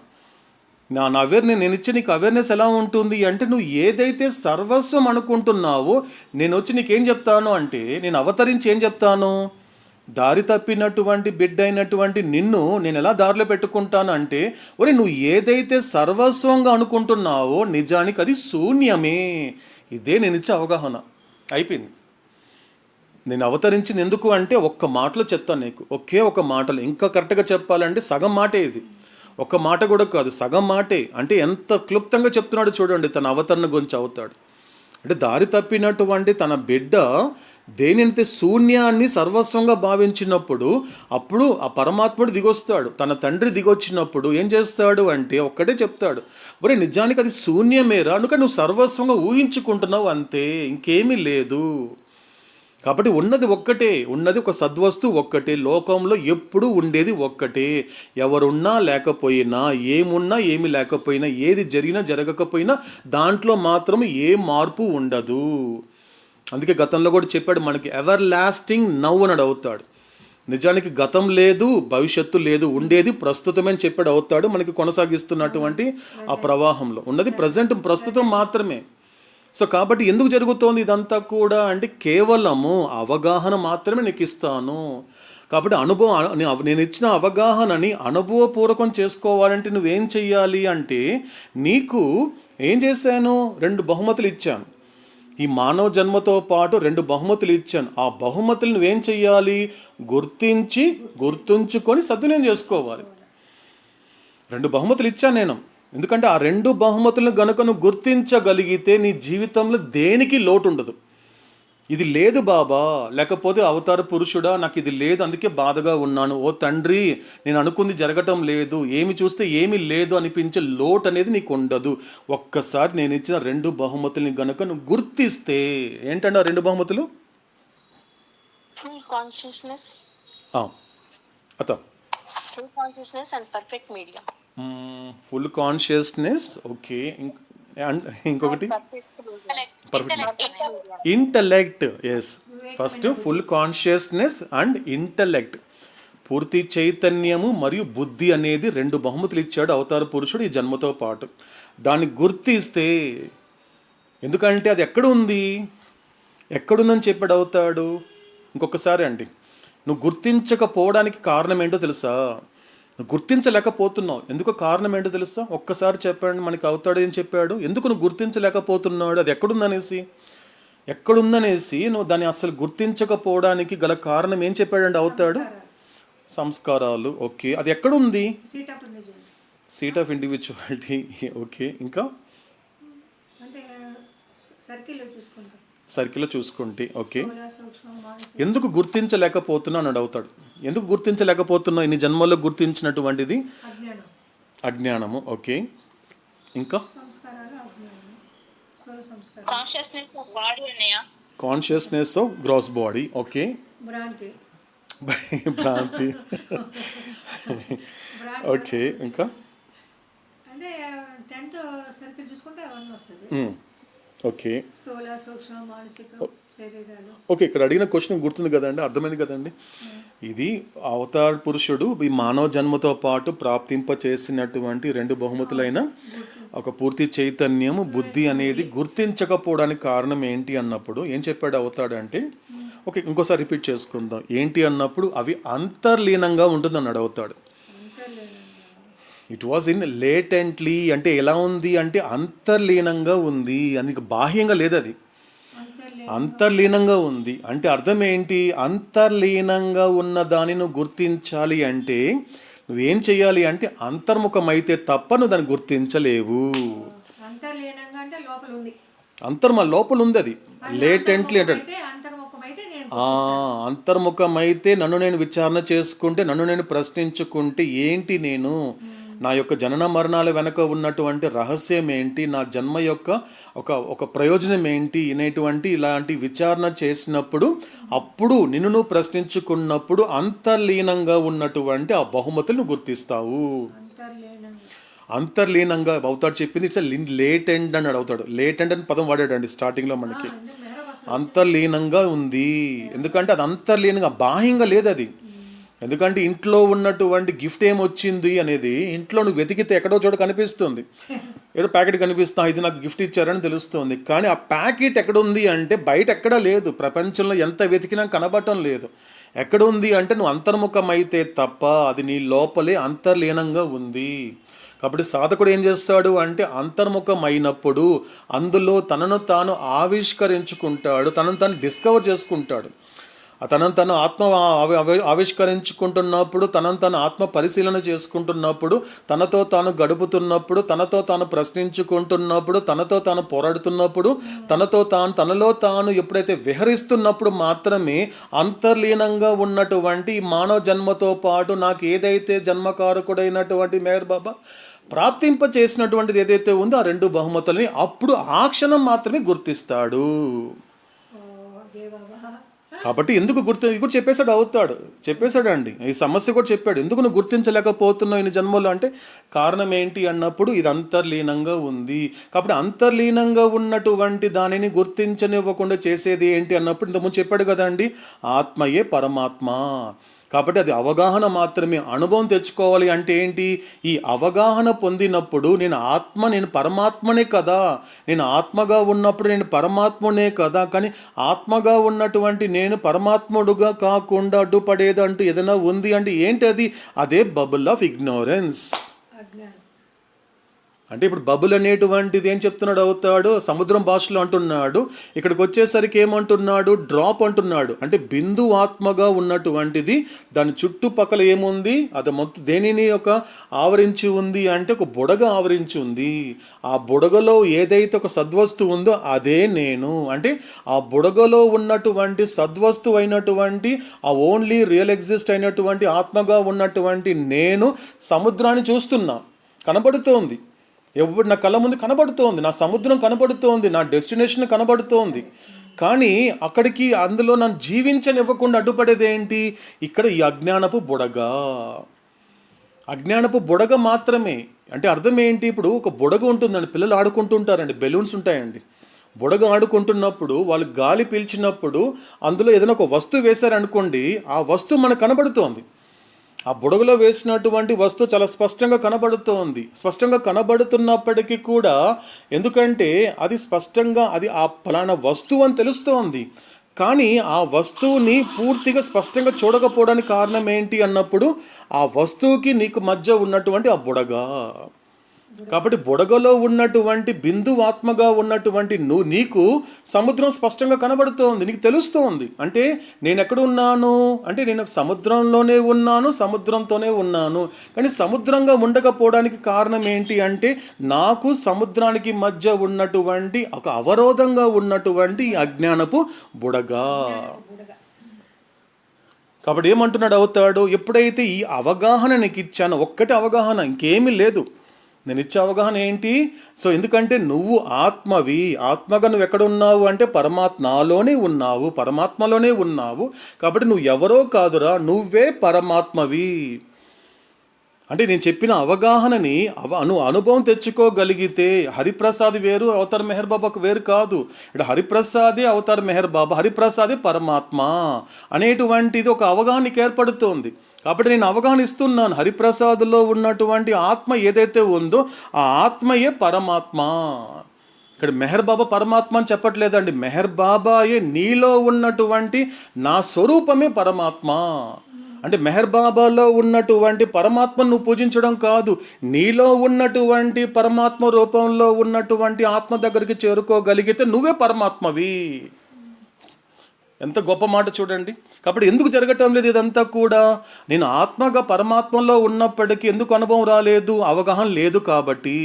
నేను ఇచ్చే నీకు అవేర్నెస్ ఎలా ఉంటుంది అంటే నువ్వు ఏదైతే సర్వస్వం అనుకుంటున్నావో నేను వచ్చి నీకేం చెప్తాను అంటే నేను అవతరించి ఏం చెప్తాను? దారి తప్పినటువంటి బిడ్డ అయినటువంటి నిన్ను నేను ఎలా దారిలో పెట్టుకుంటాను అంటే ఒరే నువ్వు ఏదైతే సర్వస్వంగా అనుకుంటున్నావో నిజానికి అది శూన్యమే. ఇదే నేను ఇచ్చే అవగాహన. అయిపోయింది. నేను అవతరించింది ఎందుకు అంటే ఒక్క మాటలో చెప్తాను నీకు, ఒకే ఒక మాటలో. ఇంకా కరెక్ట్గా చెప్పాలంటే సగం మాటే ఇది, ఒక మాట కూడా కాదు, సగం మాటే. అంటే ఎంత క్లుప్తంగా చెప్తున్నాడు చూడండి తన అవతరణ గురించి అవుతాడు. అంటే దారి తప్పినటువంటి తన బిడ్డ దేనినైతే శూన్యాన్ని సర్వస్వంగా భావించినప్పుడు అప్పుడు ఆ పరమాత్ముడు దిగొస్తాడు. తన తండ్రి దిగొచ్చినప్పుడు ఏం చేస్తాడు అంటే ఒక్కటే చెప్తాడు, ఒరే నిజానికి అది శూన్యమేరా, అందుకని నువ్వు సర్వస్వంగా ఊహించుకుంటున్నావు అంతే, ఇంకేమీ లేదు. కాబట్టి ఉన్నది ఒక్కటే, ఉన్నది ఒక సద్వస్తువు ఒక్కటే, లోకంలో ఎప్పుడూ ఉండేది ఒక్కటే. ఎవరున్నా లేకపోయినా, ఏమున్నా ఏమి లేకపోయినా, ఏది జరిగినా జరగకపోయినా దాంట్లో మాత్రం ఏ మార్పు ఉండదు. అందుకే గతంలో కూడా చెప్పాడు మనకి ఎవర్ లాస్టింగ్ నవ్ అని అవుతాడు. నిజానికి గతం లేదు, భవిష్యత్తు లేదు, ఉండేది ప్రస్తుతమే అని చెప్పాడు అవుతాడు. మనకి కొనసాగిస్తున్నటువంటి ఆ ప్రవాహంలో ఉన్నది ప్రస్తుతం మాత్రమే. సో కాబట్టి ఎందుకు జరుగుతోంది ఇదంతా కూడా అంటే కేవలము అవగాహన మాత్రమే నీకు ఇస్తాను. కాబట్టి నేను ఇచ్చిన అవగాహనని అనుభవపూర్వకం చేసుకోవాలంటే నువ్వేం చెయ్యాలి అంటే నీకు ఏం చేశాను? 2 బహుమతులు ఇచ్చాను. ఈ మానవ జన్మతో పాటు 2 బహుమతులు ఇచ్చాను. ఆ బహుమతులు నువ్వేం చెయ్యాలి? గుర్తుంచుకొని సద్వినియోగం చేసుకోవాలి. 2 బహుమతులు ఇచ్చాను నేను. ఎందుకంటే ఆ 2 బహుమతులను గనుక నువ్వు గుర్తించగలిగితే నీ జీవితంలో దేనికి లోటు ఉండదు. ఇది లేదు బాబా, లేకపోతే అవతార పురుషుడా నాకు ఇది లేదు అందుకే బాధగా ఉన్నాను. ఓ తండ్రి, నేను అనుకుంది జరగటం లేదు, ఏమి చూస్తే ఏమీ లేదు అనిపించే లోటు అనేది నీకు ఉండదు. ఒక్కసారి నేను ఇచ్చిన 2 బహుమతుల్ని గనుక నువ్వు గుర్తిస్తే, ఏంటంటే ఆ 2 బహుమతులు Full consciousness, అత full consciousness and perfect medium. Full consciousness, okay. And ఇంకొకటి intellect. Yes, first full consciousness and intellect, పూర్తి చైతన్యము మరియు బుద్ధి అనేది 2 బహుమతులు ఇచ్చాడు అవతార పురుషుడు ఈ జన్మతో పాటు. దాన్ని గుర్తిస్తే, ఎందుకంటే అది ఎక్కడుందని చెప్పాడు అవుతాడు. ఇంకొకసారి అండి, నువ్వు గుర్తించకపోవడానికి కారణం ఏంటో తెలుసా? నువ్వు గుర్తించలేకపోతున్నావు. ఎందుకు కారణం ఏంటో తెలుసా? ఒక్కసారి చెప్పండి, మనకి అవుతాడు ఏం చెప్పాడు, ఎందుకు నువ్వు గుర్తించలేకపోతున్నాడు, అది ఎక్కడుందనేసి నువ్వు దాన్ని అసలు గుర్తించకపోవడానికి గల కారణం ఏం చెప్పాడండి అవుతాడు? సంస్కారాలు. ఓకే, అది ఎక్కడుంది? Seat of individuality. ఓకే, ఇంకా సర్కిల్లో చూసుకుంటే. ఓకే, ఎందుకు గుర్తించలేకపోతున్నా అని అవుతాడు. ఎందుకు గుర్తించలేకపోతున్నావు? ఇన్ని జన్మల్లో గుర్తించినటువంటిది అజ్ఞానము. ఓకే, ఇంకా consciousness of gross body. Okay, భ్రాంతి. ఓకే, ఇంకా ఓకే. ఓకే, ఇక్కడ అడిగిన క్వశ్చన్ గుర్తుంది కదండి, అర్థమైంది కదండి. ఇది అవతార పురుషుడు ఈ మానవ జన్మతో పాటు ప్రాప్తింప చేసినటువంటి 2 బహుమతులైన ఒక పూర్తి చైతన్యము బుద్ధి అనేది గుర్తించకపోవడానికి కారణం ఏంటి అన్నప్పుడు ఏం చెప్పాడు అవుతాడంటే, ఓకే ఇంకోసారి రిపీట్ చేసుకుందాం. ఏంటి అన్నప్పుడు అవి అంతర్లీనంగా ఉంటుందన్నాడు అవుతాడు. ఇట్ వాజ్ ఇన్ లేటెంట్లీ, అంటే ఎలా ఉంది అంటే అంతర్లీనంగా ఉంది, అందుకు బాహ్యంగా లేదు, అది అంతర్లీనంగా ఉంది. అంటే అర్థం ఏంటి? అంతర్లీనంగా ఉన్న దాన్ని నువ్వు గుర్తించాలి అంటే నువ్వేం చేయాలి అంటే అంతర్ముఖమైతే తప్ప నువ్వు దాన్ని గుర్తించలేవు. లోపల ఉంది అది లేటెంట్లీ అంటే అంతర్ముఖమైతే నన్ను నేను విచారణ చేసుకుంటే, నన్ను నేను ప్రశ్నించుకుంటే ఏంటి నేను, నా యొక్క జనన మరణాల వెనక ఉన్నటువంటి రహస్యం ఏంటి, నా జన్మ యొక్క ఒక ప్రయోజనం ఏంటి అనేటువంటి ఇలాంటి విచారణ చేసినప్పుడు, అప్పుడు నిన్ను నువ్వు ప్రశ్నించుకున్నప్పుడు అంతర్లీనంగా ఉన్నటువంటి ఆ బహుమతులను గుర్తిస్తావు. అంతర్లీనంగా అవుతాడు చెప్పింది. ఇట్స్ లేటెంట్ అని అవుతాడు. లేటెంట్ అని పదం వాడాడండి స్టార్టింగ్లో మనకి. అంతర్లీనంగా ఉంది, ఎందుకంటే అది అంతర్లీనంగా బాహ్యంగా లేదు అది. ఎందుకంటే ఇంట్లో ఉన్నటువంటి గిఫ్ట్ ఏమొచ్చింది అనేది ఇంట్లో నువ్వు వెతికితే ఎక్కడో చోట కనిపిస్తుంది. ఏదో ప్యాకెట్ కనిపిస్తా, ఇది నాకు గిఫ్ట్ ఇచ్చారని తెలుస్తుంది. కానీ ఆ ప్యాకెట్ ఎక్కడుంది అంటే బయట ఎక్కడా లేదు, ప్రపంచంలో ఎంత వెతికినా కనబడటం లేదు. ఎక్కడుంది అంటే నువ్వు అంతర్ముఖమైతే తప్ప అది నీ లోపలే అంతర్లీనంగా ఉంది. కాబట్టి సాధకుడు ఏం చేస్తాడు అంటే అంతర్ముఖం అయినప్పుడు అందులో తనను తాను ఆవిష్కరించుకుంటాడు, తనను తాను డిస్కవర్ చేసుకుంటాడు. తనను తను ఆత్మ ఆవిష్కరించుకుంటున్నప్పుడు, తనను తాను ఆత్మ పరిశీలన చేసుకుంటున్నప్పుడు, తనతో తాను గడుపుతున్నప్పుడు, తనతో తాను ప్రశ్నించుకుంటున్నప్పుడు, తనతో తాను పోరాడుతున్నప్పుడు, తనలో తాను ఎప్పుడైతే విహరిస్తున్నప్పుడు మాత్రమే అంతర్లీనంగా ఉన్నటువంటి మానవ జన్మతో పాటు నాకు ఏదైతే జన్మకారకుడైనటువంటి మెహర్ బాబా ప్రాప్తింప చేసినటువంటిది ఏదైతే ఉందో ఆ 2 బహుమతులని అప్పుడు ఆ క్షణం మాత్రమే గుర్తిస్తాడు. కాబట్టి ఎందుకు ఇది కూడా చెప్పేశాడు అండి. ఈ సమస్య కూడా చెప్పాడు. ఎందుకు నువ్వు గుర్తించలేకపోతున్నావు ఇన్ని జన్మలు అంటే కారణం ఏంటి అన్నప్పుడు ఇది అంతర్లీనంగా ఉంది. కాబట్టి అంతర్లీనంగా ఉన్నటువంటి దానిని గుర్తించనివ్వకుండా చేసేది ఏంటి అన్నప్పుడు ఇంతకుముందు చెప్పాడు కదండి, ఆత్మయే పరమాత్మ. కాబట్టి అది అవగాహన మాత్రమే. అనుభవం తెచ్చుకోవాలి అంటే ఏంటి? ఈ అవగాహన పొందినప్పుడు నేను పరమాత్మనే కదా, నేను ఆత్మగా ఉన్నప్పుడు నేను పరమాత్మనే కదా, కానీ ఆత్మగా ఉన్నటువంటి నేను పరమాత్ముడుగా కాకుండా అడ్డుపడేదంటూ ఏదైనా ఉంది అంటే ఏంటి అది? అదే బబుల్ ఆఫ్ ఇగ్నోరెన్స్. అంటే ఇప్పుడు బబుల్ అనేటువంటిది ఏం చెప్తున్నాడు అవుతాడు, సముద్రం భాషలో అంటున్నాడు. ఇక్కడికి వచ్చేసరికి ఏమంటున్నాడు, డ్రాప్ అంటున్నాడు. అంటే బిందు ఆత్మగా ఉన్నటువంటిది దాని చుట్టుపక్కల ఏముంది, అది మొత్తం దేనిని ఒక ఆవరించి ఉంది అంటే ఒక బుడగ ఆవరించి ఉంది. ఆ బుడగలో ఏదైతే ఒక సద్వస్తువు ఉందో అదే నేను. అంటే ఆ బుడగలో ఉన్నటువంటి సద్వస్తువు అయినటువంటి ఆ ఓన్లీ రియల్ ఎగ్జిస్ట్ అయినటువంటి ఆత్మగా ఉన్నటువంటి నేను సముద్రాన్ని చూస్తున్నా, కనబడుతోంది. ఎవరు నా కళ్ళ ముందు కనబడుతోంది, నా సముద్రం కనబడుతోంది, నా డెస్టినేషన్ కనబడుతోంది. కానీ అక్కడికి అందులో నన్ను జీవించనివ్వకుండా అడ్డుపడేది ఏంటి, ఇక్కడ ఈ అజ్ఞానపు బుడగ. అజ్ఞానపు బుడగ మాత్రమే. అంటే అర్థం ఏంటి, ఇప్పుడు ఒక బుడగ ఉంటుందండి, పిల్లలు ఆడుకుంటుంటారండి, బెలూన్స్ ఉంటాయండి. బుడగ ఆడుకుంటున్నప్పుడు వాళ్ళు గాలి పీల్చినప్పుడు అందులో ఏదైనా ఒక వస్తువు వేశారనుకోండి, ఆ వస్తువు మనకు కనబడుతోంది. ఆ బుడగలో వేసినటువంటి వస్తువు చాలా స్పష్టంగా కనబడుతోంది. స్పష్టంగా కనబడుతున్నప్పటికీ కూడా ఎందుకంటే అది స్పష్టంగా అది ఆ ఫలానా వస్తువు అని తెలుస్తోంది. కానీ ఆ వస్తువుని పూర్తిగా స్పష్టంగా చూడకపోవడానికి కారణం ఏంటి అన్నప్పుడు ఆ వస్తువుకి నీకు మధ్య ఉన్నటువంటి ఆ బుడగ. కాబట్టి బుడగలో ఉన్నటువంటి బిందు ఆత్మగా ఉన్నటువంటి నీకు సముద్రం స్పష్టంగా కనబడుతోంది, నీకు తెలుస్తోంది. అంటే నేను ఎక్కడ ఉన్నాను అంటే నేను సముద్రంలోనే ఉన్నాను, సముద్రంతోనే ఉన్నాను. కానీ సముద్రంగా ఉండకపోవడానికి కారణం ఏంటి అంటే నాకు సముద్రానికి మధ్య ఉన్నటువంటి ఒక అవరోధంగా ఉన్నటువంటి అజ్ఞానపు బుడగ. కాబట్టి ఏమంటున్నాడు అవుతాడు, ఎప్పుడైతే ఈ అవగాహన నీకు ఇచ్చానో, ఒక్కటి అవగాహన, ఇంకేమీ లేదు. నేను ఇచ్చే అవగాహన ఏంటి, సో ఎందుకంటే నువ్వు ఆత్మవి. ఆత్మగా నువ్వు ఎక్కడ ఉన్నావు అంటే నాలోనే ఉన్నావు, పరమాత్మలోనే ఉన్నావు. కాబట్టి నువ్వు ఎవరో కాదురా, నువ్వే పరమాత్మవి. అంటే నేను చెప్పిన అవగాహనని నువ్వు అనుభవం తెచ్చుకోగలిగితే, హరిప్రసాద్ వేరు అవతార్ మెహర్ బాబాకు వేరు కాదు. ఇక్కడ హరిప్రసాదే అవతార్ మెహర్ బాబా, హరిప్రసాదే పరమాత్మ అనేటువంటిది ఒక అవగాహనకి ఏర్పడుతోంది. కాబట్టి నేను అవగాహన ఇస్తున్నాను, హరిప్రసాద్లో ఉన్నటువంటి ఆత్మ ఏదైతే ఉందో ఆ ఆత్మయే పరమాత్మ. ఇక్కడ మెహర్ బాబా పరమాత్మ అని చెప్పట్లేదండి, మెహర్ బాబాయే నీలో ఉన్నటువంటి నా స్వరూపమే పరమాత్మ. అంటే మెహర్ బాబాలో ఉన్నటువంటి పరమాత్మను నువ్వు పూజించడం కాదు, నీలో ఉన్నటువంటి పరమాత్మ రూపంలో ఉన్నటువంటి ఆత్మ దగ్గరికి చేరుకోగలిగితే నువ్వే పరమాత్మవి. ఎంత గొప్ప మాట చూడండి. కాబట్టి ఎందుకు జరగటం లేదు ఇదంతా కూడా, నేను ఆత్మగా పరమాత్మలో ఉన్నప్పటికీ ఎందుకు అనుభవం రాలేదు, అవగాహన లేదు. కాబట్టి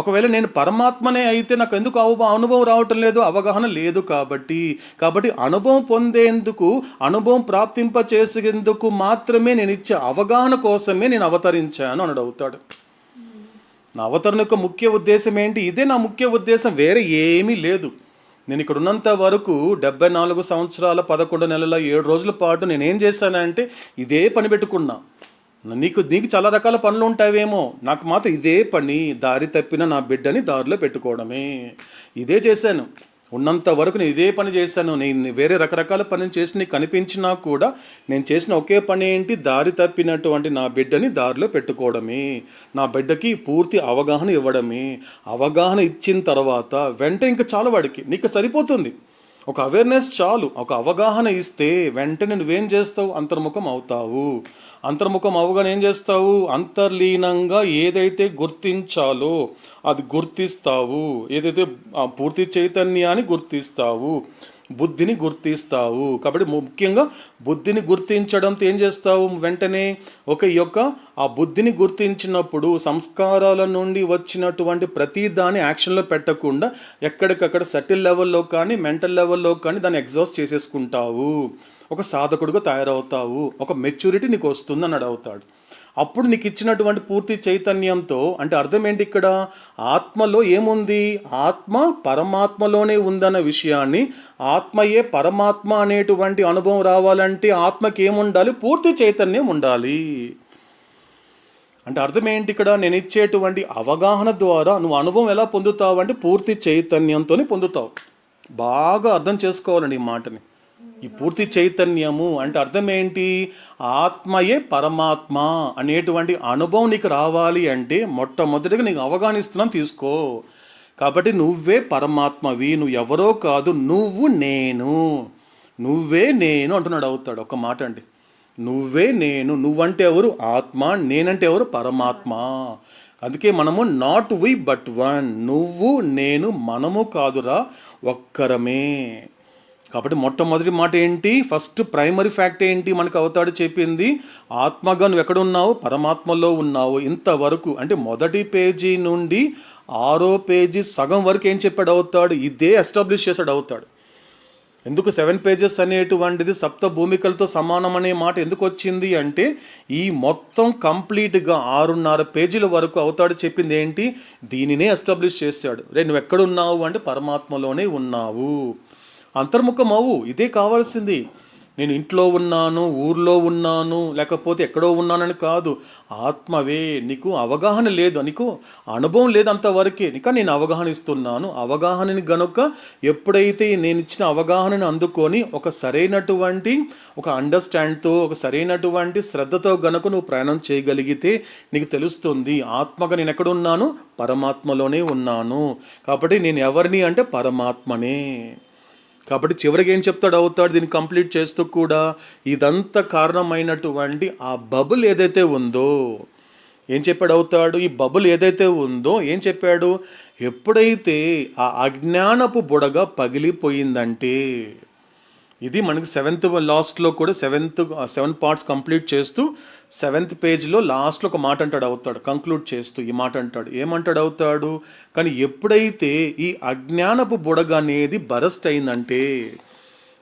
ఒకవేళ నేను పరమాత్మనే అయితే నాకు ఎందుకు అనుభవం రావటం లేదు, అవగాహన లేదు. కాబట్టి అనుభవం పొందేందుకు, అనుభవం ప్రాప్తింప చేసేందుకు మాత్రమే నేను ఇచ్చే అవగాహన కోసమే నేను అవతరించాను అని అవుతాడు. నా అవతరణ యొక్క ముఖ్య ఉద్దేశం ఏంటి, ఇదే నా ముఖ్య ఉద్దేశం, వేరే ఏమీ లేదు. నేను ఇక్కడ ఉన్నంత వరకు 74 సంవత్సరాల 11 నెలల 7 రోజుల పాటు నేనేం చేశానంటే ఇదే పని పెట్టుకున్నా. నీకు చాలా రకాల పనులు ఉంటావేమో, నాకు మాత్రం ఇదే పని, దారి తప్పిన నా బిడ్డని దారిలో పెట్టుకోవడమే. ఇదే చేశాను ఉన్నంత వరకు, నేను ఇదే పని చేశాను. నేను వేరే రకరకాల పని చేసి నీకు కనిపించినా కూడా నేను చేసిన ఒకే పని ఏంటి, దారి తప్పినటువంటి నా బిడ్డని దారిలో పెట్టుకోవడమే, నా బిడ్డకి పూర్తి అవగాహన ఇవ్వడమే. అవగాహన ఇచ్చిన తర్వాత వెంటనే ఇంకా చాలు, వాడికి నీకు సరిపోతుంది. ఒక అవేర్నెస్ చాలు. ఒక అవగాహన ఇస్తే వెంటనే నువ్వేం చేస్తావు, అంతర్ముఖం అవుతావు. అంతర్ముఖం అవగానే ఏం చేస్తావు, అంతర్లీనంగా ఏదైతే గుర్తించాలో అది గుర్తిస్తావు. ఏదైతే పూర్తి చైతన్యాన్ని గుర్తిస్తావు, బుద్ధిని గుర్తిస్తావు. కాబట్టి ముఖ్యంగా బుద్ధిని గుర్తించడంతో ఏం చేస్తావు, వెంటనే ఆ బుద్ధిని గుర్తించినప్పుడు సంస్కారాల నుండి వచ్చినటువంటి ప్రతి దాన్ని యాక్షన్లో పెట్టకుండా ఎక్కడికక్కడ సటిల్ లెవెల్లో కానీ మెంటల్ లెవెల్లో కానీ దాన్ని ఎగ్జాస్ట్ చేసేసుకుంటావు. ఒక సాధకుడుగా తయారవుతావు, ఒక మెచ్యూరిటీ నీకు వస్తుంది అన్నాడు అవుతాడు. అప్పుడు నీకు ఇచ్చినటువంటి పూర్తి చైతన్యంతో, అంటే అర్థం ఏంటి, ఇక్కడ ఆత్మలో ఏముంది, ఆత్మ పరమాత్మలోనే ఉందన్న విషయాన్ని, ఆత్మయే పరమాత్మ అనేటువంటి అనుభవం రావాలంటే ఆత్మకి ఏముండాలి, పూర్తి చైతన్యం ఉండాలి. అంటే అర్థం ఏంటి, ఇక్కడ నేను ఇచ్చేటువంటి అవగాహన ద్వారా నువ్వు అనుభవం ఎలా పొందుతావు అంటే పూర్తి చైతన్యంతోనే పొందుతావు. బాగా అర్థం చేసుకోవాలండి ఈ మాటని. ఈ పూర్తి చైతన్యము అంటే అర్థం ఏంటి, ఆత్మయే పరమాత్మ అనేటువంటి అనుభవం నీకు రావాలి అంటే మొట్టమొదటిగా నీకు అవగాహనిస్తున్నాను, తీసుకో. కాబట్టి నువ్వే పరమాత్మవి, నువ్వు ఎవరో కాదు, నువ్వే నేను అంటున్నాడు అవుతాడు. ఒక మాట అండి, నువ్వే నేను. నువ్వంటే ఎవరు, ఆత్మ. నేనంటే ఎవరు, పరమాత్మ. అందుకే మనము నాట్ వి బట్ వన్, నువ్వు నేను మనము కాదురా ఒక్కరమే. కాబట్టి మొట్టమొదటి మాట ఏంటి, ఫస్ట్ ప్రైమరీ ఫ్యాక్ట్ ఏంటి మనకు అవతాడు చెప్పింది, ఆత్మగా నువ్వు ఎక్కడున్నావు, పరమాత్మలో ఉన్నావు. ఇంతవరకు అంటే మొదటి పేజీ నుండి 6వ పేజీ సగం వరకు ఏం చెప్పాడు అవుతాడు, ఇదే ఎస్టాబ్లిష్ చేశాడు అవుతాడు. ఎందుకు 7 పేజెస్ అనేటువంటిది సప్త భూమికలతో సమానం అనే మాట ఎందుకు వచ్చింది అంటే, ఈ మొత్తం కంప్లీట్గా 6.5 పేజీల వరకు అవుతాడు చెప్పింది ఏంటి, దీనినే ఎస్టాబ్లిష్ చేశాడు. రే నువ్వు ఎక్కడున్నావు అంటే పరమాత్మలోనే ఉన్నావు, అంతర్ముఖమవు, ఇదే కావాల్సింది. నేను ఇంట్లో ఉన్నాను, ఊర్లో ఉన్నాను, లేకపోతే ఎక్కడో ఉన్నానని కాదు, ఆత్మవే. నీకు అవగాహన లేదు, నీకు అనుభవం లేదు అంతవరకే, నీకు నేను అవగాహన ఇస్తున్నాను. అవగాహనని గనుక ఎప్పుడైతే నేను ఇచ్చిన అవగాహనను అందుకొని ఒక సరైనటువంటి ఒక అండర్స్టాండ్తో, ఒక సరైనటువంటి శ్రద్ధతో గనుక నువ్వు ప్రయాణం చేయగలిగితే నీకు తెలుస్తుంది, ఆత్మగా నేను ఎక్కడున్నాను, పరమాత్మలోనే ఉన్నాను. కాబట్టి నేను ఎవరిని అంటే పరమాత్మనే. కాబట్టి చివరికి ఏం చెప్తాడు అవుతాడు దీన్ని కంప్లీట్ చేస్తూ కూడా, ఇదంతా కారణమైనటువంటి ఆ బబుల్ ఏదైతే ఉందో, ఏం చెప్పాడు అవుతాడు, ఈ బబుల్ ఏదైతే ఉందో ఏం చెప్పాడు, ఎప్పుడైతే ఆ అజ్ఞానపు బుడగ పగిలిపోయిందంటే, ఇది మనకి 7th లాస్ట్లో కూడా 7 పార్ట్స్ కంప్లీట్ చేస్తూ 7th పేజ్లో లాస్ట్లో ఒక మాట అంటాడు అవుతాడు, కంక్లూడ్ చేస్తూ ఈ మాట అంటాడు, ఏమంటాడు అవుతాడు, కానీ ఎప్పుడైతే ఈ అజ్ఞానపు బుడగ అనేది బరస్ట్ అయిందంటే,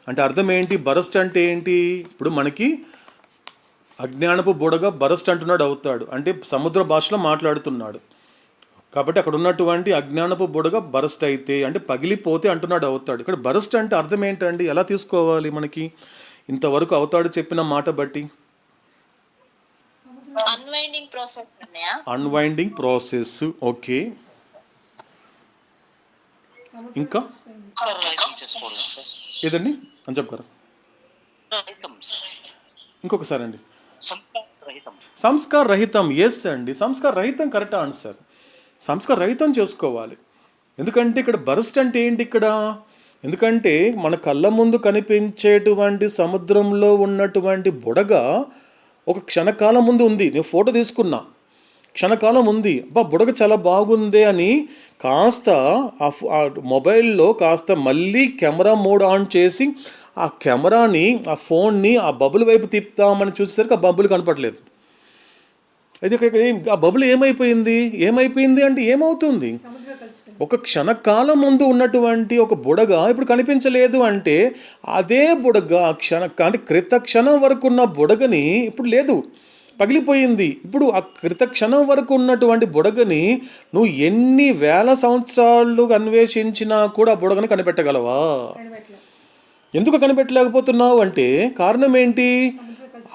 అంటే అర్థం ఏంటి, బరస్ట్ అంటే ఏంటి, ఇప్పుడు మనకి అజ్ఞానపు బుడగ బరస్ట్ అంటున్నాడు అవుతాడు, అంటే సముద్ర భాషలో మాట్లాడుతున్నాడు. కాబట్టి అక్కడ ఉన్నటువంటి అజ్ఞానపు బుడగ బరస్ట్ అయితే అంటే పగిలిపోతే అంటున్నాడు అవుతాడు. ఇక్కడ బరస్ట్ అంటే అర్థం ఏంటండి, ఎలా తీసుకోవాలి మనకి ఇంతవరకు అవుతాడు చెప్పిన మాట బట్టి? అన్వైండింగ్ ప్రాసెస్ ఉన్నాయా? Unwinding process, okay. ఇంకా రహితం చేసుకోవడం సార్. ఏదండి అని చెప్పారు, రహితం సార్. ఇంకొకసారి అండి, సంస్కార రహితం. సంస్కార రహితం, ఎస్ అండి, సంస్కార రహితం కరెక్ట్ ఆన్సర్. సంస్కార రహితం చేసుకోవాలి. ఎందుకంటే ఇక్కడ బరస్ట్ అంటే ఏంటి ఇక్కడ, ఎందుకంటే మన కళ్ళ ముందు కనిపించేటువంటి సముద్రంలో ఉన్నటువంటి బుడగ ఒక క్షణకాలం ముందు ఉంది, నేను ఫోటో తీసుకున్నా, క్షణకాలం ఉంది, అబ్బా బుడగ చాలా బాగుంది అని కాస్త ఆ మొబైల్లో కాస్త మళ్ళీ కెమెరా మోడ్ ఆన్ చేసి ఆ కెమెరాని, ఆ ఫోన్ని ఆ బబుల్ వైపు తిప్పుతామని చూసేసరికి ఆ బబుల్ కనపడలేదు. అయితే ఇక్కడ ఆ బబుల్ ఏమైపోయింది అంటే ఏమవుతుంది, ఒక క్షణకాలం ముందు ఉన్నటువంటి ఒక బుడగ ఇప్పుడు కనిపించలేదు అంటే అదే బుడగ అంటే క్రిత క్షణం వరకు ఉన్న బుడగని ఇప్పుడు లేదు, పగిలిపోయింది. ఇప్పుడు ఆ క్రిత క్షణం వరకు ఉన్నటువంటి బుడగని నువ్వు ఎన్ని వేల సంవత్సరాలు అన్వేషించినా కూడా ఆ బుడగని కనిపెట్టగలవా? ఎందుకు కనిపెట్టలేకపోతున్నావు అంటే కారణం ఏంటి,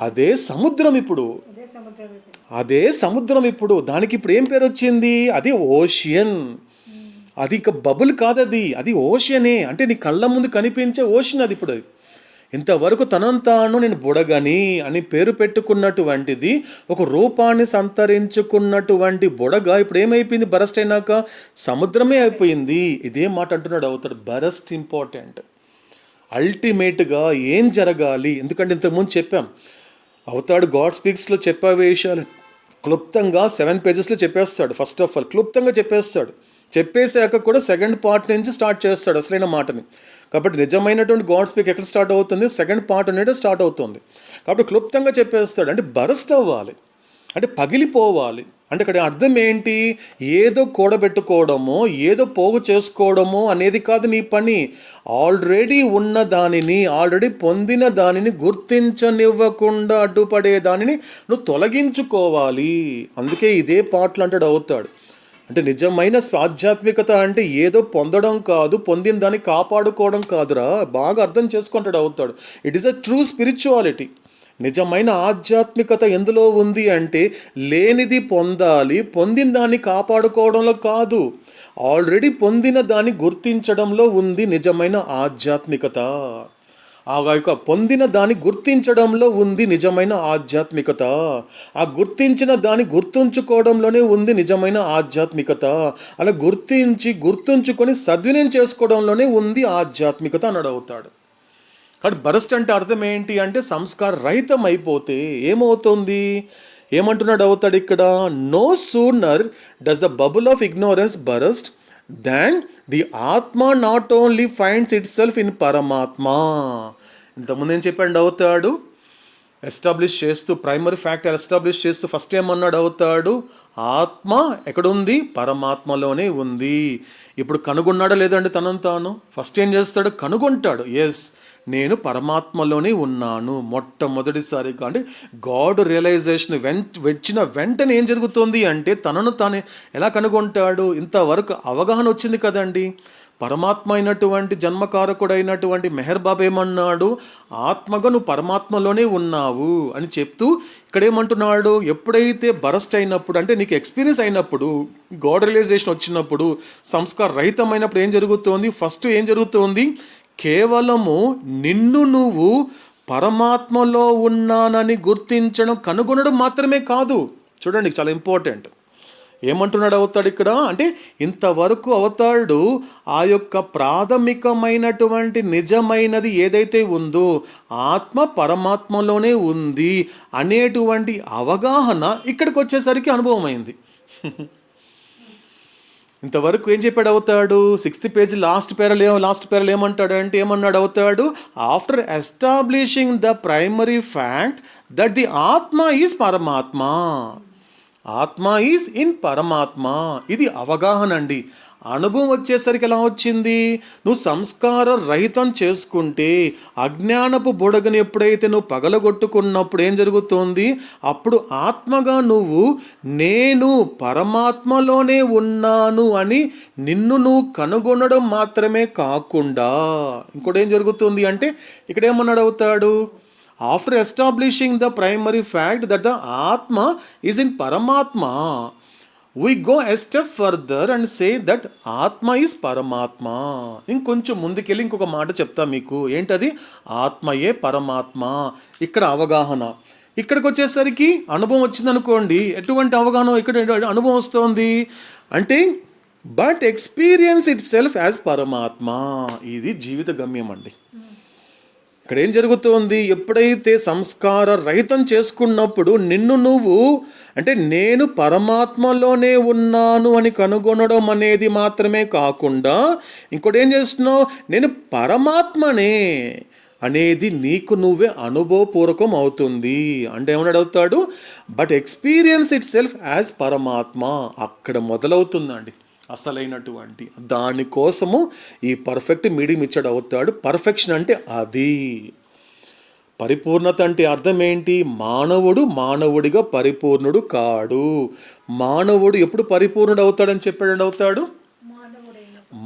అదే సముద్రం ఇప్పుడు దానికి ఇప్పుడు ఏం పేరు వచ్చింది, అది ఓషియన్. అది ఇక బబుల్ కాదు, అది ఓషియనే, అంటే నీ కళ్ళ ముందు కనిపించే ఓషన్ అది. ఇప్పుడు ఇంతవరకు తనంతాను నేను బుడగని అని పేరు పెట్టుకున్నటువంటిది, ఒక రూపాన్ని సంతరించుకున్నటువంటి బుడగ ఇప్పుడు ఏమైపోయింది, బరస్ట్ అయినాక సముద్రమే అయిపోయింది. ఇదే మాట అంటున్నాడు అవుతాడు, బరస్ట్ ఇంపార్టెంట్. అల్టిమేట్గా ఏం జరగాలి, ఎందుకంటే ఇంతకుముందు చెప్పాం అవుతాడు గాడ్ స్పీక్స్లో చెప్పే విషయాలు క్లుప్తంగా 7 పేజెస్లో చెప్పేస్తాడు. ఫస్ట్ ఆఫ్ ఆల్ క్లుప్తంగా చెప్పేశాక కూడా 2nd పార్ట్ నుంచి స్టార్ట్ చేస్తాడు అసలైన మాటని. కాబట్టి నిజమైనటువంటి గాడ్ స్పీక్ ఎక్కడ స్టార్ట్ అవుతుంది, 2nd పార్ట్ అనేది స్టార్ట్ అవుతుంది. కాబట్టి క్లుప్తంగా చెప్పేస్తాడు, అంటే బరస్ట్ అవ్వాలి, అంటే పగిలిపోవాలి. అంటే ఇక్కడ అర్థం ఏంటి, ఏదో కూడబెట్టుకోవడమో ఏదో పోగు చేసుకోవడమో అనేది కాదు నీ పని. ఆల్రెడీ ఉన్న దానిని, ఆల్రెడీ పొందిన దానిని గుర్తించనివ్వకుండా అడ్డుపడే దానిని నువ్వు తొలగించుకోవాలి. అందుకే ఇదే పాటలు అంటాడు అవుతాడు. అంటే నిజమైన ఆధ్యాత్మికత అంటే ఏదో పొందడం కాదు, పొందిన దాన్ని కాపాడుకోవడం కాదురా, బాగా అర్థం చేసుకుంటాడు అవుతాడు. It is a true spirituality. నిజమైన ఆధ్యాత్మికత ఎందులో ఉంది అంటే లేనిది పొందాలి, పొందిన దాన్ని కాపాడుకోవడంలో కాదు, ఆల్రెడీ పొందిన దాన్ని గుర్తించడంలో ఉంది నిజమైన ఆధ్యాత్మికత. ఆ యొక్క పొందిన దాన్ని గుర్తించడంలో ఉంది నిజమైన ఆధ్యాత్మికత. ఆ గుర్తించిన దాన్ని గుర్తుంచుకోవడంలోనే ఉంది నిజమైన ఆధ్యాత్మికత. అలా గుర్తుంచుకొని సద్వినియోగం చేసుకోవడంలోనే ఉంది ఆధ్యాత్మికత అని అవుతాడు. కాబట్టి బరస్ట్ అంటే అర్థం ఏంటి అంటే సంస్కార రహితం అయిపోతే ఏమవుతుంది, ఏమంటున్నాడు అవుతాడు ఇక్కడ? No sooner does the bubble of ignorance burst than the atma not only finds itself in paramatma. ఇంతకుముందు ఏం చెప్పండి అవుతాడు? ఎస్టాబ్లిష్ చేస్తూ, ప్రైమరీ ఫ్యాక్ట్ ఎస్టాబ్లిష్ చేస్తూ ఫస్ట్ ఏమన్నాడు అవుతాడు? ఆత్మ ఎక్కడుంది? పరమాత్మలోనే ఉంది. ఇప్పుడు కనుగొన్నాడా లేదండి తనను తాను? ఫస్ట్ ఏం చేస్తాడు? కనుగొంటాడు. ఎస్, నేను పరమాత్మలోనే ఉన్నాను. మొట్టమొదటిసారిగా అంటే గాడ్ రియలైజేషన్ వచ్చిన వెంటనే ఏం జరుగుతుంది అంటే తనను తానే ఎలా కనుగొంటాడు? ఇంతవరకు అవగాహన వచ్చింది కదండి. పరమాత్మ అయినటువంటి జన్మకారకుడైనటువంటి మెహర్ బాబా ఏమన్నాడు? ఆత్మగా నువ్వు పరమాత్మలోనే ఉన్నావు అని చెప్తూ ఇక్కడ ఏమంటున్నాడు? ఎప్పుడైతే బరస్ట్ అయినప్పుడు అంటే నీకు ఎక్స్పీరియన్స్ అయినప్పుడు, గాడ్ రియలైజేషన్ వచ్చినప్పుడు, సంస్కార రహితమైనప్పుడు ఏం జరుగుతోంది? ఫస్ట్ ఏం జరుగుతోంది? కేవలము నిన్ను నువ్వు పరమాత్మలో ఉన్నానని గుర్తించడం, కనుగొనడం మాత్రమే కాదు. చూడండి, చాలా ఇంపార్టెంట్. ఏమంటున్నాడు అవుతాడు ఇక్కడ అంటే ఇంతవరకు అవుతాడు ఆ యొక్క ప్రాథమికమైనటువంటి నిజమైనది ఏదైతే ఉందో ఆత్మ పరమాత్మలోనే ఉంది అనేటువంటి అవగాహన ఇక్కడికి వచ్చేసరికి అనుభవం అయింది. ఇంతవరకు ఏం చెప్పాడు అవుతాడు? 6th పేజ్ లాస్ట్ పేరలో ఏమంటాడు అంటే ఏమన్నాడు అవుతాడు? After establishing the primary fact that the ఆత్మ ఈజ్ పరమాత్మ, ఆత్మ ఈజ్ ఇన్ పరమాత్మ. ఇది అవగాహన అండి. అనుభవం వచ్చేసరికి ఎలా వచ్చింది? నువ్వు సంస్కార రహితం చేసుకుంటే, అజ్ఞానపు బుడగని ఎప్పుడైతే నువ్వు పగలగొట్టుకున్నప్పుడు ఏం జరుగుతుంది? అప్పుడు ఆత్మగా నువ్వు నేను పరమాత్మలోనే ఉన్నాను అని నిన్ను నువ్వు కనుగొనడం మాత్రమే కాకుండా ఇంకోటి ఏం జరుగుతుంది అంటే ఇక్కడ ఏమన్నాడు అవుతాడు? After establishing the primary fact that the Atma is in Paramatma, we go a step further and say that Atma is Paramatma. ఇంకొంచెం ముందుకెళ్ళి ఇంకొక మాట చెప్తా మీకు. ఏంటది? ఆత్మయే పరమాత్మ. ఇక్కడ అవగాహన. ఇక్కడికి వచ్చేసరికి అనుభవం వచ్చిందనుకోండి. ఎటువంటి అవగాహన ఇక్కడ అనుభవం వస్తుంది అంటే but experience it self as పరమాత్మ. ఇది జీవిత గమ్యం అండి. ఇక్కడ ఏం జరుగుతోంది? ఎప్పుడైతే సంస్కార రహితం చేసుకున్నప్పుడు నిన్ను నువ్వు అంటే నేను పరమాత్మలోనే ఉన్నాను అని కనుగొనడం అనేది మాత్రమే కాకుండా ఇంకోటి ఏం చేస్తున్నావు? నేను పరమాత్మనే అనేది నీకు నువ్వే అనుభవపూర్వకం అవుతుంది. అంటే ఏమన్నాడు అవుతాడు? But experience it self as పరమాత్మ. అక్కడ మొదలవుతుందండి అసలైనటువంటి. దానికోసము ఈ పర్ఫెక్ట్ మీడియం ఇచ్చాడు అవుతాడు. పర్ఫెక్షన్ అంటే అది. పరిపూర్ణత అంటే అర్థం ఏంటి? మానవుడిగా పరిపూర్ణుడు కాడు. మానవుడు ఎప్పుడు పరిపూర్ణుడు అవుతాడని చెప్పాడు అవుతాడు?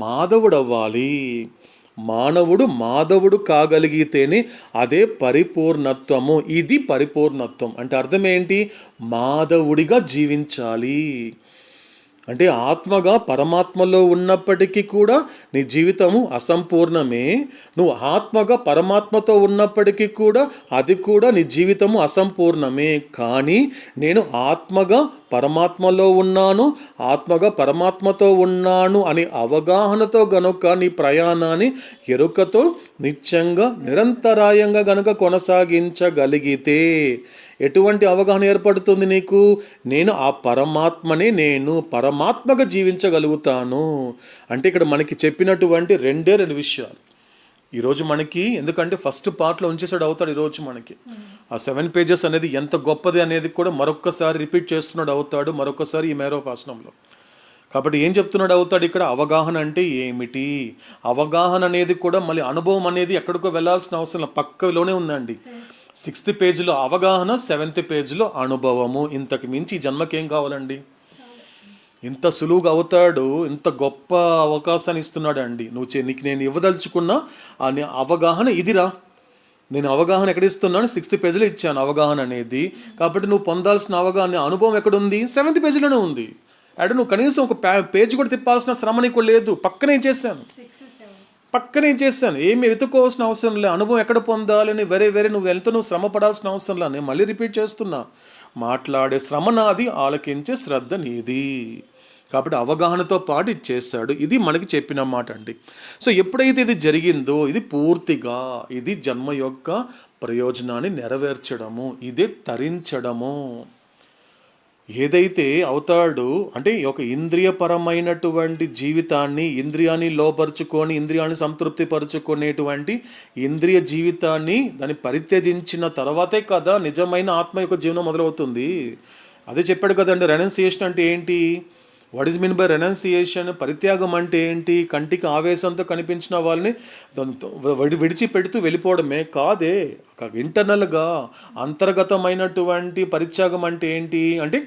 మాధవుడు అవ్వాలి. మాధవుడు కాగలిగితేనే అదే పరిపూర్ణత్వము. ఇది పరిపూర్ణత్వం అంటే అర్థం ఏంటి? మాధవుడిగా జీవించాలి. అంటే ఆత్మగా పరమాత్మలో ఉన్నప్పటికీ కూడా నీ జీవితము అసంపూర్ణమే. నువ్వు ఆత్మగా పరమాత్మతో ఉన్నప్పటికీ కూడా అది కూడా నీ జీవితము అసంపూర్ణమే. కానీ నేను ఆత్మగా పరమాత్మలో ఉన్నాను, ఆత్మగా పరమాత్మతో ఉన్నాను అనే అవగాహనతో గనుక నీ ప్రయాణాన్ని ఎరుకతో నిత్యంగా నిరంతరాయంగా గనుక కొనసాగించగలిగితే ఎటువంటి అవగాహన ఏర్పడుతుంది నీకు? నేను ఆ పరమాత్మనే, నేను పరమాత్మగా జీవించగలుగుతాను. అంటే ఇక్కడ మనకి చెప్పినటువంటి రెండు విషయాలు ఈరోజు మనకి, ఎందుకంటే ఫస్ట్ పార్ట్లో ఉంచేసాడు అవుతాడు. ఈరోజు మనకి ఆ 7 పేజెస్ అనేది ఎంత గొప్పది అనేది కూడా మరొక్కసారి రిపీట్ చేస్తున్నాడు అవుతాడు, మరొకసారి ఈ మేరోపాసనంలో. కాబట్టి ఏం చెప్తున్నాడు అవుతాడు ఇక్కడ? అవగాహన అంటే ఏమిటి? అవగాహన అనేది కూడా మళ్ళీ అనుభవం అనేది ఎక్కడికో వెళ్ళాల్సిన అవసరం పక్కలోనే ఉందండి. 6th పేజీలో అవగాహన, 7th పేజీలో అనుభవము. ఇంతకు మించి ఈ జన్మకేం కావాలండి? ఇంత సులువుగా అవుతాడు, ఇంత గొప్ప అవకాశాన్ని ఇస్తున్నాడు అండి. నీకు నేను ఇవ్వదలుచుకున్న అవగాహన ఇదిరా. నేను అవగాహన ఎక్కడ ఇస్తున్నాను? 6th పేజీలో ఇచ్చాను అవగాహన అనేది. కాబట్టి నువ్వు పొందాల్సిన అవగాహన అనుభవం ఎక్కడుంది? 7th పేజీలోనే ఉంది. అంటే నువ్వు కనీసం ఒక పేజీ కూడా తిప్పాల్సిన శ్రమ నీకు లేదు. పక్కనే చేశాను. ఏమి వెతుక్కోవాల్సిన అవసరం లేదు. అనుభవం ఎక్కడ పొందాలని వేరే నువ్వు శ్రమ పడాల్సిన అవసరం లేదు. నేను మళ్ళీ రిపీట్ చేస్తున్నా, మాట్లాడే శ్రమ నాది, ఆలకించే శ్రద్ధ నీది. కాబట్టి అవగాహనతో పాటు ఇది చేశాడు. ఇది మనకి చెప్పిన మాట అండి. సో ఎప్పుడైతే ఇది జరిగిందో ఇది పూర్తిగా ఇది జన్మ యొక్క ప్రయోజనాన్ని నెరవేర్చడము, ఇదే తరించడము. ఏదైతే అవుతాడు అంటే ఒక ఇంద్రియపరమైనటువంటి జీవితాన్ని, ఇంద్రియాన్ని లోపరుచుకొని ఇంద్రియాన్ని సంతృప్తి పరుచుకునేటువంటి ఇంద్రియ జీవితాన్ని దాన్ని పరిత్యజించిన తర్వాతే కదా నిజమైన ఆత్మ యొక్క జీవనం మొదలవుతుంది. అదే చెప్పాడు కదండి. రెనౌన్సియేషన్ అంటే ఏంటి? What is mean by renunciation? పరిత్యాగం అంటే ఏంటి? కంటికి ఆవేశంతో కనిపించిన వాళ్ళని విడిచిపెడుతూ వెళ్ళిపోవడమే కాదే. ఇంటర్నల్గా అంతర్గతమైనటువంటి పరిత్యాగం అంటే ఏంటి అంటే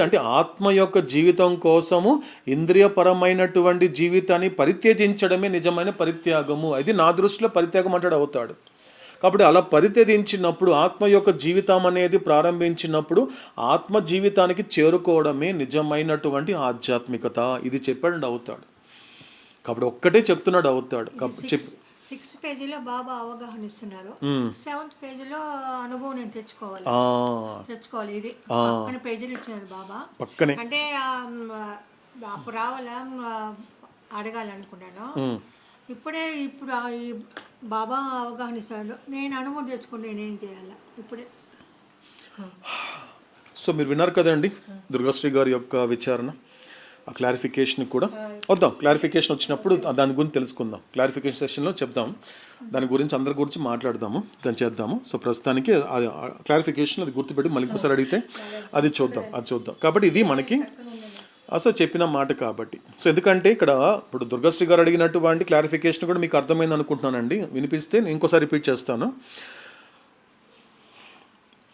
అంటే ఆత్మ యొక్క జీవితం కోసము ఇంద్రియపరమైనటువంటి జీవితాన్ని పరిత్యజించడమే నిజమైన పరిత్యాగము. అది నా దృష్టిలో పరిత్యాగం అంటాడు అవుతాడు. కాబట్టి అలా పరిత్యజించినప్పుడు ఆత్మ యొక్క జీవితం అనేది ప్రారంభించినప్పుడు ఆత్మ జీవితానికి చేరుకోవడమే నిజమైనటువంటి ఆధ్యాత్మికత. ఇది చెప్పాడు అవుతాడు. కాబట్టి ఒక్కటే చెప్తున్నాడు అవుతాడు. 6th పేజీలో బాబా అవగాహన ఇస్తున్నారు. 7th పేజీలో అనుభవం నేను తెచ్చుకోవాలి. ఇది పక్కన పేజీలు ఇచ్చినారు బాబా పక్కనే. అంటే అప్పుడు రావాలా అడగాలనుకున్నాను. ఇప్పుడు ఈ బాబా అవగాహన ఇస్తాడు. నేను అనుభవం తెచ్చుకుంటే నేనేం చేయాలా ఇప్పుడే. సో మీరు విన్నారు కదండి దుర్గాశ్రీ గారి యొక్క విచారణ. ఆ క్లారిఫికేషన్ కూడా వద్దాం. క్లారిఫికేషన్ వచ్చినప్పుడు దాని గురించి తెలుసుకుందాం. క్లారిఫికేషన్ సెషన్లో చెప్దాం. దాని గురించి అందరి గురించి మాట్లాడదాము, దాన్ని చేద్దాము. సో ప్రస్తుతానికి అది క్లారిఫికేషన్ అది గుర్తుపెట్టి మళ్ళీ ఇంకోసారి అడిగితే అది చూద్దాం. కాబట్టి ఇది మనకి అసలు చెప్పిన మాట కాబట్టి. సో ఎందుకంటే ఇక్కడ ఇప్పుడు దుర్గాశ్రీ గారు అడిగినటువంటి క్లారిఫికేషన్ కూడా మీకు అర్థమైంది అనుకుంటున్నానండి. వినిపిస్తే నేను ఇంకోసారి రిపీట్ చేస్తాను.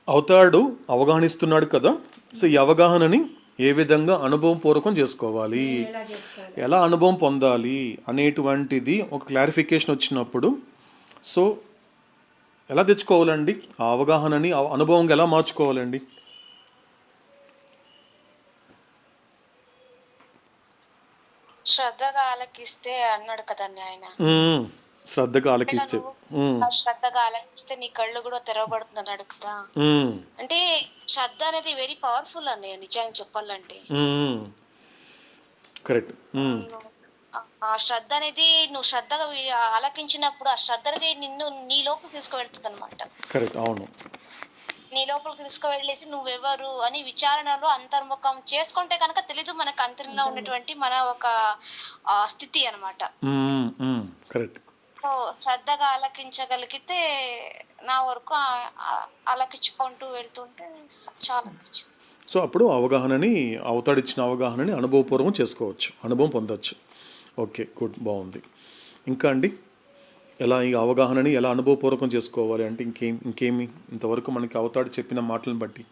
అవుతాడు అవగాహనిస్తున్నాడు కదా. సో ఈ అవగాహనని ఏ విధంగా అనుభవం పూర్వకం చేసుకోవాలి, ఎలా అనుభవం పొందాలి అనేటువంటిది ఒక క్లారిఫికేషన్ వచ్చినప్పుడు సో ఎలా తెచ్చుకోవాలండి ఆ అవగాహనని అనుభవంగా ఎలా మార్చుకోవాలండి? శ్రద్ధగా ఆలకిస్తే అన్నాడు కదండి ఆయన. శ్రద్ధగా ఆలకిస్తే నీ కళ్ళు కూడా తెరవబడుతుంది అన్నాడు కదా. అంటే శ్రద్ధ అనేది వెరీ పవర్ఫుల్ అన్నయ్య నిజంగా చెప్పాలంటే. కరెక్ట్. ఆ శ్రద్ధ అనేది నువ్వు శ్రద్ధగా ఆలకించినప్పుడు ఆ శ్రద్ధ అనేది నిన్ను నీ లోపలికి తీసుకువెళ్తుంది అనమాట. కరెక్ట్, అవును. నీ లోపలికి తీసుకువెళ్ళేసి నువ్వెవరు అని విచారణలో అంతర్ముఖం చేసుకుంటే కనుక తెలీదు మనకు అంతరంలో ఉన్నటువంటి మన ఒక స్థితి అనమాట. కరెక్ట్. శ్రద్ధగా ఆలకించగలిగితే నా వరకు ఆలకించుకుంటూ వెళ్తుంటే చాలా. సో అప్పుడు అవగాహనని అవతాడిచ్చిన అవగాహనని అనుభవపూర్వం చేసుకోవచ్చు, అనుభవం పొందవచ్చు. ఓకే, గుడ్, బాగుంది. ఇంకా అండి ఎలా ఈ అవగాహనని ఎలా అనుభవపూర్వకం చేసుకోవాలి అంటే ఇంకేమి ఇంతవరకు మనకి అవతాడు చెప్పిన మాటలను బట్టి?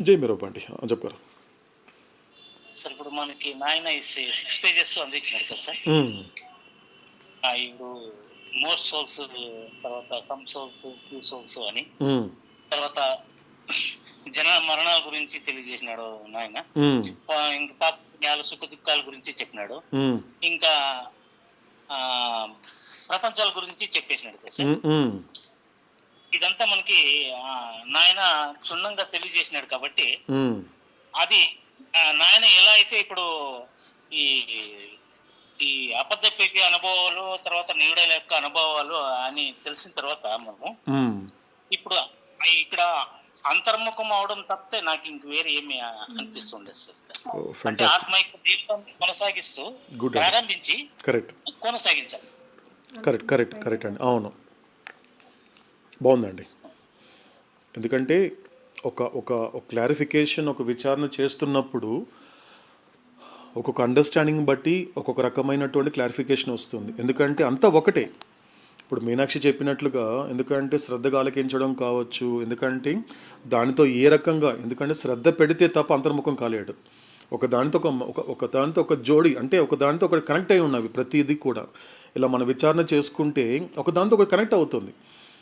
జై మీరు అండి చెప్పారు సార్. ఇప్పుడు మనకి నాయన 6 pages అందించినారు కదా సార్. ఇప్పుడు మోర్ సోల్స్, తర్వాత కమ్ సోల్స్, ఫ్యూ సోల్స్ అని, తర్వాత జన మరణాల గురించి తెలియజేసినాడు నాయన. ఇంకా పాప సుఖ దుఃఖాల గురించి చెప్పినాడు. ఇంకా ప్రపంచాల గురించి చెప్పేసినాడు కదా సార్. ఇదంతా మనకి నాయన క్షుణ్ణంగా తెలియజేసినాడు కాబట్టి అది నాయన ఎలా అయితే ఇప్పుడు ఈ అబద్ధ అనుభవాలు, తర్వాత నీడల యొక్క అనుభవాలు అని తెలిసిన తర్వాత మనము ఇప్పుడు ఇక్కడ అంతర్ముఖం అవడం తప్పితే నాకు ఇంక వేరే ఏమి అనిపిస్తుండే సార్. అంటే ఆత్మ యొక్క జీవితాన్ని కొనసాగిస్తూ ప్రారంభించి కొనసాగించాలి. కరెక్ట్ అండి, అవును, బాగుందండి. ఎందుకంటే ఒక క్లారిఫికేషన్, ఒక విచారణ చేస్తున్నప్పుడు ఒక్కొక్క అండర్స్టాండింగ్ బట్టి ఒక్కొక్క రకమైనటువంటి క్లారిఫికేషన్ వస్తుంది. ఎందుకంటే అంతా ఒకటే. ఇప్పుడు మీనాక్షి చెప్పినట్లుగా ఎందుకంటే శ్రద్ధగా ఆలకించడం కావచ్చు, ఎందుకంటే దానితో ఏ రకంగా, ఎందుకంటే శ్రద్ధ పెడితే తప్ప అంతర్ముఖం కాలేడు. ఒకదానితో ఒక జోడి, అంటే ఒకదానితో ఒకటి కనెక్ట్ అయి ఉన్నవి ప్రతిదీ కూడా. ఇలా మన విచారణ చేసుకుంటే ఒకదానితో ఒకటి కనెక్ట్ అవుతుంది.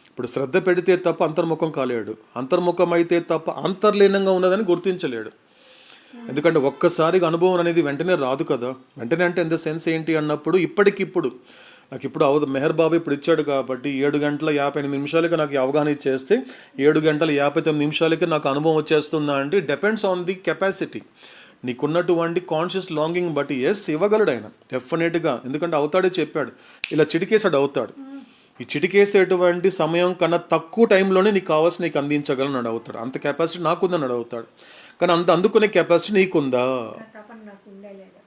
ఇప్పుడు శ్రద్ధ పెడితే తప్ప అంతర్ముఖం కాలేడు, అంతర్ముఖం అయితే తప్ప అంతర్లీనంగా ఉన్నదని గుర్తించలేడు. ఎందుకంటే ఒక్కసారిగా అనుభవం అనేది వెంటనే రాదు కదా. వెంటనే అంటే ఇన్ ద సెన్స్ ఏంటి అన్నప్పుడు ఇప్పటికిప్పుడు నాకు ఇప్పుడు మెహర్ బాబు ఇప్పుడు ఇచ్చాడు కాబట్టి 7:58 నాకు అవగాహన ఇచ్చేస్తే 7:59 నాకు అనుభవం వచ్చేస్తుందా అంటే డిపెండ్స్ ఆన్ ది కెపాసిటీ, నీకున్నటువంటి కాన్షియస్ లాంగింగ్ బట్టి. ఎస్, ఇవ్వగలడు ఆయన డెఫినెట్గా. ఎందుకంటే అవుతాడే చెప్పాడు, ఇలా చిటికేసాడు అవుతాడు. ఈ చిటికేసేటువంటి సమయం కన్నా తక్కువ టైంలోనే నీకు కావాల్సిన నీకు అందించగలను అడుగుతాడు. అంత కెపాసిటీ నాకుందని అడుగుతాడు. కానీ అంత అందుకునే కెపాసిటీ నీకుందా? తపన నాకు ఉందా లేదా?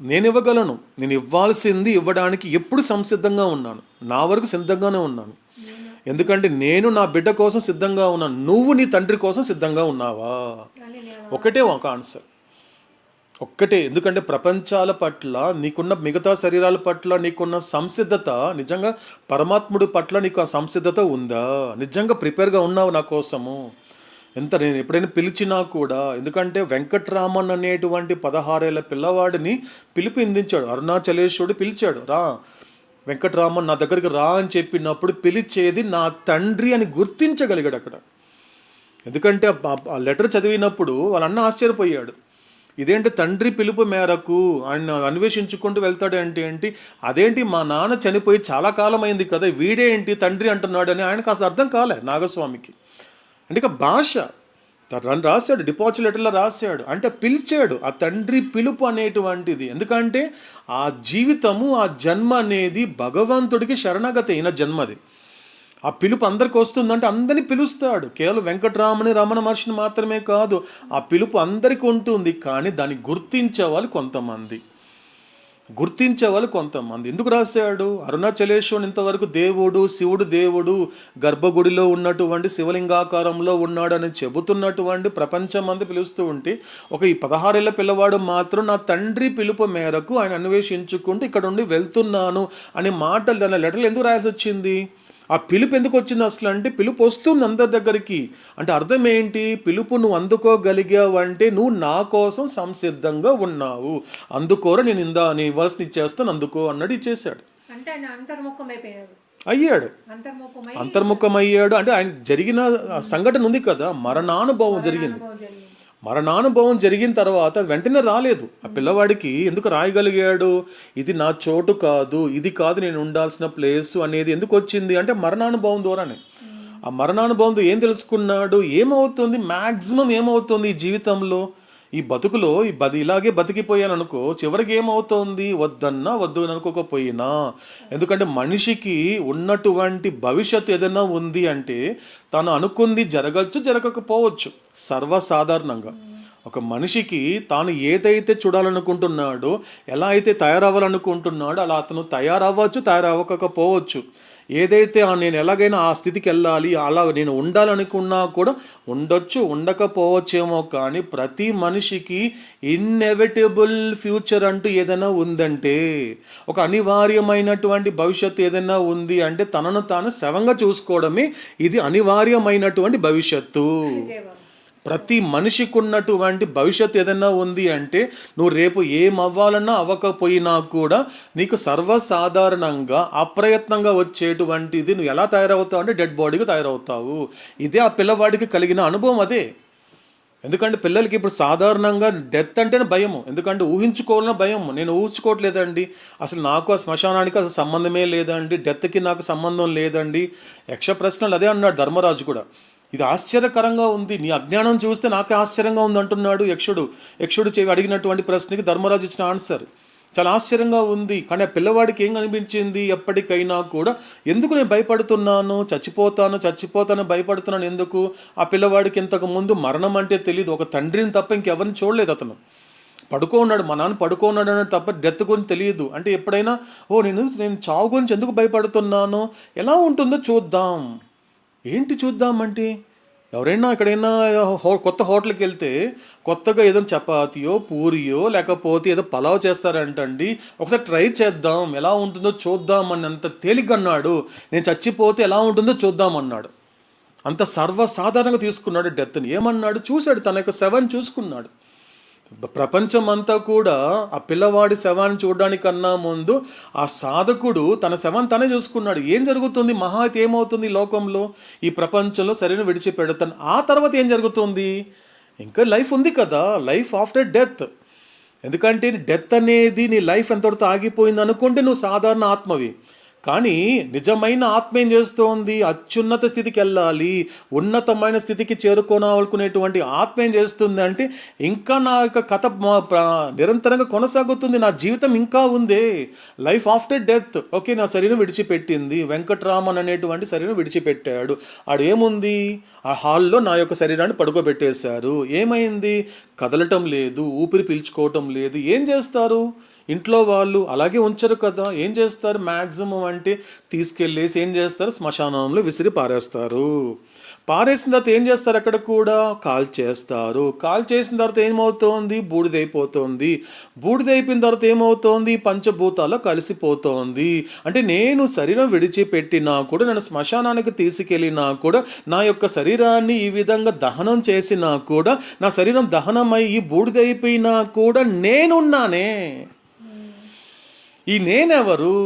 నేను ఇవ్వగలను. నేను ఇవ్వాల్సింది ఇవ్వడానికి ఎప్పుడు సంసిద్ధంగా ఉన్నాను. నా వరకు సిద్ధంగానే ఉన్నాను. ఎందుకంటే నేను నా బిడ్డ కోసం సిద్ధంగా ఉన్నాను. నువ్వు నీ తండ్రి కోసం సిద్ధంగా ఉన్నావా? కానీ నేను ఒకటే ఒక ఆన్సర్, ఒక్కటే. ఎందుకంటే ప్రపంచాల పట్ల నీకున్న మిగతా శరీరాల పట్ల నీకున్న సంసిద్ధత, నిజంగా పరమాత్ముడి పట్ల నీకు ఆ సంసిద్ధత ఉందా? నిజంగా ప్రిపేర్గా ఉన్నావు నా కోసము? నేను ఎప్పుడైనా పిలిచినా కూడా, ఎందుకంటే వెంకట్రామన్ అనేటువంటి 16 ఏళ్ల పిల్లవాడిని పిలిపించాడు. అరుణాచలేశ్వరుడు పిలిచాడు, రా వెంకట్రామన్ నా దగ్గరికి రా అని చెప్పినప్పుడు పిలిచేది నా తండ్రి అని గుర్తించగలిగాడు అక్కడ. ఎందుకంటే ఆ లెటర్ చదివినప్పుడు వాళ్ళ అన్న ఆశ్చర్యపోయాడు. ఇదేంటి తండ్రి పిలుపు మేరకు ఆయన అన్వేషించుకుంటూ వెళ్తాడు ఏంటి, అదేంటి మా నాన్న చనిపోయి చాలా కాలం అయింది కదా, వీడేంటి తండ్రి అంటున్నాడు అని ఆయనకు అసలు అర్థం కాలే నాగస్వామికి. అంటే భాష రాశాడు, డిపాజిట్ లెటర్లో రాశాడు. అంటే పిలిచాడు. ఆ తండ్రి పిలుపు అనేటువంటిది. ఎందుకంటే ఆ జీవితము, ఆ జన్మ అనేది భగవంతుడికి శరణాగతి అయిన జన్మది. ఆ పిలుపు అందరికి వస్తుందంటే అందరినీ పిలుస్తాడు. కేవలం వెంకటరామని రమణ మహర్షిని మాత్రమే కాదు, ఆ పిలుపు అందరికీ ఉంటుంది. కానీ దాన్ని గుర్తించేవాళ్ళు కొంతమంది. ఎందుకు రాశాడు? అరుణాచలేశ్వరుని ఇంతవరకు దేవుడు, శివుడు దేవుడు, గర్భగుడిలో ఉన్నటువంటి శివలింగాకారంలో ఉన్నాడని చెబుతున్నటువంటి ప్రపంచం అంతా పిలుస్తూ ఉంటే, ఒక ఈ 16 ఏళ్ల పిల్లవాడు మాత్రం నా తండ్రి పిలుపు మేరకు ఆయన అన్వేషించుకుంటూ ఇక్కడ నుండి వెళ్తున్నాను అనే మాటలు దాని లెటర్లు ఎందుకు రాయాల్సి వచ్చింది? ఆ పిలుపు ఎందుకు వచ్చింది అసలు అంటే, పిలుపు వస్తుంది అందరి దగ్గరికి. అంటే అర్థం ఏంటి? పిలుపు నువ్వు అందుకోగలిగావు అంటే నువ్వు నా కోసం సంసిద్ధంగా ఉన్నావు. అందుకోర నేను నీ ఇవ్వాల్సిన ఇచ్చేస్తాను, అందుకో అన్నాడు. ఇచ్చేసాడు. అంటే ఆయన అంతర్ముఖమైపోయాడు, అయ్యాడు, అంతర్ముఖమై అంతర్ముఖమయ్యాడు. అంటే ఆయన జరిగిన సంఘటన ఉంది కదా, మరణానుభవం జరిగింది. మరణానుభవం జరిగిన తర్వాత అది వెంటనే రాలేదు. ఆ పిల్లవాడికి ఎందుకు రాయగలిగాడు? ఇది నా చోటు కాదు, ఇది కాదు నేను ఉండాల్సిన ప్లేసు అనేది ఎందుకు వచ్చింది అంటే మరణానుభవం ద్వారానే. ఆ మరణానుభవంతో ఏం తెలుసుకున్నాడు? ఏమవుతుంది, మ్యాక్సిమం ఏమవుతుంది ఈ జీవితంలో, ఈ బతుకులో ఇలాగే బతికిపోయాననుకో, చివరికి ఏమవుతుంది? వద్దన్నా వద్దు అనుకోకపోయినా. ఎందుకంటే మనిషికి ఉన్నటువంటి భవిష్యత్తు ఏదైనా ఉంది అంటే తను అనుకుంది జరగచ్చు, జరగకపోవచ్చు. సర్వసాధారణంగా ఒక మనిషికి తాను ఏదైతే చూడాలనుకుంటున్నాడో, ఎలా అయితే తయారవ్వాలనుకుంటున్నాడో అలా అతను తయారవ్వచ్చు, తయారవ్వకపోవచ్చు. ఏదైతే నేను ఎలాగైనా ఆ స్థితికి వెళ్ళాలి, అలా నేను ఉండాలనుకున్నా కూడా ఉండొచ్చు, ఉండకపోవచ్చేమో. కానీ ప్రతి మనిషికి ఇన్ఎవిటబుల్ ఫ్యూచర్ అంటూ ఏదైనా ఉందంటే, ఒక అనివార్యమైనటువంటి భవిష్యత్తు ఏదైనా ఉంది అంటే తనను తాను శవంగా చూసుకోవడమే ఇది అనివార్యమైనటువంటి భవిష్యత్తు. ప్రతి మనిషికి ఉన్నటువంటి భవిష్యత్తు ఏదైనా ఉంది అంటే నువ్వు రేపు ఏమవ్వాలన్నా అవ్వకపోయినా కూడా నీకు సర్వసాధారణంగా అప్రయత్నంగా వచ్చేటువంటిది నువ్వు ఎలా తయారవుతావు అంటే డెడ్ బాడీగా తయారవుతావు. ఇదే ఆ పిల్లవాడికి కలిగిన అనుభవం అదే. ఎందుకంటే పిల్లలకి ఇప్పుడు సాధారణంగా డెత్ అంటేనే భయము. ఎందుకంటే ఊహించుకోవాలన్న భయం. నేను ఊహించుకోవట్లేదండి, అసలు నాకు ఆ శ్మశానానికి అసలు సంబంధమే లేదండి, డెత్కి నాకు సంబంధం లేదండి. యక్ష ప్రశ్నలు అదే అన్నాడు ధర్మరాజు కూడా. ఇది ఆశ్చర్యకరంగా ఉంది, నీ అజ్ఞానం చూస్తే నాకే ఆశ్చర్యంగా ఉంది అంటున్నాడు యక్షుడు. అడిగినటువంటి ప్రశ్నకి ధర్మరాజు ఇచ్చిన ఆన్సర్ చాలా ఆశ్చర్యంగా ఉంది. కానీ ఆ పిల్లవాడికి ఏం అనిపించింది? ఎప్పటికైనా కూడా ఎందుకు నేను భయపడుతున్నాను, చచ్చిపోతాను భయపడుతున్నాను ఎందుకు? ఆ పిల్లవాడికి ఇంతకు ముందు మరణం అంటే తెలియదు, ఒక తండ్రిని తప్ప ఇంకెవరిని చూడలేదు. అతను పడుకోన్నాడు, మా నాన్న పడుకోన్నాడు అని తప్ప డెత్ గురించి తెలియదు. అంటే ఎప్పుడైనా నేను చావు గురించి ఎందుకు భయపడుతున్నాను, ఎలా ఉంటుందో చూద్దాం. ఏంటి చూద్దామంటే, ఎవరైనా ఎక్కడైనా కొత్త హోటల్కి వెళ్తే కొత్తగా ఏదో చపాతీయో పూరియో లేకపోతే ఏదో పలావ్ చేస్తారంటండి, ఒకసారి ట్రై చేద్దాం ఎలా ఉంటుందో చూద్దాం అని అంత తేలిగ్గా అన్నాడు. నేను చచ్చిపోతే ఎలా ఉంటుందో చూద్దామన్నాడు. అంత సర్వసాధారణంగా తీసుకున్నాడు డెత్ని. ఏమన్నాడు? చూశాడు, తన యొక్క శవాన్ని చూసుకున్నాడు. ప్రపంచం అంతా కూడా ఆ పిల్లవాడి శవాన్ని చూడడానికన్నా ముందు ఆ సాధకుడు తన శవాన్ని తనే చూసుకున్నాడు. ఏం జరుగుతుంది, మహా అయితే ఏమవుతుంది లోకంలో, ఈ ప్రపంచంలో శరీరం విడిచిపెడతాను, ఆ తర్వాత ఏం జరుగుతుంది? ఇంకా లైఫ్ ఉంది కదా, లైఫ్ ఆఫ్టర్ డెత్. ఎందుకంటే డెత్ అనేది నీ లైఫ్ ఎంతవరకు ఆగిపోయింది అనుకుంటే నువ్వు సాధారణ ఆత్మవి. కానీ నిజమైన ఆత్మ ఏం చేస్తోంది? అత్యున్నత స్థితికి వెళ్ళాలి, ఉన్నతమైన స్థితికి చేరుకోవాలనుకునేటువంటి ఆత్మ ఏం చేస్తుంది అంటే, ఇంకా నా యొక్క కథ నిరంతరంగా కొనసాగుతుంది, నా జీవితం ఇంకా ఉంది, లైఫ్ ఆఫ్టర్ డెత్. ఓకే, నా శరీరం విడిచిపెట్టింది, వెంకట్రామన్ అనేటువంటి శరీరం విడిచిపెట్టాడు. ఆడేముంది? ఆ హాల్లో నా యొక్క శరీరాన్ని పడుకోబెట్టేశారు. ఏమైంది? కదలటం లేదు, ఊపిరి పీల్చుకోవటం లేదు. ఏం చేస్తారు ఇంట్లో వాళ్ళు? అలాగే ఉంచరు కదా. ఏం చేస్తారు? మ్యాక్సిమం అంటే తీసుకెళ్ళేసి ఏం చేస్తారు? శ్మశానంలో విసిరి పారేస్తారు. పారేసిన తర్వాత ఏం చేస్తారు? అక్కడ కూడా కాల్ చేస్తారు. కాల్ చేసిన తర్వాత ఏమవుతోంది? బూడిదైపోతుంది. బూడిదైపోయిన తర్వాత ఏమవుతోంది? పంచభూతాల్లో కలిసిపోతోంది. అంటే నేను శరీరం విడిచిపెట్టినా కూడా, నన్ను శ్మశానానికి తీసుకెళ్ళినా కూడా, నా యొక్క శరీరాన్ని ఈ విధంగా దహనం చేసినా కూడా, నా శరీరం దహనమై ఈ బూడిదైపోయినా కూడా నేనున్నానే. ఈ నేనెవరు?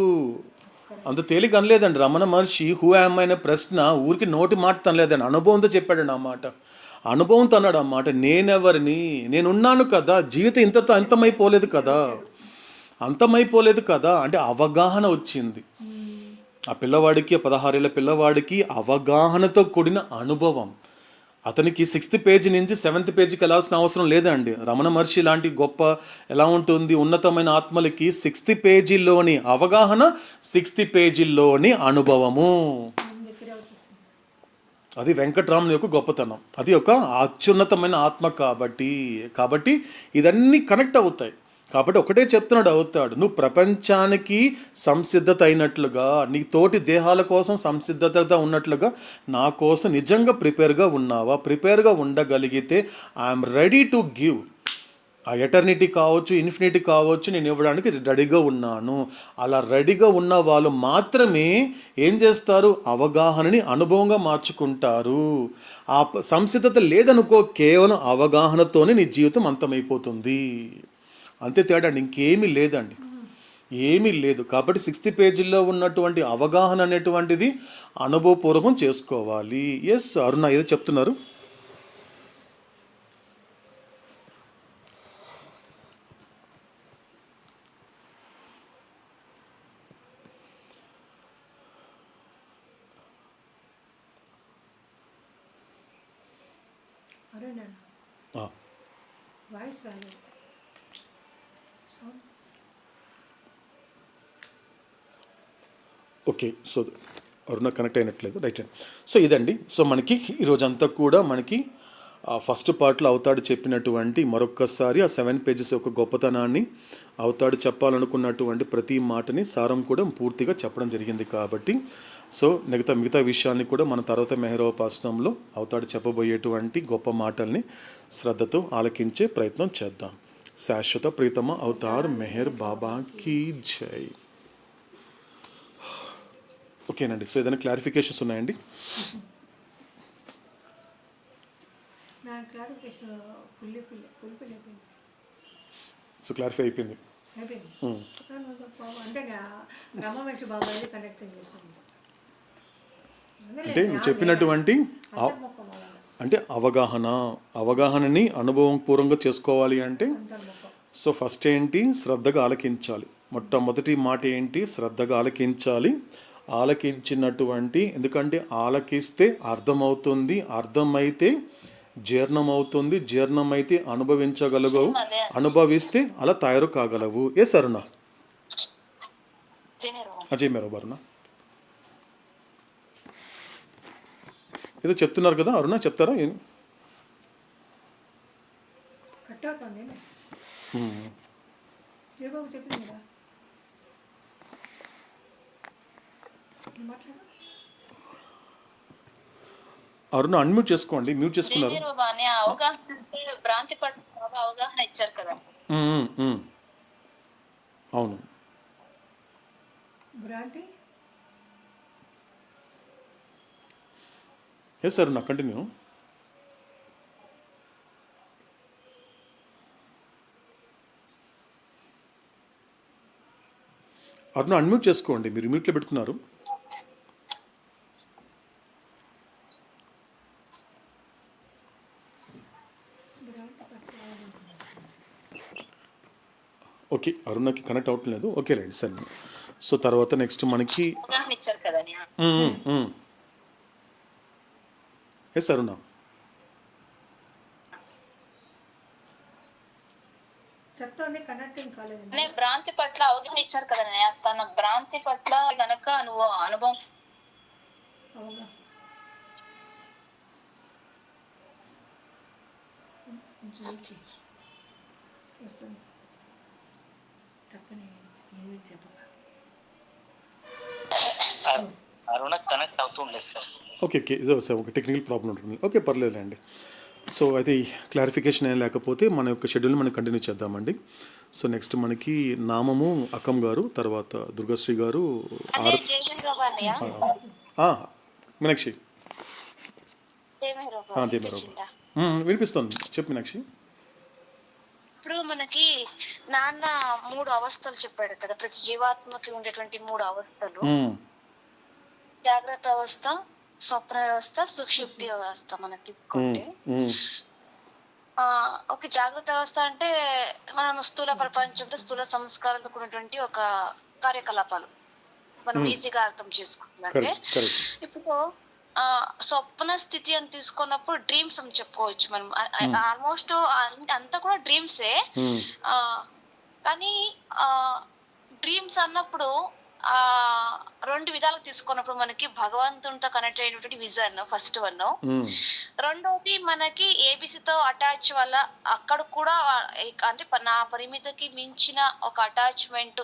అంత తేలిక అనలేదండి రమణ మహర్షి. హూ యామ్ అనే ప్రశ్న ఊరికి నోటి మాట తనలేదండి, అనుభవంతో చెప్పాడండి ఆ మాట. అనుభవంతో అన్నాడు అన్నమాట. నేనెవరిని? నేనున్నాను కదా. జీవితం ఇంతతో అంతమైపోలేదు కదా, అంతమైపోలేదు కదా. అంటే అవగాహన వచ్చింది ఆ పిల్లవాడికి, 16 ఏళ్ళ పిల్లవాడికి అవగాహనతో కూడిన అనుభవం. అతనికి 6th పేజీ నుంచి 7th పేజీకి వెళ్ళాల్సిన అవసరం లేదండి. రమణ మహర్షి లాంటి గొప్ప ఎలా ఉంటుంది ఉన్నతమైన ఆత్మలకి 6th పేజీలోని అవగాహన, 6th పేజీలోని అనుభవము. అది వెంకట్రామన్ యొక్క గొప్పతనం. అది ఒక అత్యున్నతమైన ఆత్మ కాబట్టి ఇదన్నీ కనెక్ట్ అవుతాయి. కాబట్టి ఒకటే చెప్తున్నాడు అవుతాడు, నువ్వు ప్రపంచానికి సంసిద్ధత అయినట్లుగా, నీ తోటి దేహాల కోసం సంసిద్ధత ఉన్నట్లుగా నా కోసం నిజంగా ప్రిపేర్గా ఉన్నావా? ప్రిపేర్గా ఉండగలిగితే ఐఎమ్ రెడీ టు గివ్. ఆ ఎటర్నిటీ కావచ్చు, ఇన్ఫినిటీ కావచ్చు, నేను ఇవ్వడానికి రెడీగా ఉన్నాను. అలా రెడీగా ఉన్న వాళ్ళు మాత్రమే ఏం చేస్తారు? అవగాహనని అనుభవంగా మార్చుకుంటారు. ఆ సంసిద్ధత లేదనుకో, కేవలం అవగాహనతోనే నీ జీవితం అంతమైపోతుంది. అంతే తేడా, ఇంకేమీ లేదండి, ఏమీ లేదు. కాబట్టి 6th పేజీలో ఉన్నటువంటి అవగాహన అనేటువంటిది అనుభవపూర్వకం చేసుకోవాలి. ఎస్ అరుణ ఏదో చెప్తున్నారు. వాయిస్ ఓకే, సో అరుణ కనెక్ట్ అయినట్లేదు, రైట్ అండి. సో ఇదండి. సో మనకి ఈరోజంతా కూడా మనకి ఫస్ట్ పార్ట్లో అవుతాడు చెప్పినటువంటి మరొక్కసారి ఆ 7 పేజెస్ యొక్క గొప్పతనాన్ని, అవుతాడు చెప్పాలనుకున్నటువంటి ప్రతి మాటని సారం కూడా పూర్తిగా చెప్పడం జరిగింది. కాబట్టి సో మిగతా విషయాల్ని కూడా మన తర్వాత మెహరోపాసనంలో అవుతాడు చెప్పబోయేటువంటి గొప్ప మాటల్ని శ్రద్ధతో ఆలకించే ప్రయత్నం చేద్దాం. శాశ్వత ప్రీతమ అవతార్ మెహర్ బాబా కీ జై. ఓకేనండి. సో ఏదైనా క్లారిఫికేషన్స్ ఉన్నాయండి? సో క్లారిఫై అయిపోయింది. అంటే మీరు చెప్పినటువంటి అంటే అవగాహనని అనుభవం పూర్వంగా చేసుకోవాలి అంటే, సో ఫస్ట్ ఏంటి? శ్రద్ధగా ఆలకించాలి. మొట్టమొదటి మాట ఏంటి? శ్రద్ధగా ఆలకించాలి. ఆలకించినటువంటి, ఎందుకంటే ఆలకిస్తే అర్థమవుతుంది, అర్థమైతే జీర్ణమవుతుంది, జీర్ణమైతే అనుభవించగలగవు, అనుభవిస్తే అలా తయారు కాగలవు. ఎస్ అరుణ. అజయ్ మేరో అరుణ ఏదో చెప్తున్నారు కదా అరుణ, చెప్తారా? అరుణ అన్మ్యూట్ చేసుకోండి. మ్యూట్ చేసుకున్నారు. భ్రాంతి అవగాహన ఇచ్చారు కదా. అవును. ఎస్ అరుణ కంటిన్యూ. అరుణ అన్మ్యూట్ చేసుకోండి, మీరు మ్యూట్లో పెట్టుకున్నారు. ఓకే, అరుణకి కనెక్ట్ అవ్వట్లేదు. ఓకే రైట్, సరే. సో తర్వాత నెక్స్ట్ మనకి అవగాహన ఇచ్చారు కదా ఎస్ అరుణ. చెప్తోంది కనెక్టింగ్ కాలేదు. భ్రాంతి పట్ల అవగాహన ఇచ్చారు కదా తన భ్రాంతి పట్ల గనక అనుభవం అవగా జీకి వస్తుంది తప్పని ఏమీ చెప్పగా అరుణ కనెక్ట్ అవుతుండే సార్. ఓకే ఇదో సార్ ఒక టెక్నికల్ ప్రాబ్లం ఉంటుంది. ఓకే పర్లేదులేండి. సో అయితే క్లారిఫికేషన్ ఏం లేకపోతే మన యొక్క షెడ్యూల్ మనం కంటిన్యూ చేద్దామండి. సో నెక్స్ట్ మనకి నామము అక్కం గారు, తర్వాత దుర్గాశ్రీ గారు, మీనాక్షి వినిపిస్తుంది. చెప్పు మీనాక్షి. ఇప్పుడు మనకి నాన్న 3 అవస్థలు చెప్పాడు కదా, ప్రతి జీవాత్మకి ఉండేటువంటి 3 అవస్థలు, జాగ్రత్త అవస్థ, స్వప్న వ్యవస్థ, సుషుప్తి వ్యవస్థ. మనకి తీసుకుంటే ఒక జాగ్రత్త వ్యవస్థ అంటే మనం స్థూల ప్రపంచంలో స్థూల సంస్కారాలతో కూడినటువంటి ఒక కార్యకలాపాలు మనం ఈజీగా అర్థం చేసుకుంటున్నట్టే. ఇప్పుడు స్వప్న స్థితి అని తీసుకున్నప్పుడు డ్రీమ్స్ అని చెప్పుకోవచ్చు మనం. ఆల్మోస్ట్ అంతా కూడా డ్రీమ్సే. కానీ డ్రీమ్స్ అన్నప్పుడు 2 విధాలుగా తీసుకున్నప్పుడు మనకి భగవంతునితో కనెక్ట్ అయినటువంటి విజన్ ఫస్ట్ వన్. రెండోది మనకి ఏబిసితో అటాచ్ వల్ల అక్కడ కూడా అంటే నా పరిమితికి మించిన ఒక అటాచ్మెంట్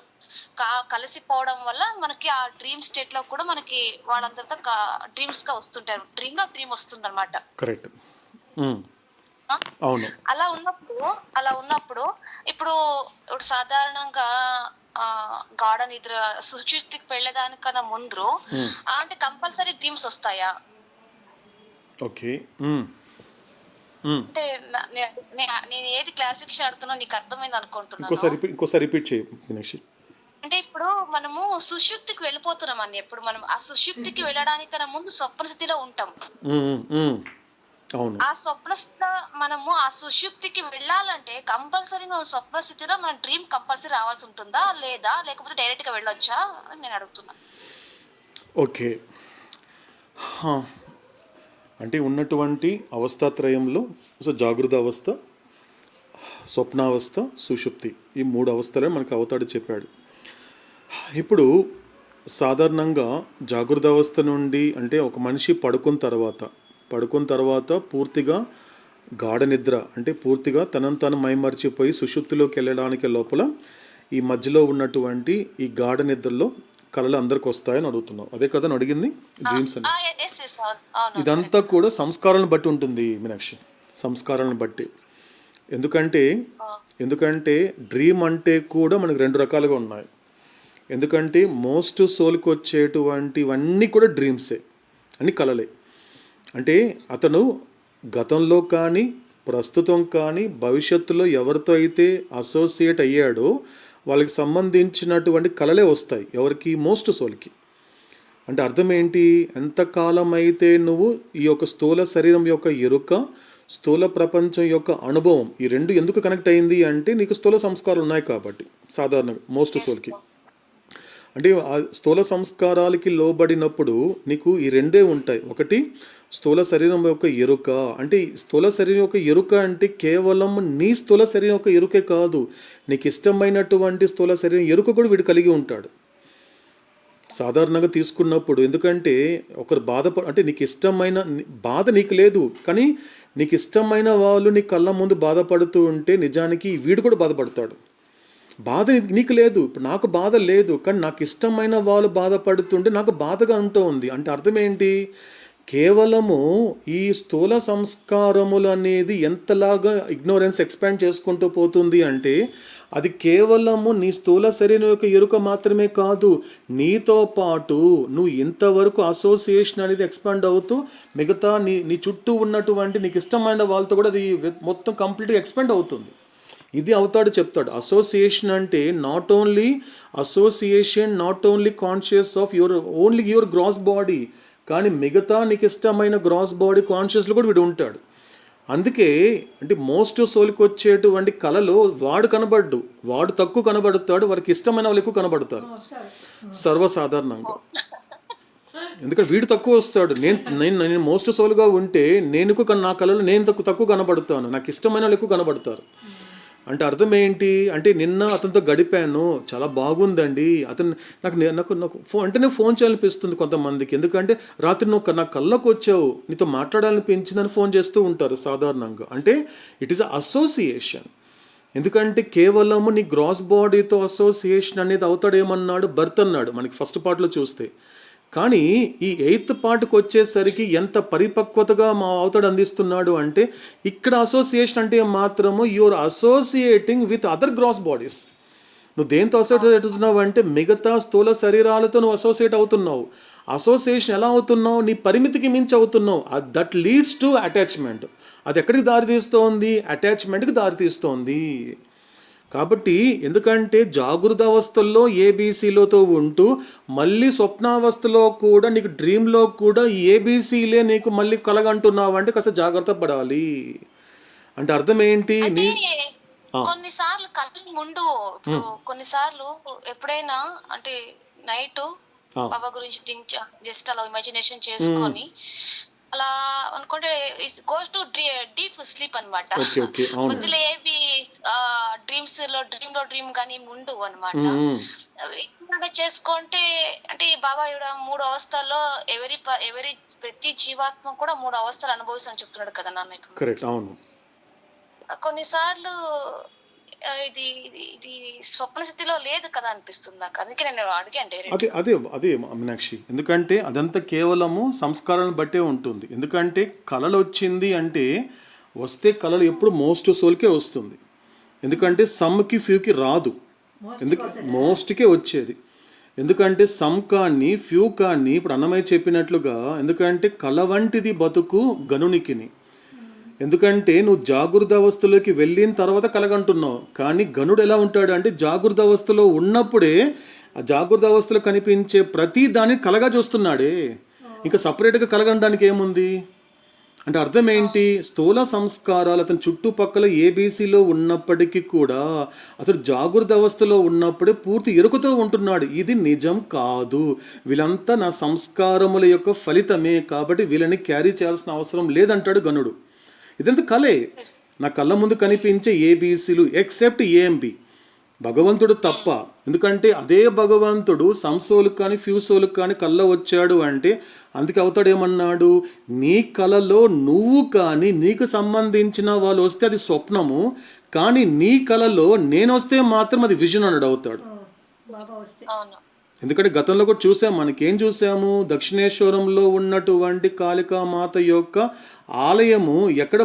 కలిసిపోవడం వల్ల మనకి ఆ డ్రీమ్ స్టేట్ లో కూడా మనకి వాళ్ళందరితో డ్రీమ్స్ గా వస్తుంటారు. డ్రీమ్ వస్తుంది అనమాట. అలా ఉన్నప్పుడు ఇప్పుడు సాధారణంగా గాఢ నిద్ర సుషుప్తికి వెళ్ళేదానికన్నా ముందు అంటే కంపల్సరీ డ్రీమ్స్ వస్తాయా? ఓకే అంటే నేను ఏది క్లారిఫికేషన్ అడుగుతున్నా నీకు అర్థమైంది అనుకుంటున్నాను. ఇంకోసారి రిపీట్ చేయి మీనాక్షి. అంటే ఇప్పుడు మనము సుషుప్తికి వెళ్ళిపోతున్నాం అని, ఎప్పుడు మనం ఆ సుషుప్తికి వెళ్ళడానికన్నా ముందు స్వప్న స్థితిలో ఉంటాం. ఆ స్వప్న స్థితిలో మనము ఆ సుషుప్తికి వెళ్ళాలంటే కంపల్సరీ మనం స్వప్న స్థితిలో మన డ్రీమ్ కంపల్సరీ రావాల్సి ఉంటుందా లేదా, లేకపోతే డైరెక్ట్ గా వెళ్ళొచ్చా అని నేను అడుగుతున్నా. ఓకే, అంటే ఉన్నటువంటి అవస్థాత్రయంలో సో జాగృత అవస్థ, స్వప్నావస్థ, సుషుప్తి, ఈ 3 అవస్థలే మనకు అవతాడు చెప్పాడు. ఇప్పుడు సాధారణంగా జాగృత అవస్థ నుండి అంటే ఒక మనిషి పడుకున్న తర్వాత పూర్తిగా గాఢ నిద్ర అంటే పూర్తిగా తనను తాను మైమర్చిపోయి సుషుప్తిలోకి వెళ్ళడానికి లోపల ఈ మధ్యలో ఉన్నటువంటి ఈ గాఢ నిద్రలో కళలు అందరికి వస్తాయని అడుగుతున్నావు, అదే కదా అడిగింది? డ్రీమ్స్ అని ఇదంతా కూడా సంస్కారాలను బట్టి ఉంటుంది మీనాక్షి, సంస్కారాలను బట్టి. ఎందుకంటే డ్రీమ్ అంటే కూడా మనకు 2 రకాలుగా ఉన్నాయి. ఎందుకంటే మోస్ట్ సోల్కి వచ్చేటువంటివన్నీ కూడా డ్రీమ్సే, అన్ని కలలే. అంటే అతను గతంలో కానీ ప్రస్తుతం కానీ భవిష్యత్తులో ఎవరితో అయితే అసోసియేట్ అయ్యాడో వాళ్ళకి సంబంధించినటువంటి కళలే వస్తాయి. ఎవరికి? మోస్ట్ సోల్కి. అంటే అర్థం ఏంటి? ఎంతకాలం అయితే నువ్వు ఈ యొక్క స్థూల శరీరం యొక్క ఎరుక, స్థూల ప్రపంచం యొక్క అనుభవం, ఈ 2 ఎందుకు కనెక్ట్ అయింది అంటే నీకు స్థూల సంస్కారాలు ఉన్నాయి కాబట్టి. సాధారణంగా మోస్ట్ సోల్కి అంటే ఆ స్థూల సంస్కారాలకి లోబడినప్పుడు నీకు ఈ 2 ఉంటాయి. ఒకటి స్థూల శరీరం యొక్క ఎరుక, అంటే స్థూల శరీరం యొక్క ఎరుక అంటే కేవలం నీ స్థూల శరీరం యొక్క ఎరుకే కాదు, నీకు ఇష్టమైనటువంటి స్థూల శరీరం ఎరుక కూడా వీడు కలిగి ఉంటాడు సాధారణంగా తీసుకున్నప్పుడు. ఎందుకంటే ఒకరు అంటే నీకు ఇష్టమైన బాధ నీకు లేదు, కానీ నీకు ఇష్టమైన వాళ్ళు నీ కళ్ళ ముందు బాధపడుతూ ఉంటే నిజానికి వీడు కూడా బాధపడతాడు. బాధ నీకు లేదు, ఇప్పుడు నాకు బాధ లేదు, కానీ నాకు ఇష్టమైన వాళ్ళు బాధపడుతుంటే నాకు బాధగా ఉంటూ ఉంది. అంటే అర్థం ఏంటి? కేవలము ఈ స్థూల సంస్కారములు అనేది ఎంతలాగా ఇగ్నోరెన్స్ ఎక్స్పాండ్ చేసుకుంటూ పోతుంది అంటే అది కేవలము నీ స్థూల శరీరం యొక్క ఎరుక మాత్రమే కాదు, నీతో పాటు నువ్వు ఇంతవరకు అసోసియేషన్ అనేది ఎక్స్పాండ్ అవుతూ మిగతా నీ చుట్టూ ఉన్నటువంటి నీకు ఇష్టమైన వాళ్ళతో కూడా అది మొత్తం కంప్లీట్గా ఎక్స్పాండ్ అవుతుంది. ఇది అవుతాడు చెప్తాడు. అసోసియేషన్ అంటే not only association, not only conscious of your gross body, కానీ మిగతా నీకు ఇష్టమైన గ్రాస్ బాడీ కాన్షియస్లో కూడా వీడు ఉంటాడు. అందుకే అంటే మోస్ట్ సోల్కి వచ్చేటువంటి కళలో వాడు కనబడ్డు, వాడు తక్కువ కనబడతాడు, వారికి ఇష్టమైన వాళ్ళు ఎక్కువ కనబడతారు సర్వసాధారణంగా. ఎందుకంటే వీడు తక్కువ వస్తాడు, నేను మోస్ట్ సోల్గా ఉంటే నా కళలో నేను తక్కువ కనబడతాను, నాకు ఇష్టమైన వాళ్ళు ఎక్కువ కనబడతారు. అంటే అర్థం ఏంటి అంటే నిన్న అతనితో గడిపాను, చాలా బాగుందండి, అతను నాకు వెంటనే ఫోన్ చేయాలనిపిస్తుంది కొంతమందికి. ఎందుకంటే రాత్రి నువ్వు నా కళ్ళకు వచ్చావు, నీతో మాట్లాడాలనిపించిందని ఫోన్ చేస్తూ ఉంటారు సాధారణంగా. అంటే ఇట్ ఈస్ అసోసియేషన్. ఎందుకంటే కేవలము నీ గ్రాస్ బాడీతో అసోసియేషన్ అనేది అవుతాడేమన్నాడు బర్త్ అన్నాడు మనకి ఫస్ట్ పార్ట్లో చూస్తే. కానీ ఈ 8th పార్ట్కి వచ్చేసరికి ఎంత పరిపక్వతగా మా అవతాడు అందిస్తున్నాడు అంటే ఇక్కడ అసోసియేషన్ అంటే మాత్రము you are associating with other gross bodies. నువ్వు దేంతో అసోసియేట్ అవుతున్నావు అంటే మిగతా స్థూల శరీరాలతో నువ్వు అసోసియేట్ అవుతున్నావు. అసోసియేషన్ ఎలా అవుతున్నావు? నీ పరిమితికి మించి అవుతున్నావు. That leads to attachment. అది ఎక్కడికి దారితీస్తోంది? అటాచ్మెంట్కి దారితీస్తోంది. కాబట్టి ఎందుకంటే జాగృత అవస్థల్లో ఏబీసీలతో ఉంటూ మళ్ళీ స్వప్నావస్థలో కూడా నీకు డ్రీమ్లో కూడా ఏబీసీలే నీకు మళ్ళీ కలగంటున్నావు అంటే కాస్త జాగ్రత్త పడాలి. అంటే అర్థం ఏంటి? కొన్నిసార్లు కళ్ళ ముందు కొన్నిసార్లు ఎప్పుడైనా అంటే నైట్ బాబా గురించి థింక్ జస్ట్ అలా ఇమాజినేషన్ చేసుకొని అలా అనుకుంటే గోస్ టు డీప్ స్లీప్ అనమాట. మధ్యలో ఏవి డ్రీమ్ కానీ ముందు అనమాట చేసుకుంటే అంటే బాబా ఇక్కడ 3 అవస్థల్లో ఎవరి ప్రతి జీవాత్మ కూడా 3 అవస్థలు అనుభవిస్తాను చెప్తున్నాడు కదా నాన్న. కరెక్ట్, అవును. కొన్నిసార్లు ఇది స్వప్న స్థితిలో లేదు కదా అనిపిస్తుంది నాకు. అందుకే నేను అడిగాను. అదే మీనాక్షి, ఎందుకంటే అదంతా కేవలము సంస్కారాలను బట్టే ఉంటుంది. ఎందుకంటే కళలు వచ్చింది అంటే వస్తే కళలు ఎప్పుడు మోస్ట్ సోల్కే వస్తుంది. ఎందుకంటే సమ్కి ఫ్యూకి రాదు, మోస్ట్కే వచ్చేది. ఎందుకంటే సమ్ కానీ ఫ్యూ కానీ ఇప్పుడు అన్నమయ్య చెప్పినట్లుగా ఎందుకంటే కళ వంటిది బతుకు గనునికిని. ఎందుకంటే నువ్వు జాగృత అవస్థలోకి వెళ్ళిన తర్వాత కలగంటున్నావు. కానీ గనుడు ఎలా ఉంటాడు అంటే జాగృత అవస్థలో ఉన్నప్పుడే ఆ జాగృత అవస్థలో కనిపించే ప్రతి దాన్ని కలగా చూస్తున్నాడే. ఇంకా సపరేట్గా కలగడానికి ఏముంది అంటే అర్థం ఏంటి? స్థూల సంస్కారాలు అతని చుట్టుపక్కల ఏబీసీలో ఉన్నప్పటికీ కూడా అతడు జాగృత అవస్థలో ఉన్నప్పుడే పూర్తి ఎరుకతో ఉంటున్నాడు. ఇది నిజం కాదు, వీళ్ళంతా నా సంస్కారముల యొక్క ఫలితమే, కాబట్టి వీళ్ళని క్యారీ చేయాల్సిన అవసరం లేదంటాడు గనుడు. ఇదంతా కలే, నా కళ్ళ ముందు కనిపించే ఏబీసీలు ఎక్సెప్ట్ ఏఎంబి, భగవంతుడు తప్ప. ఎందుకంటే అదే భగవంతుడు సంసోలకు కానీ ఫ్యూసోలకు కానీ కళ్ళ వచ్చాడు అంటే అందుకే అవుతాడేమన్నాడు? నీ కళలో నువ్వు కానీ నీకు సంబంధించిన వాళ్ళు వస్తే అది స్వప్నము, కానీ నీ కళలో నేను వస్తే మాత్రం అది విజన్ అన్నాడు అవుతాడు. ఎందుకంటే గతంలో కూడా చూసాము, మనకేం చూసాము? దక్షిణేశ్వరంలో ఉన్నటువంటి కాళికామాత యొక్క ఆలయము ఎక్కడ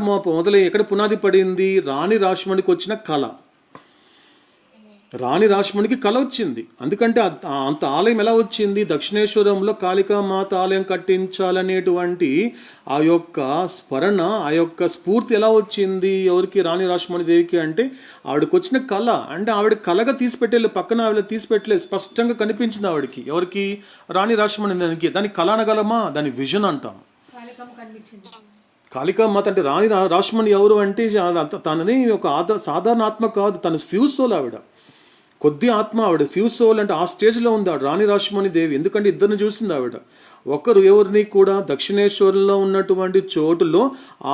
ఎక్కడ పునాది పడింది? రాణి రాష్ట్రానికి వచ్చిన కళ. రాణి రాష్ట్రానికి కళ వచ్చింది. ఎందుకంటే అంత ఆలయం ఎలా వచ్చింది? దక్షిణేశ్వరంలో కాళికామాత ఆలయం కట్టించాలనేటువంటి ఆ యొక్క స్మరణ, ఆ యొక్క స్ఫూర్తి ఎలా వచ్చింది ఎవరికి? రాణి రాష్ట్రమణి దేవికి. అంటే ఆవిడకి వచ్చిన కళ, అంటే ఆవిడ కళగా తీసిపెట్టలేదు, పక్కన ఆవిడ తీసిపెట్టలేదు, స్పష్టంగా కనిపించింది ఆవిడకి. ఎవరికి? రాణి రాష్ట్రమణి దేవికి. దాన్ని కళ అనగలమా? దాని విజన్ అంటాం. కాళికామాత అంటే రాణి రాష్ట్రమణి ఎవరు అంటే తనది ఒక సాధారణ ఆత్మ కాదు, తన ఫ్యూజ్ సోల్ ఆవిడ, కొద్ది ఆత్మ ఆవిడ. ఫ్యూజ్ సోల్ అంటే ఆ స్టేజ్లో ఉంది ఆవిడ, రాణి రాష్ట్రమణి దేవి. ఎందుకంటే ఇద్దరిని చూసింది ఆవిడ. ఒకరు ఎవరిని కూడా దక్షిణేశ్వరంలో ఉన్నటువంటి చోటులో,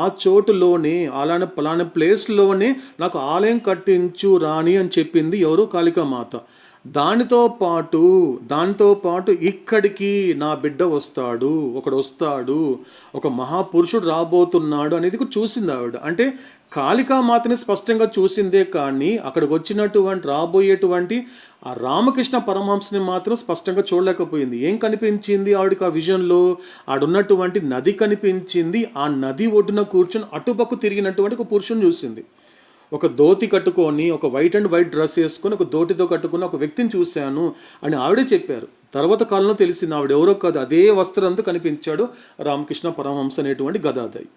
ఆ చోటులోనే అలానే పలానా ప్లేస్లోనే నాకు ఆలయం కట్టించు రాణి అని చెప్పింది ఎవరు? కాళికామాత. దానితో పాటు ఇక్కడికి నా బిడ్డ వస్తాడు, ఒకడు వస్తాడు, ఒక మహాపురుషుడు రాబోతున్నాడు అనేది కూడా చూసింది ఆవిడ. అంటే కాళికామాతని స్పష్టంగా చూసిందే కానీ అక్కడికి వచ్చినటువంటి రాబోయేటువంటి ఆ రామకృష్ణ పరమహంసని మాత్రం స్పష్టంగా చూడలేకపోయింది. ఏం కనిపించింది ఆవిడకి ఆ విజన్లో? ఆడున్నటువంటి నది కనిపించింది. ఆ నది ఒడ్డున కూర్చొని అటుపక్కు తిరిగినటువంటి ఒక పురుషుని చూసింది. ఒక ధోతి కట్టుకొని, ఒక వైట్ అండ్ వైట్ డ్రెస్ వేసుకొని, ఒక ధోతితో కట్టుకుని ఒక వ్యక్తిని చూశాను అని ఆవిడే చెప్పారు. తర్వాత కాలంలో తెలిసింది ఆవిడ ఎవరో కాదు, అదే వస్త్రంతో కనిపించాడు రామకృష్ణ పరమహంస అనేటువంటి గదాదాయి.